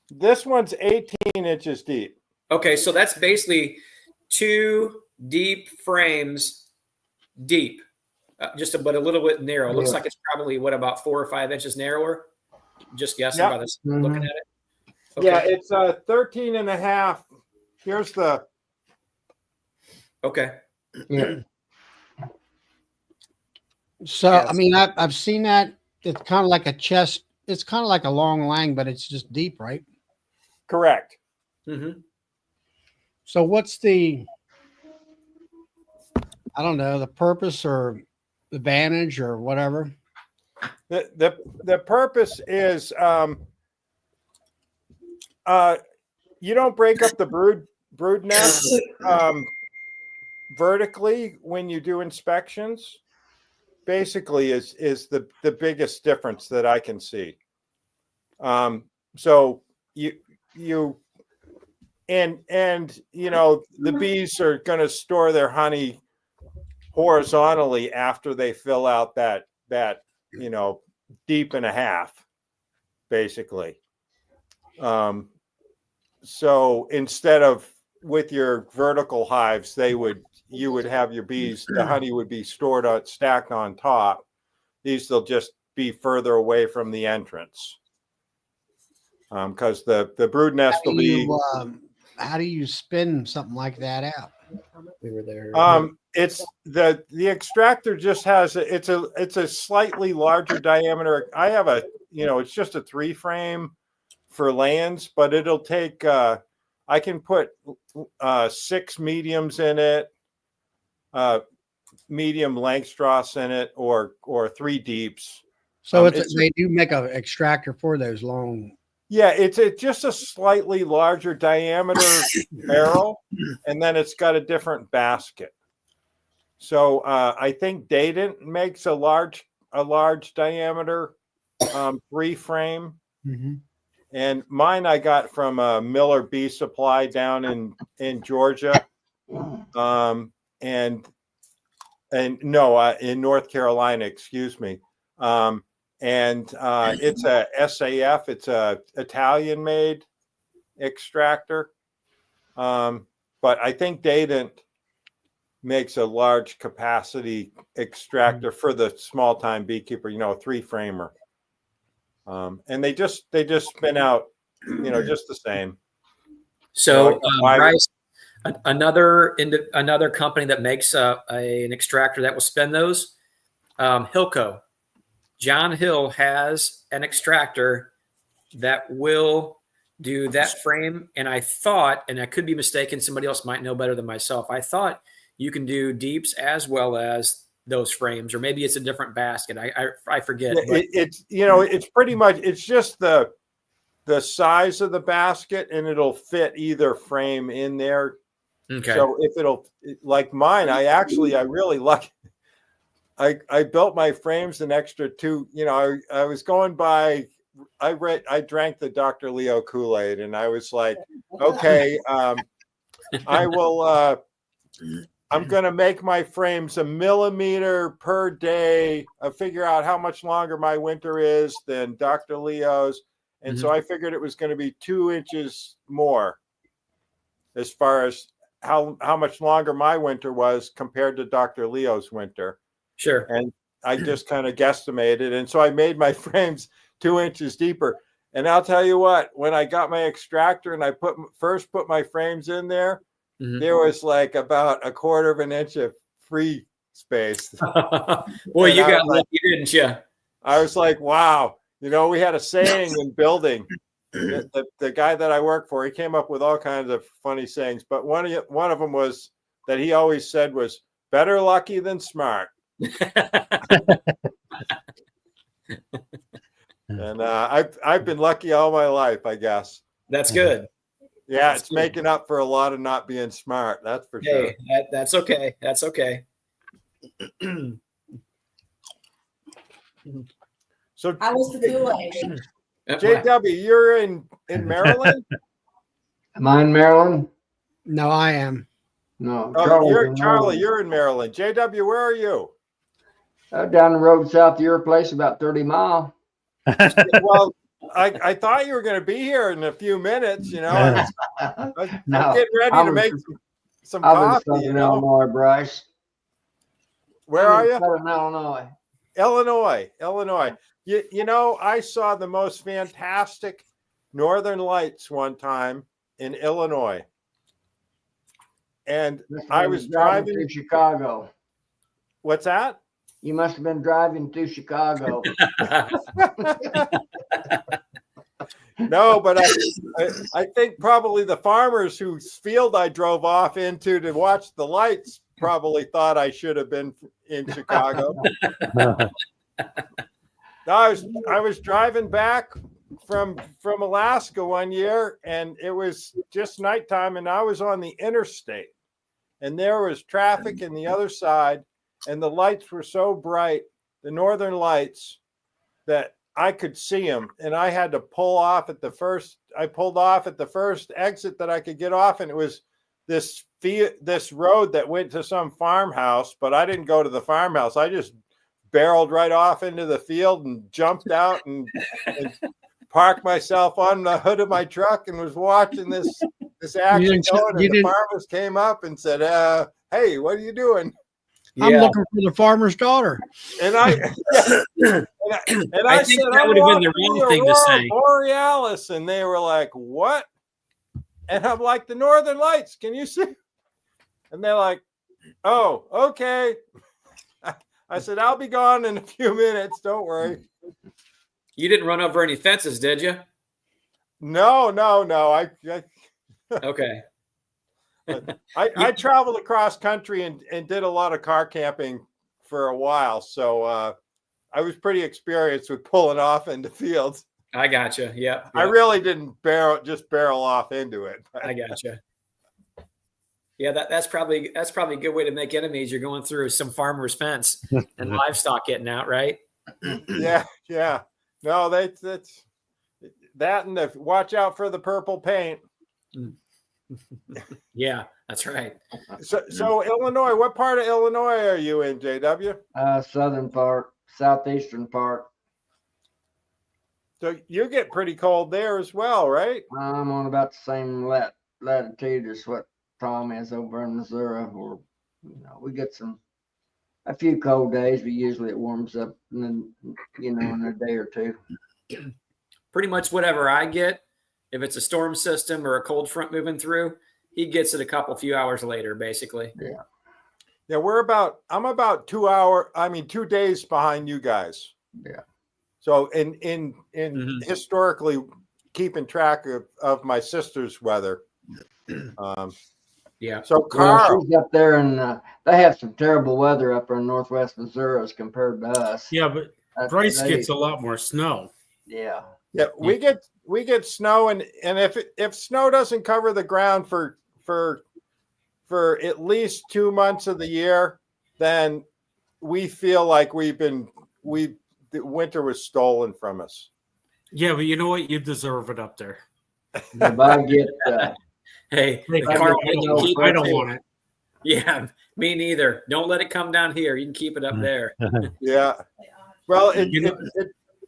Speaker 6: This one's 18 inches deep.
Speaker 4: Okay. So that's basically 2 deep frames deep, but a little bit narrow. It looks like it's probably about 4 or 5 inches narrower. Just guessing by this, looking at it. Okay.
Speaker 6: Yeah, it's 13 and a half. Here's the.
Speaker 4: Okay.
Speaker 3: Yeah.
Speaker 8: So,
Speaker 4: Yes.
Speaker 8: I mean, I've seen that. It's kind of like a chest. It's kind of like a long lang, but it's just deep, right?
Speaker 6: Correct.
Speaker 4: Mm-hmm.
Speaker 8: So what's the, I don't know, the purpose or advantage or whatever?
Speaker 6: The purpose is you don't break up the brood nest vertically when you do inspections. Basically is the biggest difference that I can see. So you and the bees are going to store their honey horizontally after they fill out that deep and a half, basically. So instead of with your vertical hives, you would have your bees, the honey would be stacked on top. These will just be further away from the entrance. Because the brood nest will be.
Speaker 8: How do you spin something like that out?
Speaker 4: We were there.
Speaker 6: It's the extractor just has it's a slightly larger diameter. I have a it's just a 3-frame for lands, but it'll take I can put 6 mediums in it, medium Langstroths in it, or 3 deeps.
Speaker 8: So they do make an extractor for those long.
Speaker 6: Yeah, it's just a slightly larger diameter barrel, and then it's got a different basket. So I think Dadant makes a large diameter 3-frame, and mine I got from Miller Bee Supply down in Georgia, and no, in North Carolina, excuse me. And it's a SAF. It's a Italian-made extractor, but I think Dadant makes a large capacity extractor for the small-time beekeeper. A 3-framer, and they just spin out, just the same.
Speaker 4: So, Bryce, another company that makes an extractor that will spin those, Hilco. John Hill has an extractor that will do that frame. And I thought, and I could be mistaken, somebody else might know better than myself, I thought you can do deeps as well as those frames, or maybe it's a different basket. I forget.
Speaker 6: It's pretty much, it's just the size of the basket, and it'll fit either frame in there.
Speaker 4: Okay.
Speaker 6: So if it'll, like mine, I really lucky. I built my frames an extra 2. I was going by. I drank the Dr. Leo Kool-Aid, and I was like, okay, I will. I'm going to make my frames 1 millimeter per day. I figure out how much longer my winter is than Dr. Leo's, and so I figured it was going to be 2 inches more, as far as how much longer my winter was compared to Dr. Leo's winter.
Speaker 4: Sure.
Speaker 6: And I just kind of guesstimated. And so I made my frames 2 inches deeper. And I'll tell you what, when I got my extractor and I first put my frames in there, there was like about 1/4 of an inch of free space.
Speaker 4: Well, you got lucky, didn't you?
Speaker 6: I was like, wow. We had a saying in building. The guy that I work for, he came up with all kinds of funny sayings. But one of them was that he always said was, better lucky than smart. And I've been lucky all my life, I guess.
Speaker 4: That's good.
Speaker 6: Yeah, it's making up for a lot of not being smart. That's for sure.
Speaker 4: That's okay. That's okay.
Speaker 6: So
Speaker 5: I was the Kool-Aid.
Speaker 6: JW, you're in Maryland?
Speaker 3: Am I in Maryland?
Speaker 8: No, I am.
Speaker 3: No.
Speaker 6: Charlie, you're in Maryland. JW, where are you?
Speaker 3: Down the road south of your place, about 30 miles.
Speaker 6: Well, I thought you were going to be here in a few minutes. I'm getting ready to make some coffee.
Speaker 3: Illinois, Bryce.
Speaker 6: Where are you?
Speaker 3: Illinois.
Speaker 6: Illinois. I saw the most fantastic northern lights one time in Illinois, and I was driving
Speaker 3: to Chicago.
Speaker 6: What's that?
Speaker 3: You must have been driving through Chicago.
Speaker 6: No, but I think probably the farmers whose field I drove off into to watch the lights probably thought I should have been in Chicago. I was driving back from Alaska one year, and it was just nighttime, and I was on the interstate, and there was traffic in the other side, and the lights were so bright, the northern lights, that I could see them, and I had to pull off at the first. I pulled off at the first exit that I could get off, and it was this road that went to some farmhouse, but I didn't go to the farmhouse. I just barreled right off into the field and jumped out and parked myself on the hood of my truck and was watching this action going. And the farmers came up and said, "Hey, what are you doing?"
Speaker 8: I'm looking for the farmer's daughter.
Speaker 6: And I said,
Speaker 4: that would have been the wrong thing to say.
Speaker 6: Borealis, and they were like, "What?" And I'm like, "The Northern Lights. Can you see?" And they're like, Oh, okay. I said, I'll be gone in a few minutes. Don't worry.
Speaker 4: You didn't run over any fences, did you?
Speaker 6: No.
Speaker 4: Okay.
Speaker 6: I traveled across country and did a lot of car camping for a while. So I was pretty experienced with pulling off into fields.
Speaker 4: I gotcha. Yep.
Speaker 6: I really didn't barrel off into it.
Speaker 4: I gotcha. Yeah, that's probably a good way to make enemies. You're going through some farmer's fence and livestock getting out, right?
Speaker 6: Yeah. No, that's that, and watch out for the purple paint.
Speaker 4: Yeah, that's right.
Speaker 6: So Illinois, what part of Illinois are you in, JW?
Speaker 3: Southern part, southeastern part.
Speaker 6: So you get pretty cold there as well, right?
Speaker 3: I'm on about the same latitude as what Tom is over in Missouri. Or, we get a few cold days, but usually it warms up in a day or two.
Speaker 4: Pretty much whatever I get, if it's a storm system or a cold front moving through, he gets it a few hours later, basically.
Speaker 6: Yeah, I'm about 2 days behind you guys.
Speaker 3: Yeah.
Speaker 6: So in historically keeping track of my sister's weather.
Speaker 4: Yeah.
Speaker 6: So Carl,
Speaker 3: she's up there, and they have some terrible weather up there in northwest Missouri as compared to us.
Speaker 7: Yeah, but Bryce gets a lot more snow.
Speaker 3: Yeah.
Speaker 6: Yeah, we get snow, and if snow doesn't cover the ground for at least 2 months of the year, then we feel like the winter was stolen from us.
Speaker 7: Yeah, but you know what? You deserve it up there.
Speaker 3: If I get
Speaker 4: hey,
Speaker 7: Carl, I don't want it.
Speaker 4: Yeah, me neither. Don't let it come down here. You can keep it up there.
Speaker 6: Yeah. Well,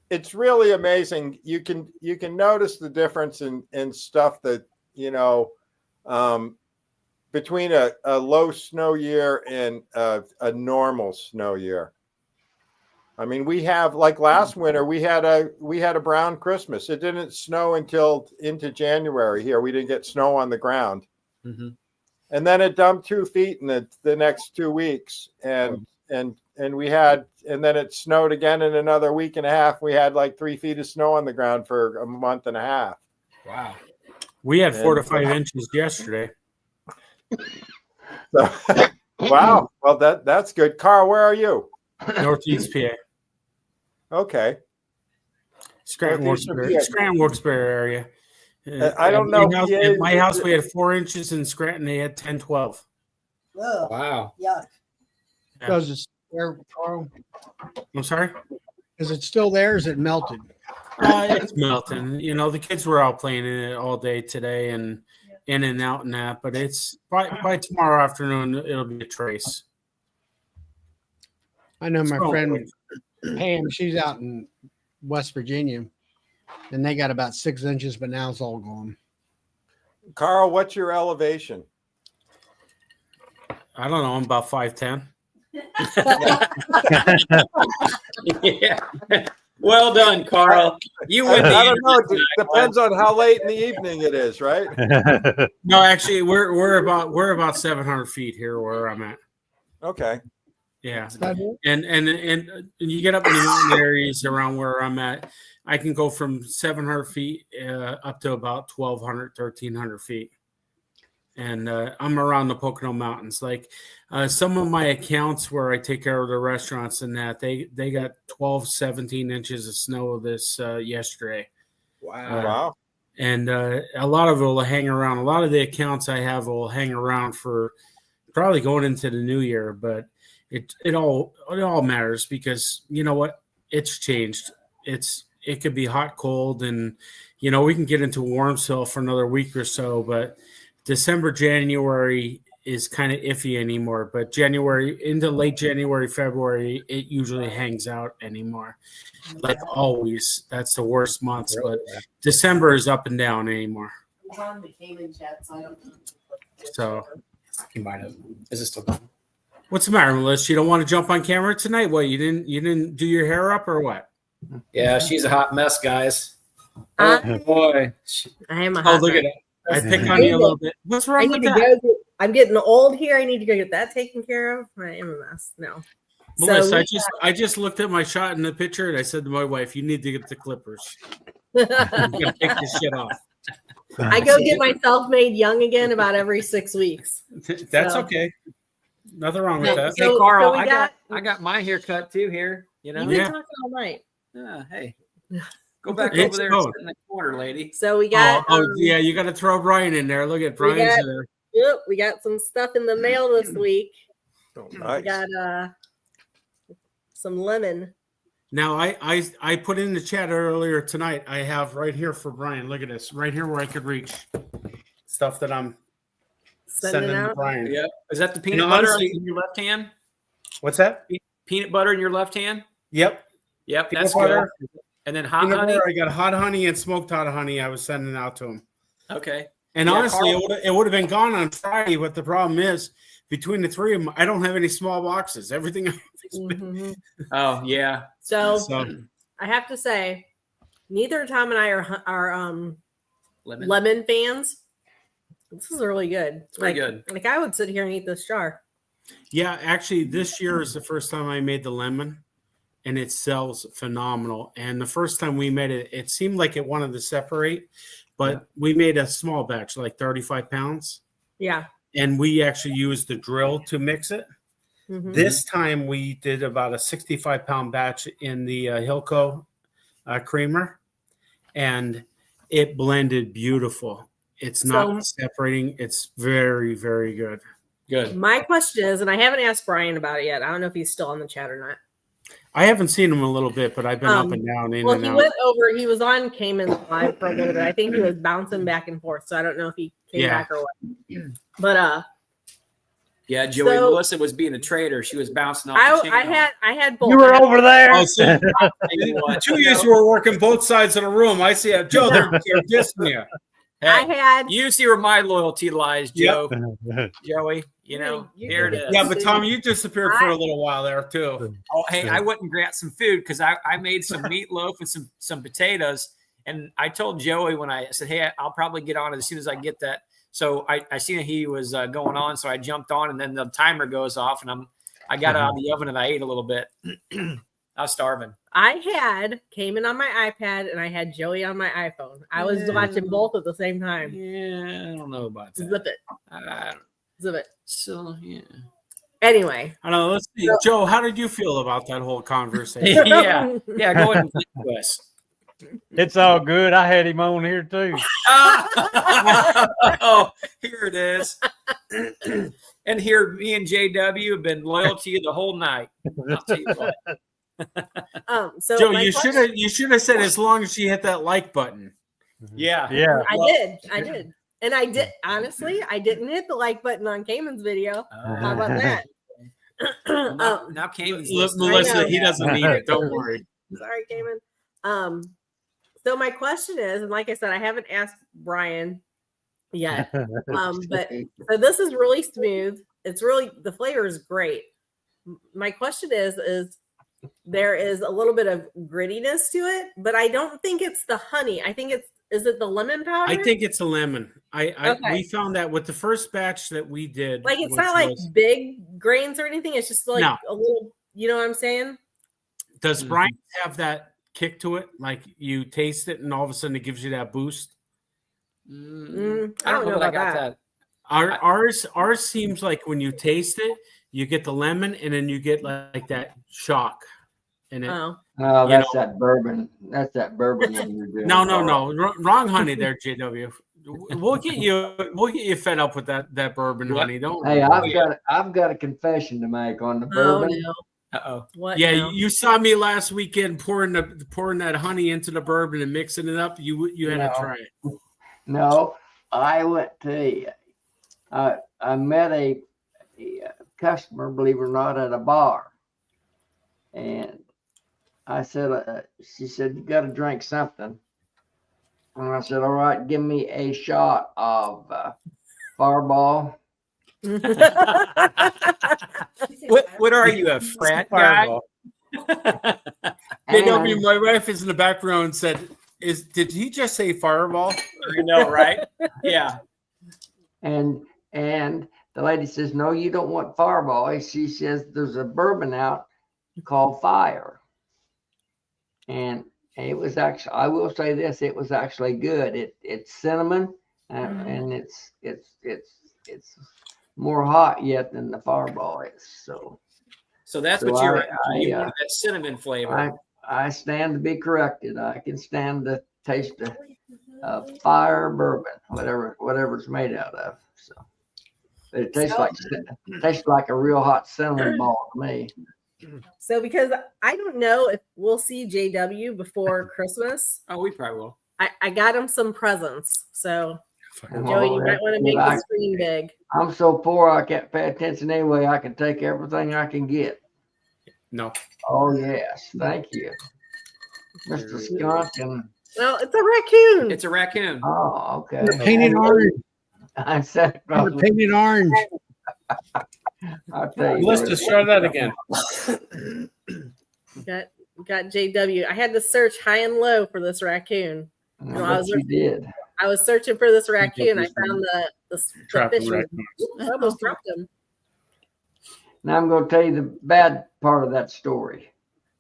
Speaker 6: it's really amazing. You can notice the difference in stuff that, between a low snow year and a normal snow year. I mean, we have, like last winter, we had a brown Christmas. It didn't snow until into January here. We didn't get snow on the ground.
Speaker 4: Mm-hmm.
Speaker 6: And then it dumped 2 feet in the next 2 weeks. And then it snowed again in another week and a half. We had like 3 feet of snow on the ground for a month and a half.
Speaker 4: Wow.
Speaker 7: We had 4 to 5 inches yesterday.
Speaker 6: So, wow. Well, that's good. Carl, where are you?
Speaker 7: Northeast PA.
Speaker 6: Okay.
Speaker 7: Scranton Wilkes-Barre area.
Speaker 6: I don't know.
Speaker 7: At my house, we had 4 inches. In Scranton, they had 10, 12.
Speaker 10: Ugh,
Speaker 4: Wow.
Speaker 10: yuck.
Speaker 7: Yeah.
Speaker 8: Does it there, Carl?
Speaker 7: I'm sorry?
Speaker 8: Is it still there? Or is it melted?
Speaker 7: It's melting. The kids were out playing in it all day today and in and out and that. But it's by tomorrow afternoon, it'll be a trace.
Speaker 8: I know my friend Pam, she's out in West Virginia, and they got about 6 inches, but now it's all gone.
Speaker 6: Carl, what's your elevation?
Speaker 7: I don't know. I'm about 5'10".
Speaker 4: Yeah. Well done, Carl. You win.
Speaker 6: I don't know. It depends on how late in the evening it is, right?
Speaker 7: No, actually, we're about 700 feet here where I'm at.
Speaker 6: Okay.
Speaker 7: Yeah, and you get up in the mountain areas around where I'm at, I can go from 700 feet up to about 1,200, 1,300 feet. And I'm around the Pocono Mountains. Like some of my accounts where I take care of the restaurants and that, they got 12, 17 inches of snow this yesterday.
Speaker 6: Wow.
Speaker 7: And a lot of it will hang around. A lot of the accounts I have will hang around for probably going into the new year, but it all matters because you know what? It's changed. It could be hot, cold, and we can get into warm still for another week or so, but December, January is kind of iffy anymore, but January into late January, February, it usually hangs out anymore. Like always, that's the worst months, but December is up and down anymore.
Speaker 10: I'm on the Cayman chat, so I don't know.
Speaker 7: So,
Speaker 4: You might have. Is it still going?
Speaker 7: what's the matter, Melissa? You don't want to jump on camera tonight? What, you didn't do your hair up or what?
Speaker 4: Yeah, she's a hot mess, guys. Oh boy.
Speaker 5: I am a
Speaker 4: Oh,
Speaker 5: hot
Speaker 4: look at
Speaker 5: mess.
Speaker 4: it.
Speaker 7: I pick on you a little bit. What's wrong with that?
Speaker 5: I'm getting old here. I need to go get that taken care of. I am a mess. No.
Speaker 7: Melissa,
Speaker 5: So
Speaker 7: I just looked at my shot in the picture and I said to my wife, "You need to get the clippers. I'm gonna take this shit off."
Speaker 5: I go get myself made young again about every 6 weeks.
Speaker 7: That's
Speaker 5: So-
Speaker 7: okay. Nothing wrong with that.
Speaker 5: So-
Speaker 4: Hey, Carl,
Speaker 5: we
Speaker 4: I got my hair cut too here. You know.
Speaker 5: You've been
Speaker 7: Yeah.
Speaker 5: talking all night.
Speaker 4: Hey, go back
Speaker 7: It's
Speaker 4: over there
Speaker 7: going.
Speaker 4: and sit in the corner, lady.
Speaker 5: So we got
Speaker 7: Yeah, you got to throw Brian in there. Look at Brian's
Speaker 5: got-
Speaker 7: there.
Speaker 5: yep, we got some stuff in the mail this week.
Speaker 6: Oh,
Speaker 5: We
Speaker 6: nice.
Speaker 5: got some lemon.
Speaker 7: Now, I put in the chat earlier tonight. I have right here for Brian. Look at this, right here where I could reach stuff that I'm
Speaker 5: Sending
Speaker 7: sending to
Speaker 5: out.
Speaker 7: Brian.
Speaker 4: Yep. Is that the peanut
Speaker 7: know,
Speaker 4: butter
Speaker 7: honestly-
Speaker 4: in your left hand?
Speaker 7: What's that?
Speaker 4: Peanut butter in your left hand?
Speaker 7: Yep.
Speaker 4: Yep,
Speaker 7: Peanut
Speaker 4: that's
Speaker 7: butter.
Speaker 4: good. And then hot
Speaker 7: Peanut
Speaker 4: honey.
Speaker 7: butter, I got hot honey and smoked hot honey. I was sending out to him.
Speaker 4: Okay.
Speaker 7: And
Speaker 4: Yeah,
Speaker 7: honestly,
Speaker 4: Carl-
Speaker 7: it would have been gone on Friday. But the problem is, between the three of them, I don't have any small boxes. Everything.
Speaker 5: Mhm.
Speaker 4: Oh yeah.
Speaker 5: So
Speaker 7: So
Speaker 5: I have to say, neither Tom and I are
Speaker 4: Lemon.
Speaker 5: lemon fans. This is really good.
Speaker 4: It's pretty good.
Speaker 5: Like I would sit here and eat this jar.
Speaker 7: yeah, actually, this year is the first time I made the lemon, and it sells phenomenal. And the first time we made it, it seemed like it wanted to separate, but we made a small batch, like 35 pounds,
Speaker 5: Yeah.
Speaker 7: and we actually used the drill to mix it.
Speaker 5: Mhm.
Speaker 7: This time we did about a 65-pound batch in the Hilco creamer, and it blended beautiful. It's not separating. It's very, very good.
Speaker 4: Good.
Speaker 5: My question is, and I haven't asked Brian about it yet. I don't know if he's still on the chat or not.
Speaker 7: I haven't seen him a little bit, but I've been up and down, in
Speaker 5: Well,
Speaker 7: and
Speaker 5: he
Speaker 7: out.
Speaker 5: went over. He was on Cayman's live for a little bit. I think he was bouncing back and forth. So I don't know if he came
Speaker 7: Yeah.
Speaker 5: back or what. But
Speaker 4: Yeah, Joey
Speaker 5: So-
Speaker 4: Melissa was being a traitor. She was bouncing off. the
Speaker 5: I had both.
Speaker 1: You were over there.
Speaker 7: Oh, so
Speaker 4: chain.
Speaker 7: two years were working both sides of the room. I see it. Joe, they're dissing you.
Speaker 5: I
Speaker 4: Hey,
Speaker 5: had.
Speaker 4: you see where my loyalty lies, Joe. Joey. You know,
Speaker 5: You-
Speaker 4: here it is.
Speaker 7: Yeah, but Tom, you disappeared for a little while there too.
Speaker 4: Oh, hey, I went and grabbed some food because I made some meatloaf and some potatoes. And I told Joey when I said, hey, I'll probably get on it as soon as I get that. So I seen that he was going on, so I jumped on, and then the timer goes off, and I got out of the oven and I ate a little bit. I was starving.
Speaker 5: I came in on my iPad and I had Joey on my iPhone. I was watching both at the same time.
Speaker 4: Yeah, I don't know about that.
Speaker 5: Zip it. Zip it.
Speaker 4: So yeah.
Speaker 5: Anyway.
Speaker 7: I don't know. Let's see, Joe. How did you feel about that whole conversation?
Speaker 4: yeah. Go ahead and flip to us.
Speaker 1: It's all good. I had him on here too.
Speaker 4: Oh, here it is. And here, me and JW have been loyal to you the whole night. I'll tell you what.
Speaker 5: So
Speaker 7: Joe,
Speaker 5: my
Speaker 7: you
Speaker 5: question-
Speaker 7: should have said as long as you hit that like button.
Speaker 4: Yeah.
Speaker 1: Yeah.
Speaker 5: I did. And I did honestly, I didn't hit the like button on Cayman's video. How about that?
Speaker 4: Now Cayman's listening.
Speaker 7: Melissa, he doesn't need it. Don't worry.
Speaker 5: Sorry, Cayman. So my question is, and like I said, I haven't asked Brian yet. But so this is really smooth. It's really the flavor is great. My question is there is a little bit of grittiness to it, but I don't think it's the honey. I think is it the lemon powder?
Speaker 7: I think it's a lemon.
Speaker 5: Okay.
Speaker 7: We found that with the first batch that we did.
Speaker 5: like it's
Speaker 7: which
Speaker 5: not like
Speaker 7: was-
Speaker 5: big grains or anything. It's just like
Speaker 7: No.
Speaker 5: a little, you know what I'm saying?
Speaker 7: Does Brian have that kick to it? Like you taste it and all of a sudden it gives you that boost?
Speaker 5: I don't know
Speaker 4: that I
Speaker 5: about
Speaker 4: got
Speaker 5: that.
Speaker 4: that.
Speaker 7: Ours seems like when you taste it, you get the lemon and then you get like that shock. And it,
Speaker 5: Oh,
Speaker 3: Oh,
Speaker 7: You
Speaker 3: that's that bourbon. That's that bourbon that you're doing.
Speaker 7: no, wrong honey there, JW. We'll get you fed up with that bourbon
Speaker 4: Yep.
Speaker 7: honey. Don't.
Speaker 3: Hey, I've got a confession to make on the
Speaker 5: oh
Speaker 3: bourbon.
Speaker 5: no.
Speaker 4: Uh-oh.
Speaker 5: What?
Speaker 7: Yeah,
Speaker 5: now?
Speaker 7: you saw me last weekend pouring that honey into the bourbon and mixing it up. You had to
Speaker 3: No.
Speaker 7: try it.
Speaker 3: No, I went to. I met a customer, believe it or not, at a bar, and I said, she said, you got to drink something. And I said, all right, give me a shot of Fireball.
Speaker 4: What are you, a frat guy?
Speaker 7: Fireball.
Speaker 3: And-
Speaker 7: JW, my wife is in the back row and said, did he just say Fireball?
Speaker 4: You know, right? Yeah.
Speaker 3: and the lady says, no, you don't want Fireball. She says, there's a bourbon out called Fire. And it was actually, I will say this, it was actually good. It's cinnamon and it's more hot yet than the Fireball is. So
Speaker 4: that's what you're you wanted, that cinnamon flavor.
Speaker 3: I stand to be corrected. I can stand the taste of Fire bourbon, whatever it's made out of. So but it tastes like a real hot cinnamon ball to me.
Speaker 5: So because I don't know if we'll see JW before Christmas.
Speaker 4: Oh, we probably will.
Speaker 5: I got him some presents. So Joey, you might want to make the screen big.
Speaker 3: I'm so poor I can't pay attention anyway. I can take everything I can get.
Speaker 7: No.
Speaker 3: Oh yes, thank you, Mr. Skunk. And
Speaker 5: well, it's a raccoon.
Speaker 4: It's a raccoon.
Speaker 3: oh, okay.
Speaker 8: Painted orange.
Speaker 3: I said
Speaker 8: Painted orange.
Speaker 3: I'll tell you.
Speaker 7: Let's try that again.
Speaker 5: Got JW. I had to search high and low for this raccoon.
Speaker 3: You did.
Speaker 5: I was searching for this raccoon. I found the
Speaker 7: Trapping
Speaker 5: fish. I almost dropped him.
Speaker 3: Now I'm going to tell you the bad part of that story.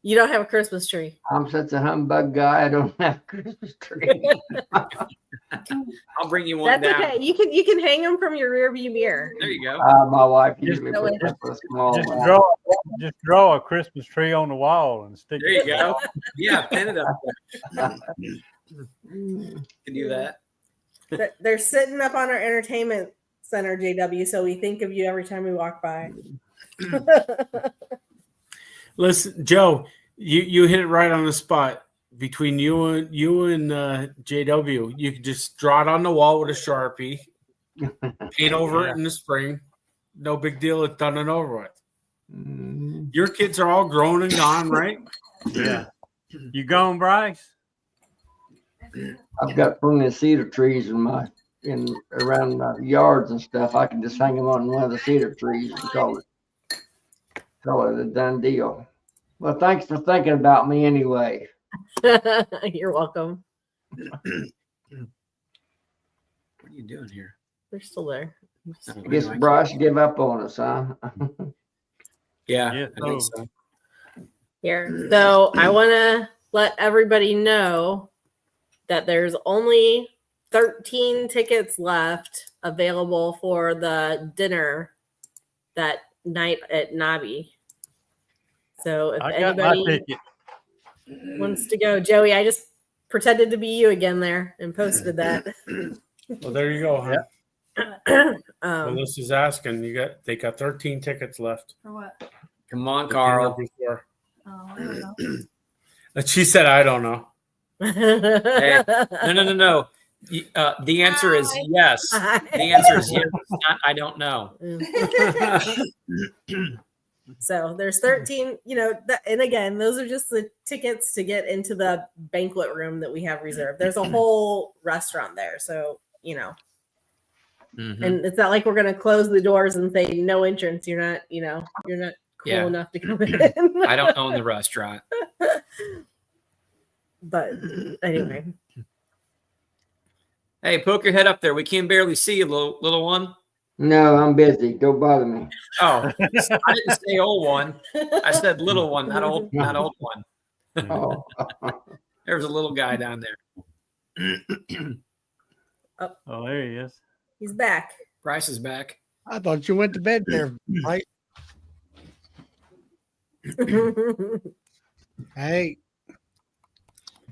Speaker 5: You don't have a Christmas tree.
Speaker 3: I'm such a humbug guy. I don't have a Christmas tree.
Speaker 4: I'll bring you one down.
Speaker 5: Okay. You can hang them from your rear view mirror.
Speaker 4: There you go.
Speaker 3: My wife usually puts up a small.
Speaker 1: Just draw a Christmas tree on the wall and stick
Speaker 4: there
Speaker 1: it.
Speaker 4: You go. Yeah, pin it up. Can do that.
Speaker 5: They're sitting up on our entertainment center, JW. So we think of you every time we walk by.
Speaker 7: Listen, Joe, you hit it right on the spot. Between you and JW, you could just draw it on the wall with a Sharpie, paint over it in the spring. No big deal. It's done and over with. Your kids are all grown and gone, right?
Speaker 1: Yeah. You gone, Bryce?
Speaker 3: I've got plenty of cedar trees around my yards and stuff. I can just hang them on one of the cedar trees and call it a done deal. Well, thanks for thinking about me anyway.
Speaker 5: You're welcome.
Speaker 4: What are you doing here?
Speaker 5: They're still there.
Speaker 3: I guess Bryce give up on us, huh?
Speaker 4: Yeah. I think so.
Speaker 5: Here. So I want to let everybody know that there's only 13 tickets left available for the dinner that night at Nabi. So if anybody wants to go, Joey, I just pretended to be you again there and posted that.
Speaker 7: Well, there you go, huh? Melissa's asking. They got 13 tickets left.
Speaker 10: For what?
Speaker 4: Come on, Carl.
Speaker 10: Oh, I don't know.
Speaker 7: And she said, "I don't know."
Speaker 4: Hey, no. The answer is yes. The answer is yes. Not, I don't know.
Speaker 5: So there's 13, and again, those are just the tickets to get into the banquet room that we have reserved. There's a whole restaurant there. So, and it's not like we're going to close the doors and say no entrance. You're not cool enough to come in.
Speaker 4: I don't own the restaurant.
Speaker 5: But anyway.
Speaker 4: Hey, poke your head up there. We can barely see you, little one.
Speaker 3: No, I'm busy. Don't bother me.
Speaker 4: Oh, I didn't say old one. I said little one, not old one.
Speaker 3: Oh.
Speaker 4: There's a little guy down there.
Speaker 1: Oh, there he is.
Speaker 5: He's back.
Speaker 4: Bryce is back.
Speaker 8: I thought you went to bed there, right? Hey,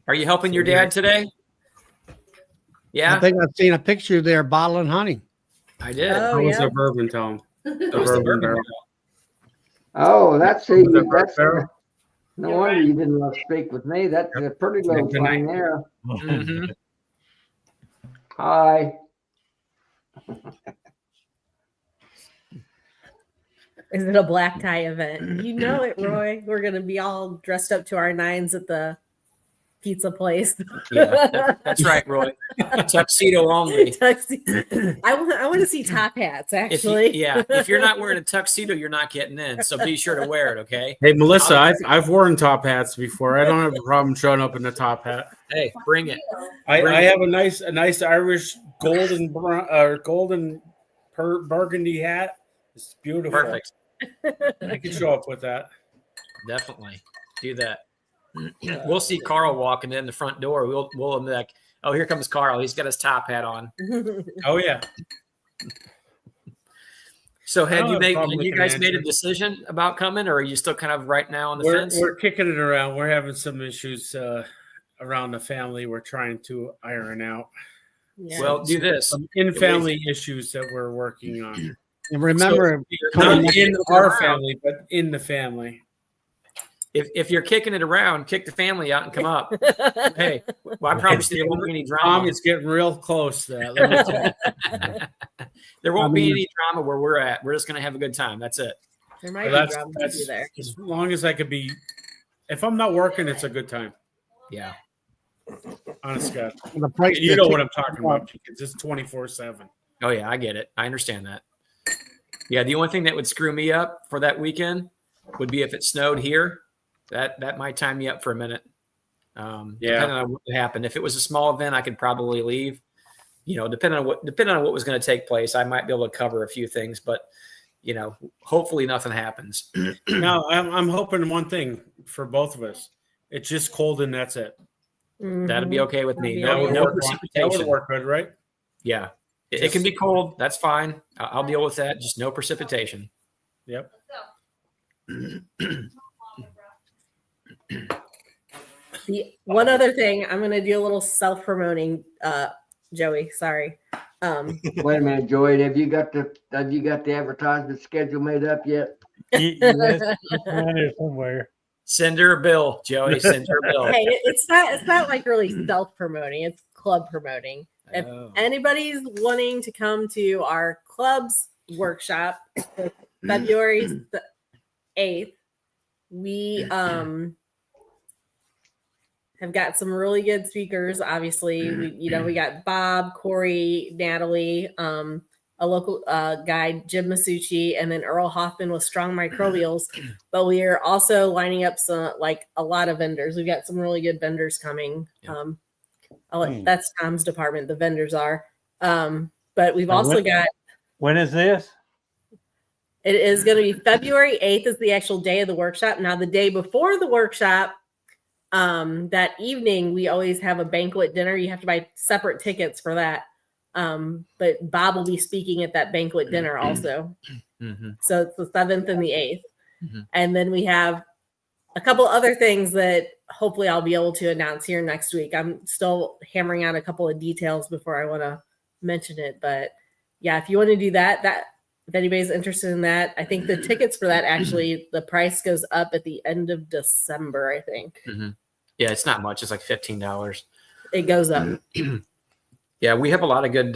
Speaker 4: Are you helping your dad today? Yeah,
Speaker 8: I think I've seen a picture there bottling honey.
Speaker 4: I did.
Speaker 5: Oh,
Speaker 7: That was
Speaker 5: yeah.
Speaker 7: a bourbon tone.
Speaker 4: That was the bourbon barrel.
Speaker 3: Oh, that's who.
Speaker 7: Was it
Speaker 3: That's
Speaker 7: Barrel?
Speaker 3: no wonder you didn't want to speak with me. That's a pretty little
Speaker 7: Good night.
Speaker 3: thing there.
Speaker 4: Mhm.
Speaker 3: Hi.
Speaker 5: Is it a black tie event? You know it, Roy. We're going to be all dressed up to our nines at the pizza place.
Speaker 4: Yeah, that's right, Roy. Tuxedo only.
Speaker 5: I want to see top hats, actually.
Speaker 4: If you're not wearing a tuxedo, you're not getting in. So be sure to wear it, okay?
Speaker 7: Hey, Melissa, I've worn top hats before. I don't have a problem showing up in a top hat.
Speaker 4: Hey, bring it.
Speaker 7: I have a nice Irish golden burgundy hat. It's beautiful.
Speaker 4: Perfect.
Speaker 7: I can show up with that.
Speaker 4: Definitely do that. We'll see Carl walking in the front door. We'll be like, oh, here comes Carl. He's got his top hat on.
Speaker 7: Oh yeah.
Speaker 4: So
Speaker 7: I don't have a
Speaker 4: have
Speaker 7: problem with
Speaker 4: you
Speaker 7: the
Speaker 4: guys made a
Speaker 7: answer.
Speaker 4: decision about coming, or are you still kind of right now on the
Speaker 7: We're
Speaker 4: fence?
Speaker 7: kicking it around. We're having some issues around the family. We're trying to iron out.
Speaker 5: Yeah.
Speaker 4: Well, do this.
Speaker 7: Some in-family issues that we're working on.
Speaker 8: And remember,
Speaker 7: Not in our family, but in the family.
Speaker 4: If you're kicking it around, kick the family out and come up. Hey, well, I promise you there won't be any
Speaker 7: Tom,
Speaker 4: drama.
Speaker 7: it's getting real close to that. Let me tell you.
Speaker 4: There won't be any drama where we're at. We're just going to have a good time. That's it.
Speaker 5: There might
Speaker 7: Well,
Speaker 5: be drama with you there.
Speaker 7: as long as I could be. If I'm not working, it's a good time.
Speaker 4: Yeah.
Speaker 7: Honest God.
Speaker 8: the price
Speaker 7: You know what I'm talking about because it's 24/7.
Speaker 4: Oh, yeah, I get it. I understand that. Yeah, the only thing that would screw me up for that weekend would be if it snowed here. That might time me up for a minute. Depending on what happened. If it was a small event, I could probably leave. You know, depending on what was going to take place, I might be able to cover a few things, but hopefully nothing happens.
Speaker 7: Now, I'm hoping one thing for both of us. It's just cold and that's it.
Speaker 4: That'd be okay with me.
Speaker 5: That'd be
Speaker 4: No
Speaker 5: okay.
Speaker 7: That would
Speaker 4: precipitation.
Speaker 7: work good, right?
Speaker 4: Yeah, it can be cold. That's fine. I'll deal with that. Just no precipitation.
Speaker 7: Yep.
Speaker 5: The one other thing, I'm going to do a little self-promoting, Joey. Sorry.
Speaker 3: Wait a minute, Joey. Have you got the advertisement schedule made up yet?
Speaker 1: Yes, it's around here somewhere.
Speaker 4: Send her a bill, Joey. Send her a bill.
Speaker 5: Hey, it's not like really self-promoting. It's club promoting. If
Speaker 4: Oh.
Speaker 5: anybody's wanting to come to our club's workshop, February 8th, we have got some really good speakers. Obviously, we got Bob, Corey, Natalie, a local guy, Jim Masucci, and then Earl Hoffman with Strong Microbials. But we are also lining up a lot of vendors. We've got some really good vendors coming.
Speaker 4: Yeah.
Speaker 5: That's Tom's department. The vendors are. But we've also got.
Speaker 1: When is this?
Speaker 5: It is going to be February 8th is the actual day of the workshop. Now, the day before the workshop, that evening, we always have a banquet dinner. You have to buy separate tickets for that. But Bob will be speaking at that banquet dinner also.
Speaker 4: Mm-hmm.
Speaker 5: So it's the 7th and the 8th.
Speaker 4: Mm-hmm.
Speaker 5: And then we have a couple other things that hopefully I'll be able to announce here next week. I'm still hammering out a couple of details before I want to mention it. But yeah, if you want to do that, if anybody's interested in that, I think the tickets for that actually, the price goes up at the end of December, I think.
Speaker 4: Mm-hmm. Yeah, it's not much. It's like $15.
Speaker 5: It goes up.
Speaker 4: Yeah, we have a lot of good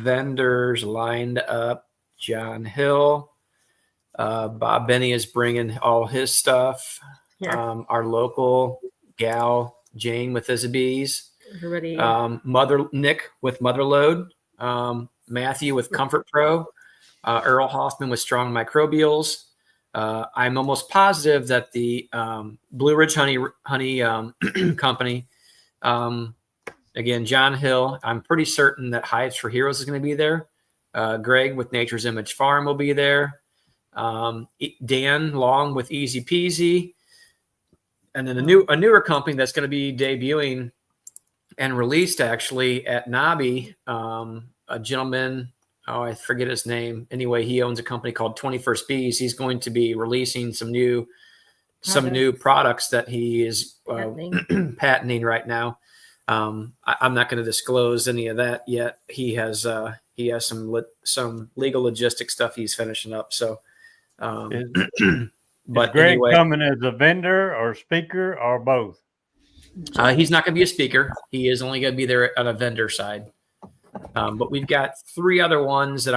Speaker 4: vendors lined up. John Hill, Bob Benny is bringing all his stuff.
Speaker 5: Yeah.
Speaker 4: Our local gal Jane with Isabees,
Speaker 5: Everybody.
Speaker 4: Nick with Motherload, Matthew with Comfort Pro, Earl Hoffman with Strong Microbials. I'm almost positive that the Blue Ridge Honey Company. Again, John Hill, I'm pretty certain that Hives for Heroes is going to be there. Greg with Nature's Image Farm will be there. Dan Long with Easy Peasy. And then a newer company that's going to be debuting and released actually at Nobby, a gentleman, I forget his name. Anyway, he owns a company called 21st Bees. He's going to be releasing some new products that he is patenting right now. I'm not going to disclose any of that yet. He has some legal logistic stuff he's finishing up. So, but
Speaker 1: Is Greg
Speaker 4: anyway,
Speaker 1: coming as a vendor or speaker or both?
Speaker 4: he's not going to be a speaker. He is only going to be there on a vendor side. But we've got 3 other ones that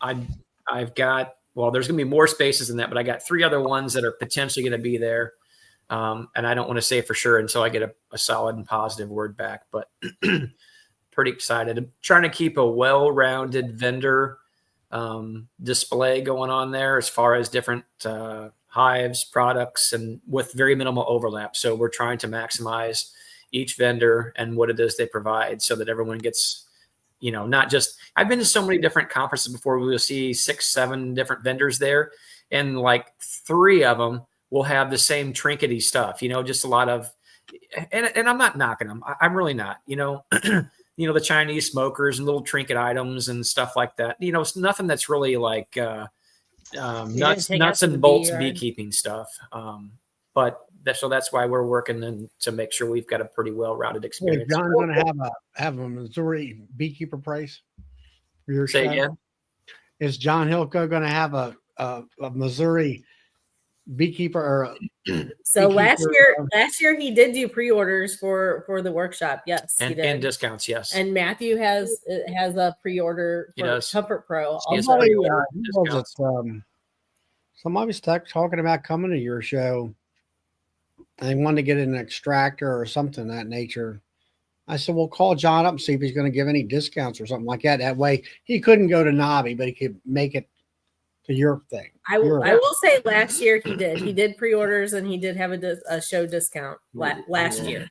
Speaker 4: I've got. Well, there's going to be more spaces than that, but I got 3 other ones that are potentially going to be there. And I don't want to say for sure until I get a solid and positive word back, but pretty excited. I'm trying to keep a well-rounded vendor display going on there as far as different hives, products, and with very minimal overlap. So we're trying to maximize each vendor and what it is they provide so that everyone gets not just, I've been to so many different conferences before. We will see 6, 7 different vendors there, and like 3 of them will have the same trinkety stuff, just a lot of, and I'm not knocking them. I'm really not, the Chinese smokers and little trinket items and stuff like that. It's nothing that's really like nuts and bolts beekeeping stuff. But that's why we're working to make sure we've got a pretty well-rounded experience.
Speaker 8: Is John going to have a Missouri beekeeper price for your
Speaker 4: Say
Speaker 8: show?
Speaker 4: again?
Speaker 8: Is John Hilco going to have a Missouri beekeeper or
Speaker 5: So
Speaker 8: beekeeper?
Speaker 5: last year he did do pre-orders for the workshop. Yes, he did.
Speaker 4: And discounts, yes.
Speaker 5: And Matthew has a pre-order for Comfort Pro.
Speaker 8: Somebody was talking about coming to your show. And they wanted to get an extractor or something of that nature. I said, well, call John up and see if he's going to give any discounts or something like that. That way he couldn't go to Nobby, but he could make it to your thing.
Speaker 5: I will say last year he did pre-orders and he did have a show discount last year.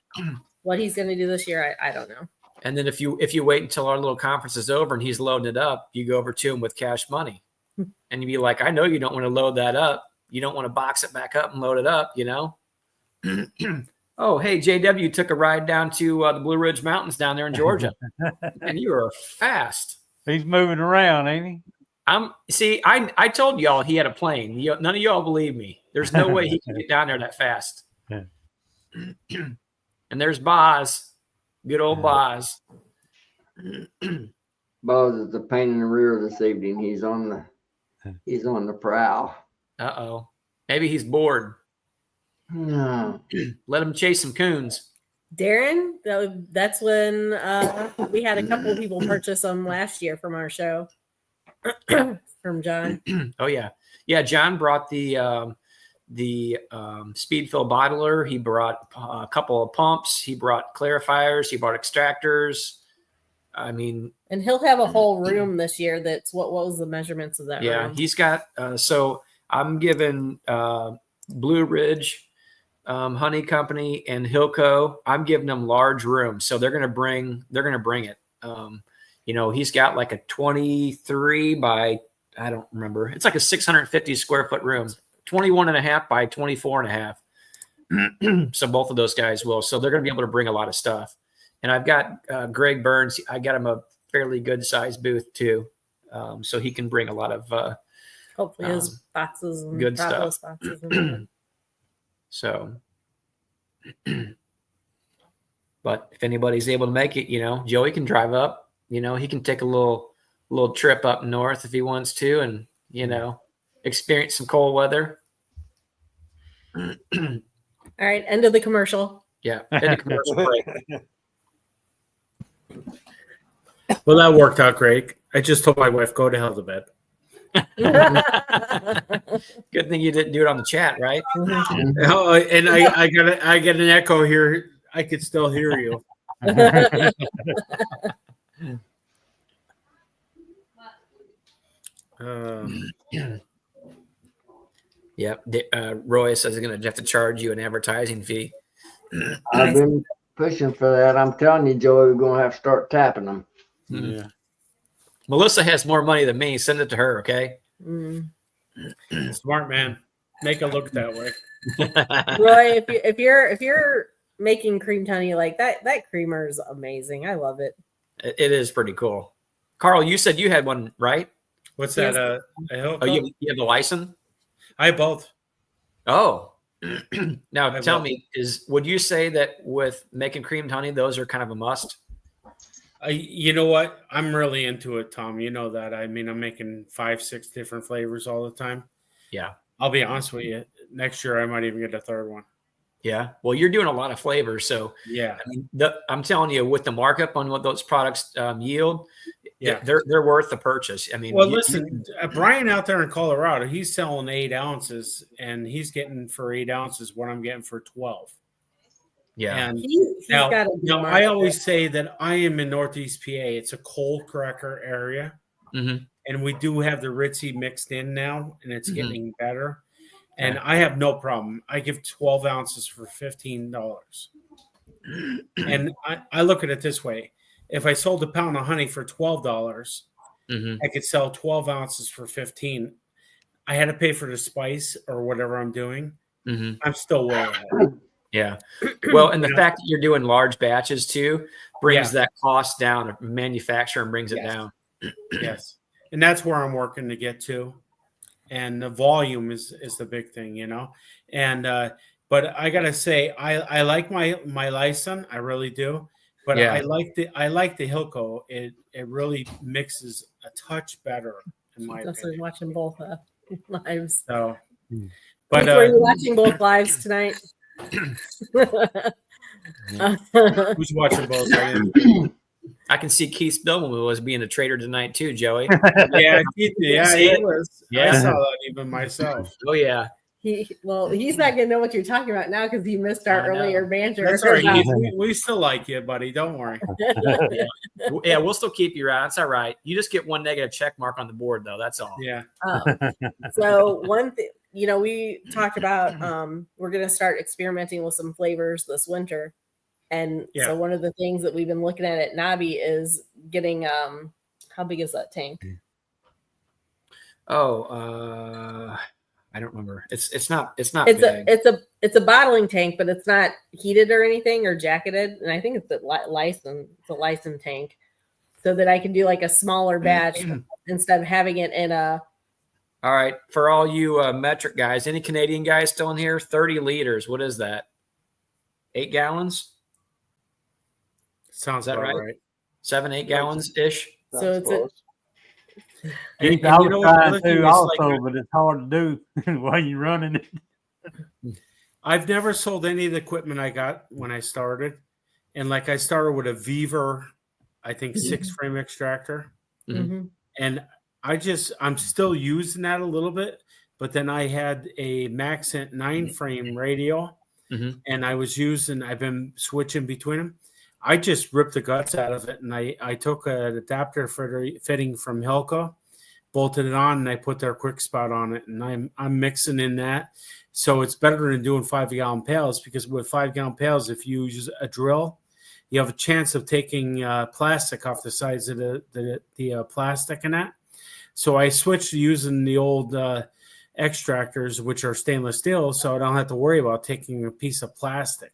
Speaker 5: What he's going to do this year, I don't know.
Speaker 4: And then if you wait until our little conference is over and he's loading it up, you go over to him with cash money. And you'd be like, I know you don't want to load that up. You don't want to box it back up and load it up, Oh, hey, JW took a ride down to the Blue Ridge Mountains down there in Georgia. And you are fast.
Speaker 1: He's moving around, ain't he?
Speaker 4: I told y'all he had a plane. None of y'all believe me. There's no way he can get down there that fast. And there's Boz. Good old Boz.
Speaker 3: Boz is the pain in the rear this evening. He's on the prowl.
Speaker 4: Uh-oh. Maybe he's bored.
Speaker 3: No.
Speaker 4: Let him chase some coons.
Speaker 5: Darren, that's when we had a couple of people purchase them last year from our show. From John.
Speaker 4: Oh yeah. Yeah, John brought the speed fill bottler. He brought a couple of pumps. He brought clarifiers. He brought extractors. I mean,
Speaker 5: and he'll have a whole room this year. That's what was the measurements of that room?
Speaker 4: Yeah, he's got. So I'm giving Blue Ridge Honey Company and Hilco. I'm giving them large rooms, so they're gonna bring it. He's got like a 23 by, I don't remember. It's like a 650 square foot room, 21 and a half by 24 and a half. So both of those guys will. So they're going to be able to bring a lot of stuff. And I've got Greg Burns. I got him a fairly good size booth too. So he can bring a lot of
Speaker 5: hopefully his boxes and
Speaker 4: good stuff.
Speaker 5: Boxes and
Speaker 4: So, but if anybody's able to make it, Joey can drive up. He can take a little trip up north if he wants to, and experience some cold weather.
Speaker 5: All right, end of the commercial.
Speaker 4: Yeah, end of commercial break.
Speaker 7: Well, that worked out great. I just told my wife, go to hell to bed.
Speaker 4: Good thing you didn't do it on the chat, right?
Speaker 7: Oh, and I get an echo here. I could still hear you.
Speaker 4: Yep. Roy says he's going to have to charge you an advertising fee.
Speaker 3: I've been pushing for that. I'm telling you, Joey, we're going to have to start tapping them.
Speaker 1: Yeah.
Speaker 4: Melissa has more money than me. Send it to her, okay?
Speaker 7: Smart man. Make it look that way.
Speaker 5: Roy, if you're making creamed honey like that creamer is amazing. I love it.
Speaker 4: It is pretty cool. Carl, you said you had one, right?
Speaker 7: What's that?
Speaker 4: Oh, you have the license?
Speaker 7: I have both.
Speaker 4: Oh. Now tell me, would you say that with making creamed honey, those are kind of a must?
Speaker 7: You know what? I'm really into it, Tom. You know that. I mean, I'm making 5-6 different flavors all the time.
Speaker 4: Yeah.
Speaker 7: I'll be honest with you. Next year, I might even get a third one.
Speaker 4: Yeah. Well, you're doing a lot of flavors. So
Speaker 7: yeah,
Speaker 4: I mean, I'm telling you, with the markup on what those products yield,
Speaker 7: yeah,
Speaker 4: they're worth the purchase. I mean,
Speaker 7: well, listen, Brian out there in Colorado, he's selling 8 ounces, and he's getting for 8 ounces what I'm getting for 12.
Speaker 4: Yeah.
Speaker 7: And
Speaker 5: he's
Speaker 7: now I always
Speaker 5: market.
Speaker 7: say that I am in Northeast PA. It's a cold cracker area.
Speaker 4: Mm-hmm.
Speaker 7: And we do have the Ritzy mixed in now, and it's getting better. And I have no problem. I give 12 ounces for $15. And I look at it this way. if I sold a pound of honey for $12,
Speaker 4: Mhm.
Speaker 7: I could sell 12 ounces for 15. I had to pay for the spice or whatever I'm doing.
Speaker 4: Mhm.
Speaker 7: I'm still way ahead.
Speaker 4: Yeah. Well, and the
Speaker 7: Yeah.
Speaker 4: fact that you're doing large batches too brings
Speaker 7: Yeah.
Speaker 4: that cost down. Manufacturing brings it
Speaker 7: Yes.
Speaker 4: down.
Speaker 7: Yes. And that's where I'm working to get to. And the volume is the big thing, you know. And but I gotta say, I like my Lyson, I really do. But
Speaker 4: Yeah.
Speaker 7: I like the Hilco. It really mixes a touch better in my
Speaker 5: That's
Speaker 7: opinion.
Speaker 5: watching both lives.
Speaker 7: So,
Speaker 5: Keith,
Speaker 7: but
Speaker 5: were you watching both lives tonight?
Speaker 7: who's watching both?
Speaker 4: I can see Keith Spillman was being a trader tonight too, Joey.
Speaker 7: Yeah, he
Speaker 4: See it?
Speaker 7: was.
Speaker 4: Yeah.
Speaker 7: I saw that even myself.
Speaker 4: Oh yeah.
Speaker 5: He's not gonna know what you're talking about now because he missed our
Speaker 4: I know.
Speaker 5: earlier banter.
Speaker 7: That's all right.
Speaker 5: about-
Speaker 7: We still like you, buddy. Don't worry.
Speaker 4: Yeah, we'll still keep you around. It's all right. You just get one negative check mark on the board, though. That's all.
Speaker 7: Yeah.
Speaker 5: So one thing, we talked about we're gonna start experimenting with some flavors this winter. And
Speaker 7: Yeah.
Speaker 5: so one of the things that we've been looking at Nabi is getting how big is that tank?
Speaker 4: Oh, I don't remember. It's not
Speaker 5: It's
Speaker 4: big.
Speaker 5: a bottling tank, but it's not heated or anything or jacketed. And I think it's a license. It's a license tank, so that I can do like a smaller batch instead of having it in a.
Speaker 4: All right, for all you metric guys, any Canadian guys still in here? 30 liters. What is that? 8 gallons?
Speaker 7: Sounds
Speaker 4: Is that
Speaker 7: about
Speaker 4: right? 7-8 gallons ish.
Speaker 5: So it's a,
Speaker 1: Keith,
Speaker 7: And
Speaker 1: I
Speaker 7: you
Speaker 1: was
Speaker 7: know what,
Speaker 1: trying
Speaker 7: another thing
Speaker 1: to
Speaker 7: is,
Speaker 1: also,
Speaker 7: like,
Speaker 1: but it's hard to do while you're running it.
Speaker 7: I've never sold any of the equipment I got when I started. And like I started with a Beaver, I think 6-frame extractor.
Speaker 5: mhm.
Speaker 7: And I'm still using that a little bit. But then I had a Maxent 9-frame radio.
Speaker 4: Mhm.
Speaker 7: And I've been switching between them. I just ripped the guts out of it, and I took an adapter fitting from Hilco, bolted it on, and I put their quick spot on it, and I'm mixing in that. So it's better than doing 5-gallon pails, because with 5-gallon pails, if you use a drill, you have a chance of taking plastic off the sides of the plastic in that. So I switched to using the old extractors, which are stainless steel, so I don't have to worry about taking a piece of plastic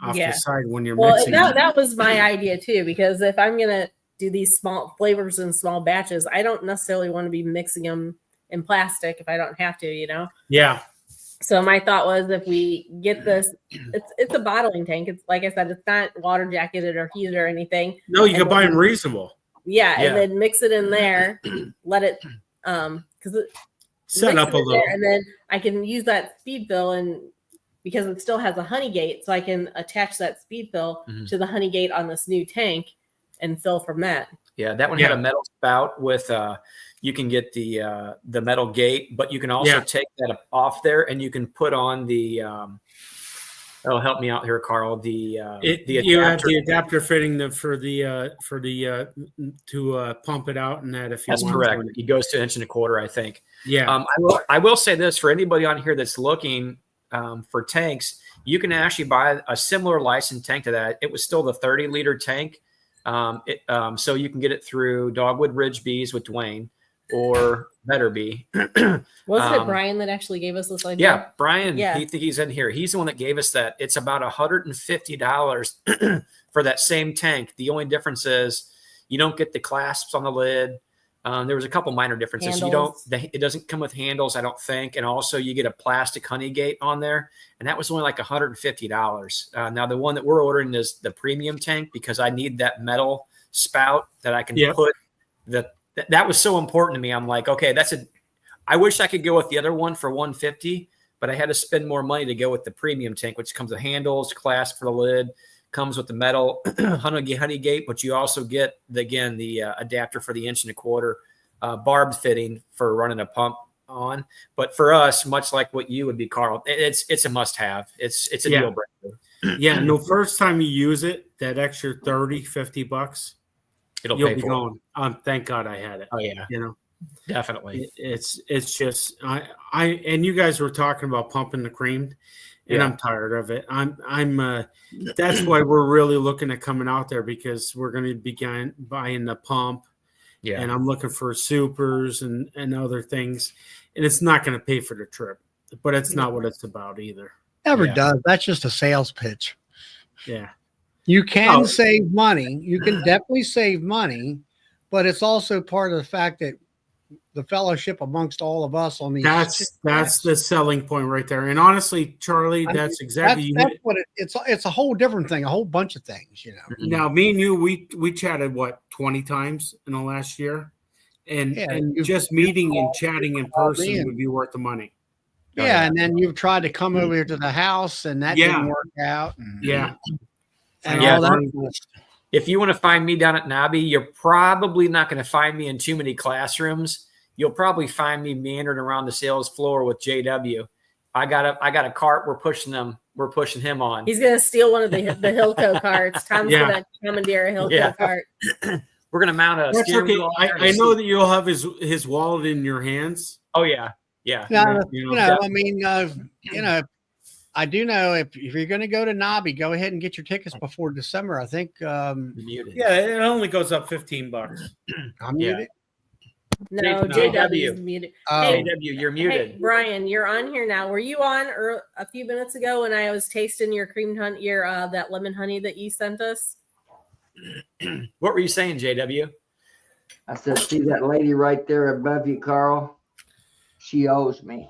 Speaker 7: off
Speaker 5: Yeah.
Speaker 7: the side when you're
Speaker 5: Well,
Speaker 7: mixing.
Speaker 5: that was my idea too, because if I'm gonna do these small flavors in small batches, I don't necessarily want to be mixing them in plastic if I don't have to,
Speaker 7: Yeah.
Speaker 5: So my thought was, if we get this, it's a bottling tank. It's like I said, it's not water jacketed or heated or anything.
Speaker 7: No, you
Speaker 5: And
Speaker 7: can buy them reasonable.
Speaker 5: Yeah,
Speaker 4: Yeah.
Speaker 5: and then mix it in there, let it because it
Speaker 7: Set
Speaker 5: mix
Speaker 7: up
Speaker 5: it
Speaker 7: a
Speaker 5: in there,
Speaker 7: little.
Speaker 5: and then I can use that speed fill, and because it still has a honey gate, so I can attach that speed fill
Speaker 4: Mhm.
Speaker 5: to the honey gate on this new tank and fill from that.
Speaker 4: Yeah, that one
Speaker 7: Yeah.
Speaker 4: had a metal spout with you can get the metal gate, but you can also
Speaker 7: Yeah.
Speaker 4: take that off there and you can put on the help me out here, Carl. The
Speaker 7: You have
Speaker 4: adapter.
Speaker 7: the adapter fitting to pump it out, and that if you
Speaker 4: That's
Speaker 7: want.
Speaker 4: correct. It goes to 1.25 inches, I think.
Speaker 7: Yeah.
Speaker 4: I will say this for anybody on here that's looking for tanks, you can actually buy a similar licensed tank to that. It was still the 30-liter tank. So you can get it through Dogwood Ridge Bees with Dwayne or Better Bee.
Speaker 5: Wasn't it Brian that actually gave us this idea?
Speaker 4: Yeah, Brian,
Speaker 5: Yeah.
Speaker 4: he's in here. He's the one that gave us that. It's about $150 for that same tank. The only difference is you don't get the clasps on the lid. There was a couple minor differences.
Speaker 5: Handles.
Speaker 4: It doesn't come with handles, I don't think. And also you get a plastic honey gate on there. And that was only like $150. Now the one that we're ordering is the premium tank, because I need that metal spout that I can put that was so important to me. I'm like, okay, I wish I could go with the other one for $150, but I had to spend more money to go with the premium tank, which comes with handles, clasp for the lid, comes with the metal honey gate, but you also get the adapter for the 1.25 inch barbed fitting for running a pump on. But for us, much like what you would be, Carl, it's a must have. It's a deal breaker.
Speaker 7: Yeah. No, first time you use it, that extra $30-$50,
Speaker 4: You'll
Speaker 7: you'll
Speaker 4: pay
Speaker 7: be
Speaker 4: for
Speaker 7: going, thank God I had it.
Speaker 4: Oh yeah, definitely.
Speaker 7: It's just I and you guys were talking about pumping the cream. and
Speaker 2: Yeah.
Speaker 7: I'm tired of it. That's why we're really looking at coming out there, because we're going to be buying the pump,
Speaker 2: Yeah.
Speaker 7: and I'm looking for supers and other things, and it's not going to pay for the trip, but it's not what it's about either.
Speaker 8: Never
Speaker 2: Yeah.
Speaker 8: does. That's just a sales pitch.
Speaker 7: Yeah.
Speaker 8: You can
Speaker 7: Oh.
Speaker 8: save money. You can definitely save money, but it's also part of the fact that the fellowship amongst all of us on these.
Speaker 7: That's the selling point right there. And honestly, Charlie, that's exactly
Speaker 8: That's what it's a whole different thing, a whole bunch of things, you know.
Speaker 7: Now, me and you, we chatted 20 times in the last year, and
Speaker 8: Yeah,
Speaker 7: just meeting and chatting in person
Speaker 8: in.
Speaker 7: would be worth the money.
Speaker 8: Yeah,
Speaker 2: yeah.
Speaker 8: and then you've tried to come over here to the house, and that
Speaker 7: Yeah.
Speaker 8: didn't work out.
Speaker 7: Yeah.
Speaker 8: And
Speaker 2: Yeah.
Speaker 8: all that.
Speaker 2: If you want to find me down at Nobby, you're probably not going to find me in too many classrooms. You'll probably find me meandering around the sales floor with JW. I got a cart. We're pushing him on.
Speaker 5: He's gonna steal one of the Hilco carts. Tom's
Speaker 7: Yeah.
Speaker 5: gonna commandeer a Hilco
Speaker 2: Yeah.
Speaker 5: cart.
Speaker 2: We're going to mount a
Speaker 7: That's
Speaker 2: steering
Speaker 7: okay.
Speaker 2: wheel.
Speaker 7: I know that you'll have his wallet in your hands.
Speaker 2: Oh yeah. Yeah.
Speaker 8: Now,
Speaker 7: You know,
Speaker 8: I mean, I do know if you're going to go to Nobby, go ahead and get your tickets before December. I think
Speaker 2: Muted.
Speaker 7: Yeah, it only goes up $15.
Speaker 8: I'm
Speaker 2: Yeah.
Speaker 8: muted.
Speaker 5: No, JW is muted.
Speaker 8: Oh,
Speaker 5: Hey,
Speaker 2: JW, you're
Speaker 5: hey,
Speaker 2: muted.
Speaker 5: Brian, you're on here now. Were you on a few minutes ago when I was tasting your cream honey, that lemon honey that you sent us?
Speaker 2: What were you saying, JW?
Speaker 3: I said, see that lady right there above you, Carl? She owes me.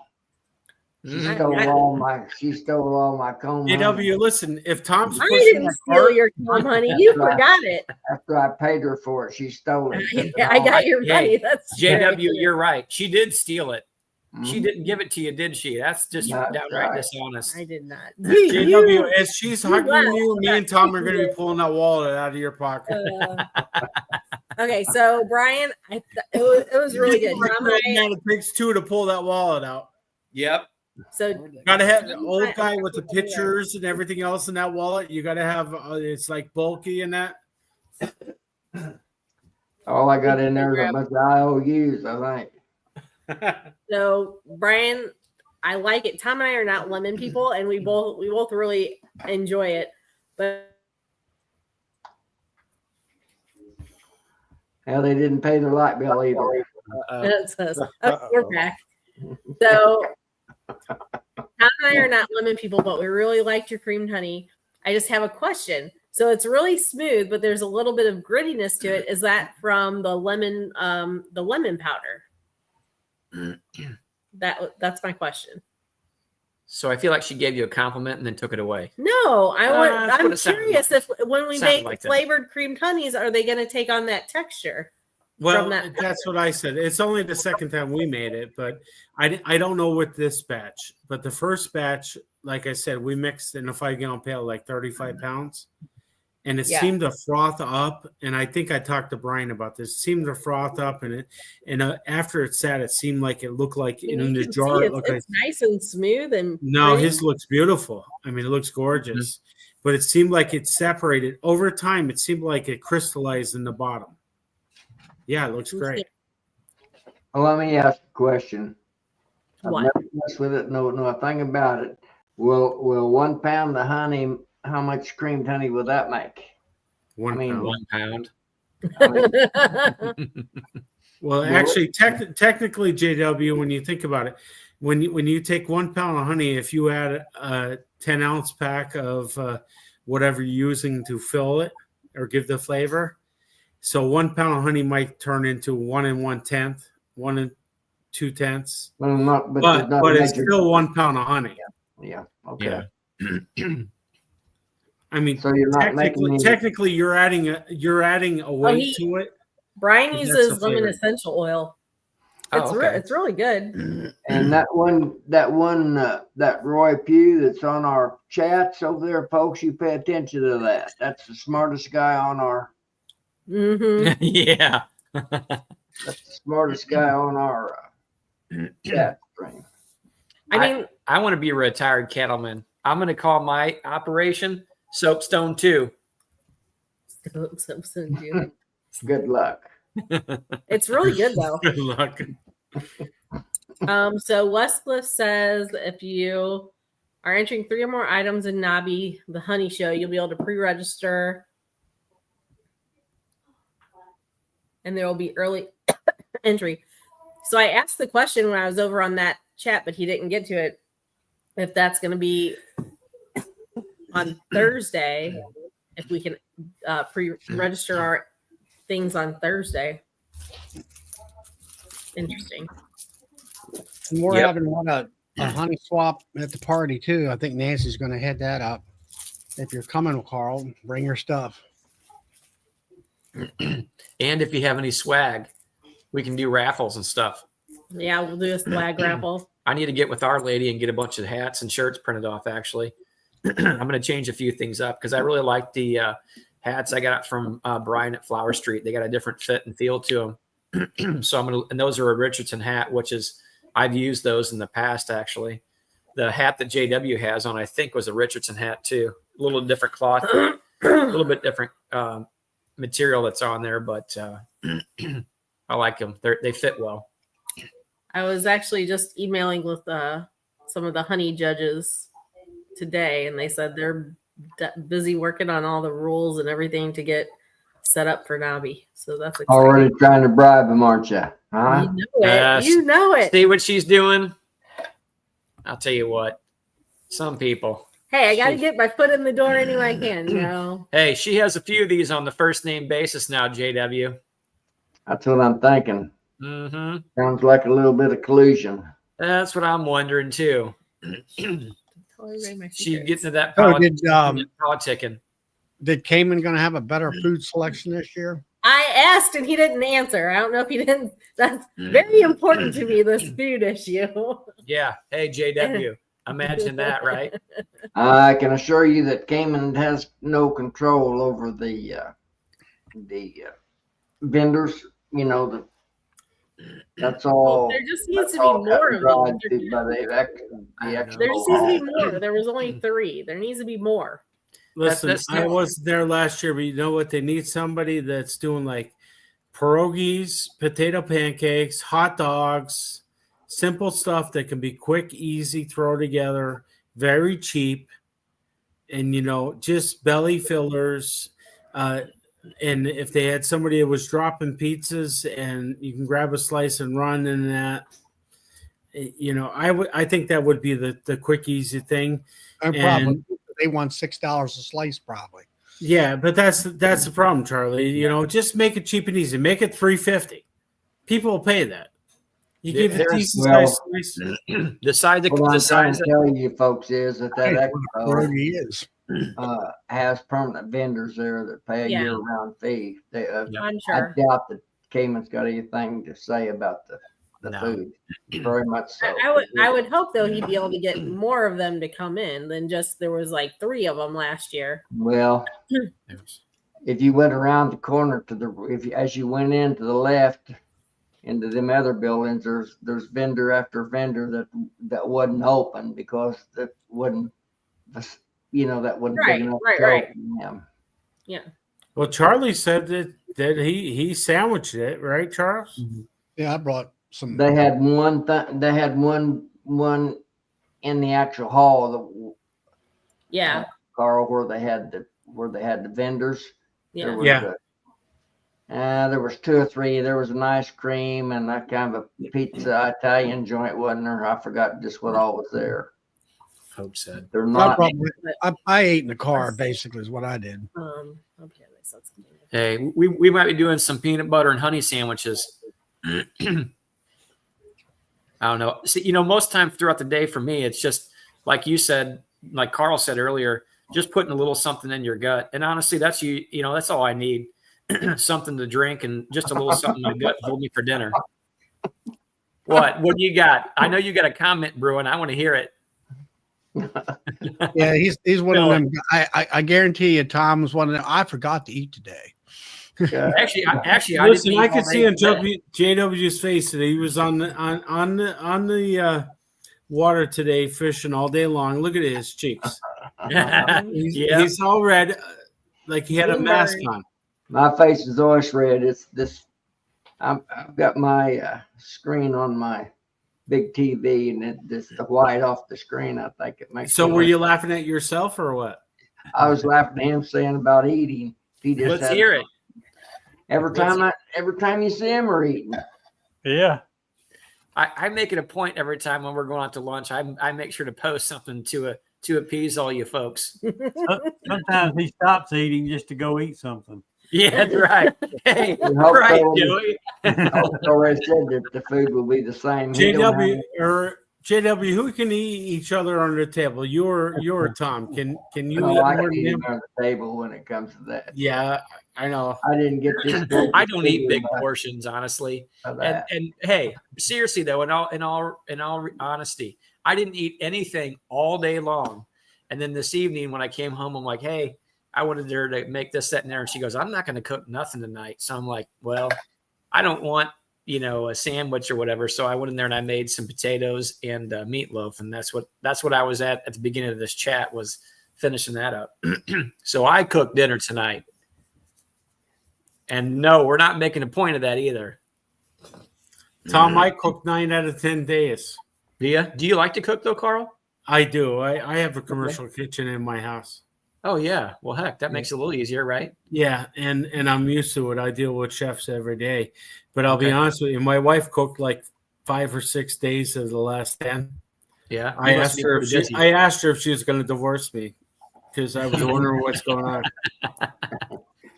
Speaker 3: She
Speaker 2: Mhm.
Speaker 3: stole all my comb honey
Speaker 7: JW, listen, if Tom's
Speaker 5: I
Speaker 7: pushing
Speaker 5: didn't
Speaker 7: that
Speaker 5: steal
Speaker 7: cart,
Speaker 5: your cream honey. You
Speaker 3: Right.
Speaker 5: forgot it.
Speaker 3: after I paid her for it. She stole it.
Speaker 5: Yeah, I got your
Speaker 2: Hey,
Speaker 5: money. That's
Speaker 2: JW,
Speaker 5: true.
Speaker 2: you're right. She did steal it. She
Speaker 3: Mhm.
Speaker 2: didn't give it to you, did she? That's just
Speaker 3: That's
Speaker 2: downright
Speaker 3: right.
Speaker 2: dishonest.
Speaker 5: I did not.
Speaker 7: JW, as she's hugging
Speaker 5: left.
Speaker 7: you, me and Tom are going to be pulling that wallet out of your pocket.
Speaker 5: Okay, so Brian, it was really good. Tom and I-
Speaker 7: It takes two to pull that wallet out.
Speaker 2: Yep.
Speaker 5: so
Speaker 7: Got to have the old guy with the pictures and everything else in that wallet. You got to have it's like bulky and that.
Speaker 3: All I got in there is a bunch of IOUs, I think.
Speaker 5: So Brian, I like it. Tom and I are not lemon people, and we both really enjoy it. But
Speaker 3: Hell, they didn't pay their light bill either.
Speaker 5: it says, oh, we're back. So Tom and I are not lemon people, but we really liked your creamed honey. I just have a question. So it's really smooth, but there's a little bit of grittiness to it. Is that from the lemon powder? That's my question.
Speaker 2: So I feel like she gave you a compliment and then took it away.
Speaker 5: No,
Speaker 2: that's what
Speaker 5: I'm
Speaker 2: it sounded
Speaker 5: curious if when we
Speaker 2: Sounded
Speaker 5: make
Speaker 2: like that.
Speaker 5: flavored creamed honeys, are they going to take on that texture?
Speaker 7: Well,
Speaker 5: From that
Speaker 7: that's what I said. It's only the second time we made it, but I don't know with this batch. But the first batch, like I said, we mixed in a 5-gallon pail like 35 pounds, and it
Speaker 5: Yeah.
Speaker 7: seemed to froth up. And I think I talked to Brian about this. It seemed to froth up, and after it sat, it seemed like it looked like
Speaker 5: You
Speaker 7: in the
Speaker 5: can
Speaker 7: jar.
Speaker 5: see
Speaker 7: It looked like
Speaker 5: it's nice and smooth and
Speaker 7: no,
Speaker 5: pretty.
Speaker 7: his looks beautiful. I mean, it looks gorgeous, but it seemed like it separated over time. It seemed like it crystallized in the bottom. Yeah, it looks great.
Speaker 3: Well, let me ask a question. I've
Speaker 5: What?
Speaker 3: never messed with it, know a thing about it. Will 1 pound of honey, how much creamed honey will that make?
Speaker 7: One
Speaker 3: I mean,
Speaker 7: pound.
Speaker 2: 1 pound.
Speaker 3: I mean,
Speaker 7: Well, actually, technically, JW, when you think about it, when you take 1 pound of honey, if you add a 10-ounce pack of whatever you're using to fill it or give the flavor, so 1 pound of honey might turn into 1 1/10, 1 2/10,
Speaker 3: well, not, but,
Speaker 7: but
Speaker 3: not
Speaker 7: it's
Speaker 3: major-
Speaker 7: still 1 pound of honey.
Speaker 3: Yeah. Okay.
Speaker 2: Yeah.
Speaker 3: So
Speaker 7: I mean,
Speaker 3: you're not making
Speaker 7: technically, you're adding a weight to it.
Speaker 5: Brian
Speaker 7: That's
Speaker 5: uses
Speaker 7: the
Speaker 5: lemon
Speaker 7: flavor.
Speaker 5: essential oil.
Speaker 2: Oh,
Speaker 5: It's
Speaker 2: okay.
Speaker 5: it's really good.
Speaker 3: And that Roy Pugh that's on our chats over there, folks, you pay attention to that. That's the smartest guy on our.
Speaker 5: Mm-hmm.
Speaker 2: Yeah.
Speaker 3: That's the smartest guy on our chat stream.
Speaker 5: I mean,
Speaker 2: I want to be a retired cattleman. I'm going to call my operation Soapstone 2.
Speaker 3: Good luck.
Speaker 5: it's really good though.
Speaker 7: Good luck.
Speaker 5: So Westcliff says if you are entering 3 or more items in Nabi, the honey show, you'll be able to pre-register. And there will be early entry. So I asked the question when I was over on that chat, but he didn't get to it. If that's going to be on Thursday, if we can pre-register our things on Thursday. Interesting.
Speaker 8: And we're having a honey swap at the party too. I think Nancy's going to head that up. If you're coming, Carl, bring your stuff.
Speaker 4: And if you have any swag, we can do raffles and stuff.
Speaker 5: Yeah, we'll do a swag raffle.
Speaker 4: I need to get with our lady and get a bunch of hats and shirts printed off, actually. I'm going to change a few things up because I really like the hats I got from Brian at Flower Street. They got a different fit and feel to them. So I'm going to, and those are a Richardson hat, which is, I've used those in the past, actually. The hat that JW has on, I think, was a Richardson hat too. A little different cloth, a little bit different material that's on there, but I like them. They fit well.
Speaker 5: I was actually just emailing with some of the honey judges today, and they said they're busy working on all the rules and everything to get set up for Nabi. So that's exciting.
Speaker 3: Already trying to bribe them, aren't you? Huh?
Speaker 5: You know it. You know it.
Speaker 4: See what she's doing? I'll tell you what. Some people.
Speaker 5: Hey, I got to get my foot in the door any way I can, you know.
Speaker 4: Hey, she has a few of these on the first name basis now, JW.
Speaker 3: That's what I'm thinking.
Speaker 4: Mm-hmm.
Speaker 3: Sounds like a little bit of collusion.
Speaker 4: That's what I'm wondering too. She gets to that politicking.
Speaker 8: Did Cayman going to have a better food selection this year?
Speaker 5: I asked and he didn't answer. I don't know if he didn't. That's very important to me, this food issue.
Speaker 4: Yeah. Hey, JW. Imagine that, right?
Speaker 3: I can assure you that Cayman has no control over the vendors. You know, that's all.
Speaker 5: Well, there just needs to be more of them.
Speaker 3: There
Speaker 5: just needs to be more. There was only 3. There needs to be more.
Speaker 7: Listen, I wasn't there last year, but you know what? They need somebody that's doing like pierogies, potato pancakes, hot dogs, simple stuff that can be quick, easy, throw together, very cheap, and, you know, just belly fillers. And if they had somebody that was dropping pizzas and you can grab a slice and run in that, you know, I think that would be the quick, easy thing.
Speaker 8: Probably they want $6 a slice, probably.
Speaker 7: Yeah, but that's the problem, Charlie. You know, just make it cheap and easy. Make it $3.50. People will pay that. You give it decent size slice.
Speaker 4: The size.
Speaker 3: What I'm trying to tell you, folks, is that
Speaker 8: expo
Speaker 3: has permanent vendors there that pay a year-round fee.
Speaker 5: I'm sure.
Speaker 3: I doubt that Cayman's got anything to say about the food. Very much so.
Speaker 5: I would hope though he'd be able to get more of them to come in than just there was like 3 of them last year.
Speaker 3: Well, if you went around the corner as you went into the left into them other buildings, there's vendor after vendor that wasn't open because that wasn't big enough
Speaker 5: right.
Speaker 3: for them.
Speaker 5: Yeah.
Speaker 7: Well, Charlie said that he sandwiched it, right, Charles?
Speaker 8: Mm-hmm. Yeah, I brought some.
Speaker 3: They had one. They had one in the actual hall. Carl, where they had the vendors.
Speaker 5: Yeah.
Speaker 3: There was 2 or 3. There was an ice cream and that kind of a pizza Italian joint, wasn't there? I forgot just what all was there.
Speaker 4: Hope said
Speaker 3: they're not.
Speaker 8: I ate in the car. Basically, is what I did.
Speaker 5: Okay.
Speaker 4: Hey, we might be doing some peanut butter and honey sandwiches. I don't know. See, you know, most time throughout the day for me, it's just like you said, like Carl said earlier, just putting a little something in your gut. And honestly, that's that's all I need. Something to drink and just a little something in my gut to hold me for dinner. What do you got? I know you got a comment, Bruin. I want to hear it.
Speaker 8: Yeah, he's one of them. I guarantee you, Tom was one of them. I forgot to eat today.
Speaker 4: Actually,
Speaker 7: listen, I could see on JW's face that he was on the water today, fishing all day long. Look at his cheeks. He's all red, like he had a mask on.
Speaker 3: My face is always red. It's this. I've got my screen on my big TV, and it just the white off the screen. I think it makes.
Speaker 7: So
Speaker 3: me
Speaker 7: were you
Speaker 3: look-
Speaker 7: laughing at yourself or what?
Speaker 3: I was laughing at him saying about eating. He just
Speaker 4: Let's
Speaker 3: had,
Speaker 4: hear it.
Speaker 3: every time you see him, we're eating.
Speaker 1: Yeah.
Speaker 4: I make it a point every time when we're going out to lunch. I make sure to post something to appease all you folks.
Speaker 1: Sometimes he stops eating just to go eat something.
Speaker 4: Yeah, that's right. Hey,
Speaker 3: We hope
Speaker 4: right,
Speaker 3: so.
Speaker 4: Joey.
Speaker 3: I already said that the food will be the same. He don't
Speaker 7: JW
Speaker 3: have-
Speaker 7: or JW, who can eat each other under the table? You or Tom? Can you
Speaker 3: No,
Speaker 7: eat
Speaker 3: I
Speaker 7: more
Speaker 3: can
Speaker 7: than
Speaker 3: eat
Speaker 7: him?
Speaker 3: on the table when it comes to that.
Speaker 7: Yeah, I know.
Speaker 3: I didn't get this. big
Speaker 4: I don't eat big
Speaker 3: figure
Speaker 4: portions, honestly.
Speaker 3: of
Speaker 4: And
Speaker 3: that.
Speaker 4: and hey, seriously though, in all honesty, I didn't eat anything all day long. And then this evening when I came home, I'm like, hey, I wanted her to make this, that, and there. And she goes, I'm not going to cook nothing tonight. So I'm like, well, I don't want, a sandwich or whatever. So I went in there and I made some potatoes and meatloaf. And that's what I was at the beginning of this chat, was finishing that up. So I cooked dinner tonight. And no, we're not making a point of that either.
Speaker 7: Tom, I cook 9 out of 10 days.
Speaker 4: Do you like to cook though, Carl?
Speaker 7: I do. I have a commercial kitchen in my house.
Speaker 4: Oh yeah. Well, heck, that makes it a little easier, right?
Speaker 7: Yeah, and I'm used to it. I deal with chefs every day. But I'll be
Speaker 4: Okay.
Speaker 7: honest with you, my wife cooked like 5 or 6 days of the last 10.
Speaker 4: Yeah.
Speaker 7: I
Speaker 4: You must
Speaker 7: asked
Speaker 4: be
Speaker 7: her
Speaker 4: pretty busy.
Speaker 7: I asked her if she was going to divorce me because I was wondering what's going on.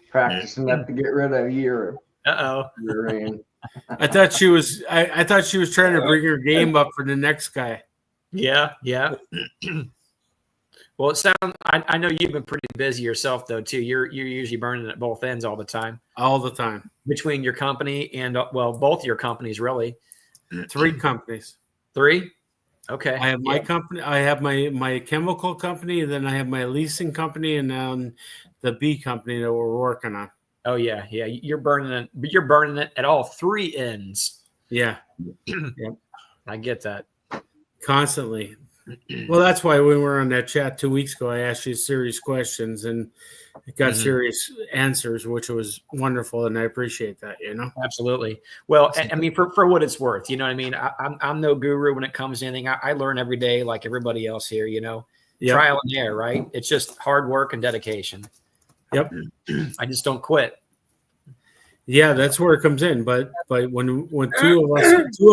Speaker 3: Practicing up to get rid of your
Speaker 4: Uh-oh.
Speaker 3: in.
Speaker 7: I thought she was trying to bring her game up for the next guy.
Speaker 4: Yeah. Yeah. Well, it sounds. I know you've been pretty busy yourself though too. You're usually burning at both ends all the time,
Speaker 7: All the time.
Speaker 4: between your company and both your companies really.
Speaker 7: 3 companies.
Speaker 4: 3. Okay.
Speaker 7: I have my
Speaker 4: Yeah.
Speaker 7: company. I have my chemical company, and then I have my leasing company, and then the bee company that we're working on.
Speaker 4: Oh yeah. Yeah. You're burning it. But you're burning it at all 3 ends.
Speaker 7: Yeah,
Speaker 4: I get that.
Speaker 7: constantly. Well, that's why when we were on that chat 2 weeks ago, I asked you serious questions and got
Speaker 4: Mhm.
Speaker 7: serious answers, which was wonderful, and I appreciate that.
Speaker 4: Absolutely. Well, I mean, for what it's worth, you know what I mean? I'm no guru when it comes to anything. I learn every day like everybody else here,
Speaker 7: Yep.
Speaker 4: trial and error, right? It's just hard work and dedication.
Speaker 7: Yep.
Speaker 4: I just don't quit.
Speaker 7: Yeah, that's where it comes in. But when two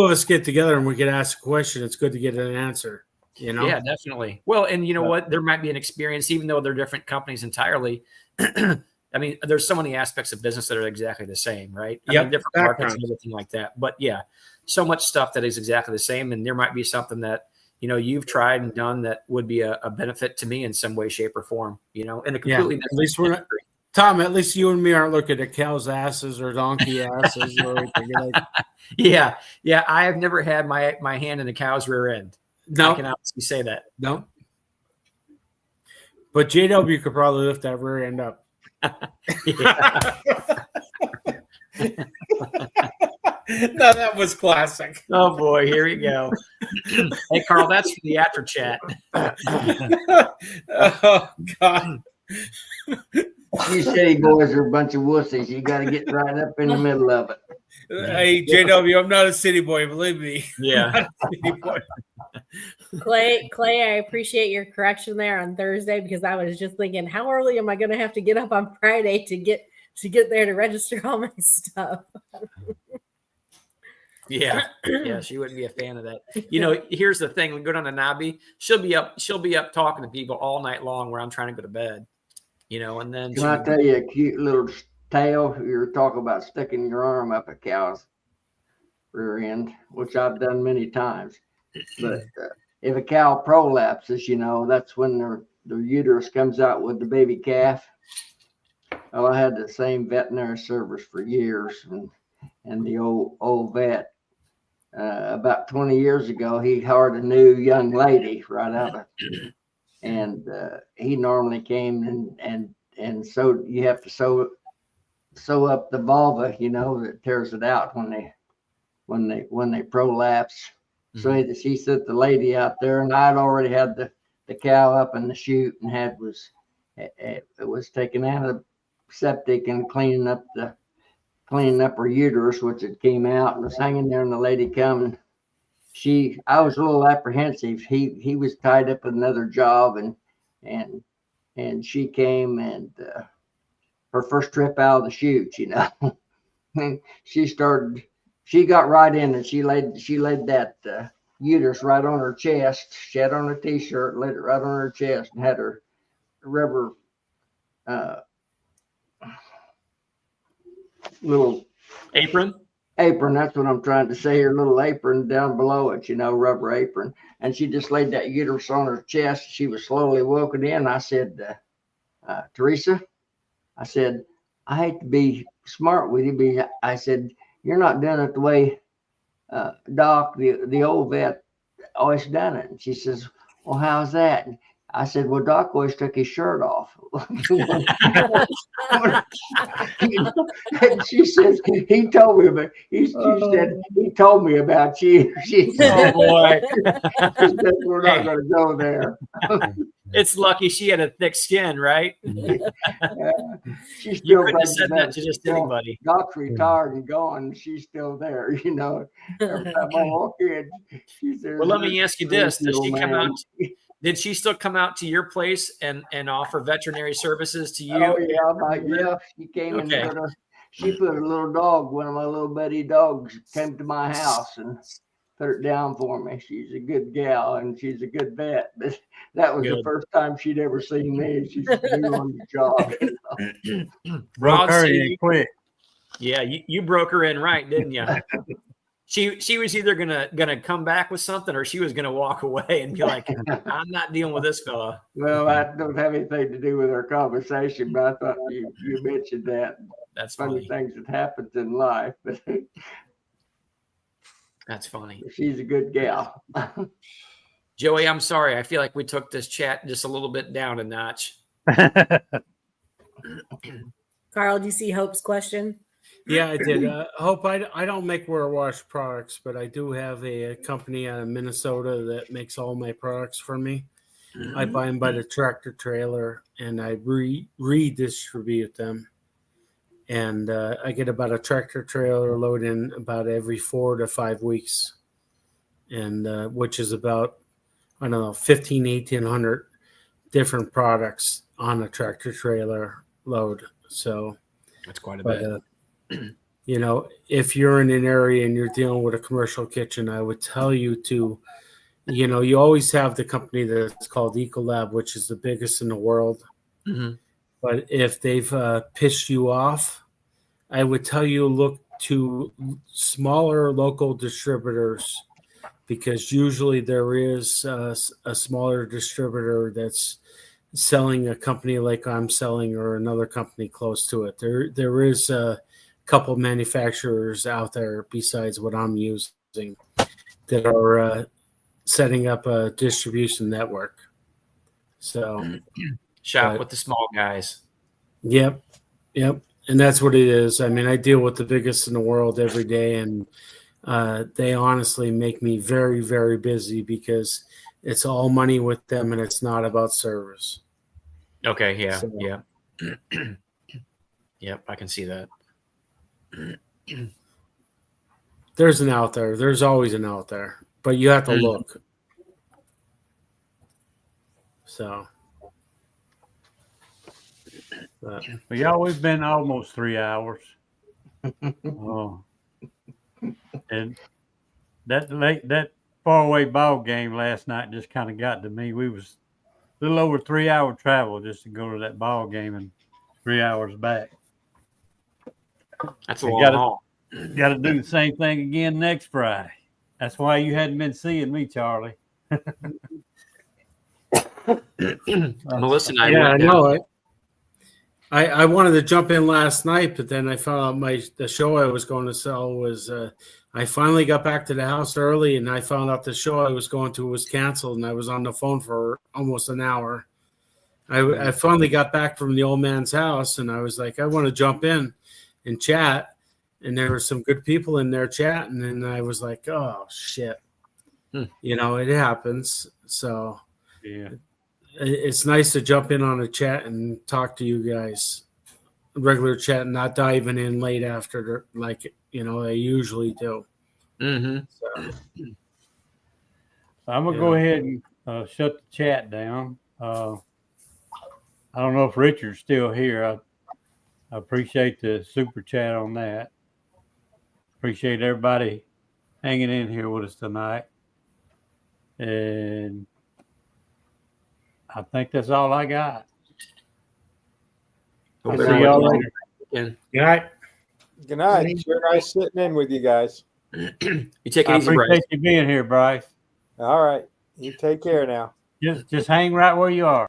Speaker 7: of us get together and we can ask a question, it's good to get an answer.
Speaker 4: Yeah, definitely. Well, and you know what? There might be an experience, even though they're different companies entirely. I mean, there's so many aspects of business that are exactly the same, right? I
Speaker 7: Yep,
Speaker 4: mean, different markets
Speaker 7: background.
Speaker 4: and everything like that. But yeah, so much stuff that is exactly the same. And there might be something that, you've tried and done that would be a benefit to me in some way, shape, or form, in a completely
Speaker 7: At
Speaker 4: different
Speaker 7: least we're not,
Speaker 4: industry.
Speaker 7: Tom. At least you and me aren't looking at cows' asses or donkey asses. Or anything like,
Speaker 4: Yeah. Yeah. I have never had my hand in a cow's rear end. I can
Speaker 7: no,
Speaker 4: honestly say that.
Speaker 7: no. But JW could probably lift that rear end up.
Speaker 4: Yeah.
Speaker 7: No, that was classic.
Speaker 4: Oh boy, here we go. Hey Carl, that's for the after chat.
Speaker 7: Oh God.
Speaker 3: You city boys are a bunch of wussies. You got to get right up in the middle of it.
Speaker 7: Hey JW, I'm not a city boy, believe me.
Speaker 4: Yeah.
Speaker 7: I'm not a city boy.
Speaker 5: Clay, I appreciate your correction there on Thursday, because I was just thinking, how early am I going to have to get up on Friday to get there to register all my stuff?
Speaker 4: Yeah. Yeah. She wouldn't be a fan of that. Here's the thing. We go down to Nobby. She'll be up talking to people all night long where I'm trying to go to bed. And then
Speaker 3: Can I tell you a cute little tale? You're talking about sticking your arm up a cow's rear end, which I've done many times. But if a cow prolapses, that's when their uterus comes out with the baby calf. Well, I had the same veterinary service for years, and the old vet, about 20 years ago, he hired a new young lady right out of, and he normally came and so you have to sew up the vulva, that tears it out when they prolapse. So she sent the lady out there, and I'd already had the cow up in the chute and it was taken out of septic and cleaning up her uterus, which it came out and was hanging there, and the lady come I was a little apprehensive. He was tied up with another job, and she came, and her first trip out of the chute, and she got right in, and she laid that uterus right on her chest. She had on a t-shirt, laid it right on her chest, and had her rubber little
Speaker 2: Apron.
Speaker 3: That's what I'm trying to say. Her little apron down below it, rubber apron. And she just laid that uterus on her chest. She was slowly woken in. I said, Teresa, I said, I hate to be smart with you, but I said, you're not doing it the way Doc, the old vet, always done it. And she says, well, how's that? And I said, well, Doc always took his shirt off. And she says, he told me about, she said, he told me about you. She said,
Speaker 2: Oh boy.
Speaker 3: she said, we're not going to go there.
Speaker 2: It's lucky she had a thick skin, right?
Speaker 3: She still
Speaker 2: You couldn't have
Speaker 3: brings
Speaker 2: said
Speaker 3: it
Speaker 2: that
Speaker 3: up.
Speaker 2: to just anybody.
Speaker 3: Doc's retired and gone. She's still there, Every time I walk in, she says,
Speaker 2: Well, let me ask you this: Does she come
Speaker 3: man.
Speaker 2: out? Did she still come out to your place and offer veterinary services to you?
Speaker 3: Oh yeah, she came
Speaker 2: Okay.
Speaker 3: and she put a little dog, one of my little buddy dogs, came to my house and put it down for me. She's a good gal and she's a good vet. But that was the
Speaker 2: Good.
Speaker 3: first time she'd ever seen me. She's new on the job.
Speaker 1: Broke her
Speaker 2: see,
Speaker 1: in quick.
Speaker 2: Yeah, you broke her in right, didn't you? She was either gonna come back with something or she was gonna walk away and be like, I'm not dealing with this fella.
Speaker 3: Well, that don't have anything to do with our conversation, but I thought you mentioned that.
Speaker 2: That's
Speaker 3: Funny
Speaker 2: funny.
Speaker 3: things that happens in life, but
Speaker 2: That's funny.
Speaker 3: she's a good gal.
Speaker 2: Joey, I'm sorry. I feel like we took this chat just a little bit down a notch.
Speaker 5: Carl, do you see Hope's question?
Speaker 7: Yeah, I did. Hope I don't make wash products, but I do have a company out of Minnesota that makes all my products for me. I buy them by the tractor trailer and I redistribute them. And I get about a tractor trailer load in about every 4 to 5 weeks, and which is about, I don't know, 1,800 different products on a tractor trailer load. So
Speaker 2: That's quite a bit.
Speaker 7: If you're in an area and you're dealing with a commercial kitchen, I would tell you to, you always have the company that's called Ecolab, which is the biggest in the world.
Speaker 2: Mm-hmm.
Speaker 7: But if they've pissed you off, I would tell you look to smaller local distributors, because usually there is a smaller distributor that's selling a company like I'm selling or another company close to it. There is a couple manufacturers out there besides what I'm using that are setting up a distribution network. So
Speaker 2: Shop with the small guys.
Speaker 7: Yep. And that's what it is. I mean, I deal with the biggest in the world every day, and they honestly make me very, very busy because it's all money with them and it's not about service.
Speaker 2: Okay. Yeah.
Speaker 7: So,
Speaker 2: yeah. Yep. I can see that.
Speaker 7: There's an out there. There's always an out there, but you have to look. So.
Speaker 1: But y'all, we've been almost 3 hours. Oh. And that faraway ball game last night just kind of got to me. We was a little over 3 hour travel just to go to that ball game and 3 hours back.
Speaker 2: That's a long haul.
Speaker 1: Got to do the same thing again next Friday. That's why you hadn't been seeing me, Charlie.
Speaker 2: Melissa and I.
Speaker 7: Yeah, I know it. I wanted to jump in last night, but then I found out the show I was going to sell was I finally got back to the house early, and I found out the show I was going to was canceled, and I was on the phone for almost an hour. I finally got back from the old man's house, and I was like, I want to jump in and chat, and there were some good people in there chatting, and I was like, oh shit, it happens. So
Speaker 1: yeah.
Speaker 7: It's nice to jump in on a chat and talk to you guys, regular chat, and not diving in late after, like I usually do.
Speaker 2: Mm-hmm.
Speaker 7: So.
Speaker 1: So I'm gonna
Speaker 7: Yeah.
Speaker 1: go ahead and shut the chat down. I don't know if Richard's still here. I appreciate the super chat on that. Appreciate everybody hanging in here with us tonight. And I think that's all I got.
Speaker 4: Hope
Speaker 1: I'll see
Speaker 4: everybody
Speaker 1: y'all
Speaker 4: has a
Speaker 1: later.
Speaker 4: good weekend.
Speaker 7: Good night.
Speaker 6: Good night. Sure nice sitting in with you guys.
Speaker 4: You take it
Speaker 1: I
Speaker 4: easy, Bryce.
Speaker 1: appreciate you being here, Bryce.
Speaker 6: All right. You take care now.
Speaker 1: Just hang right where you are.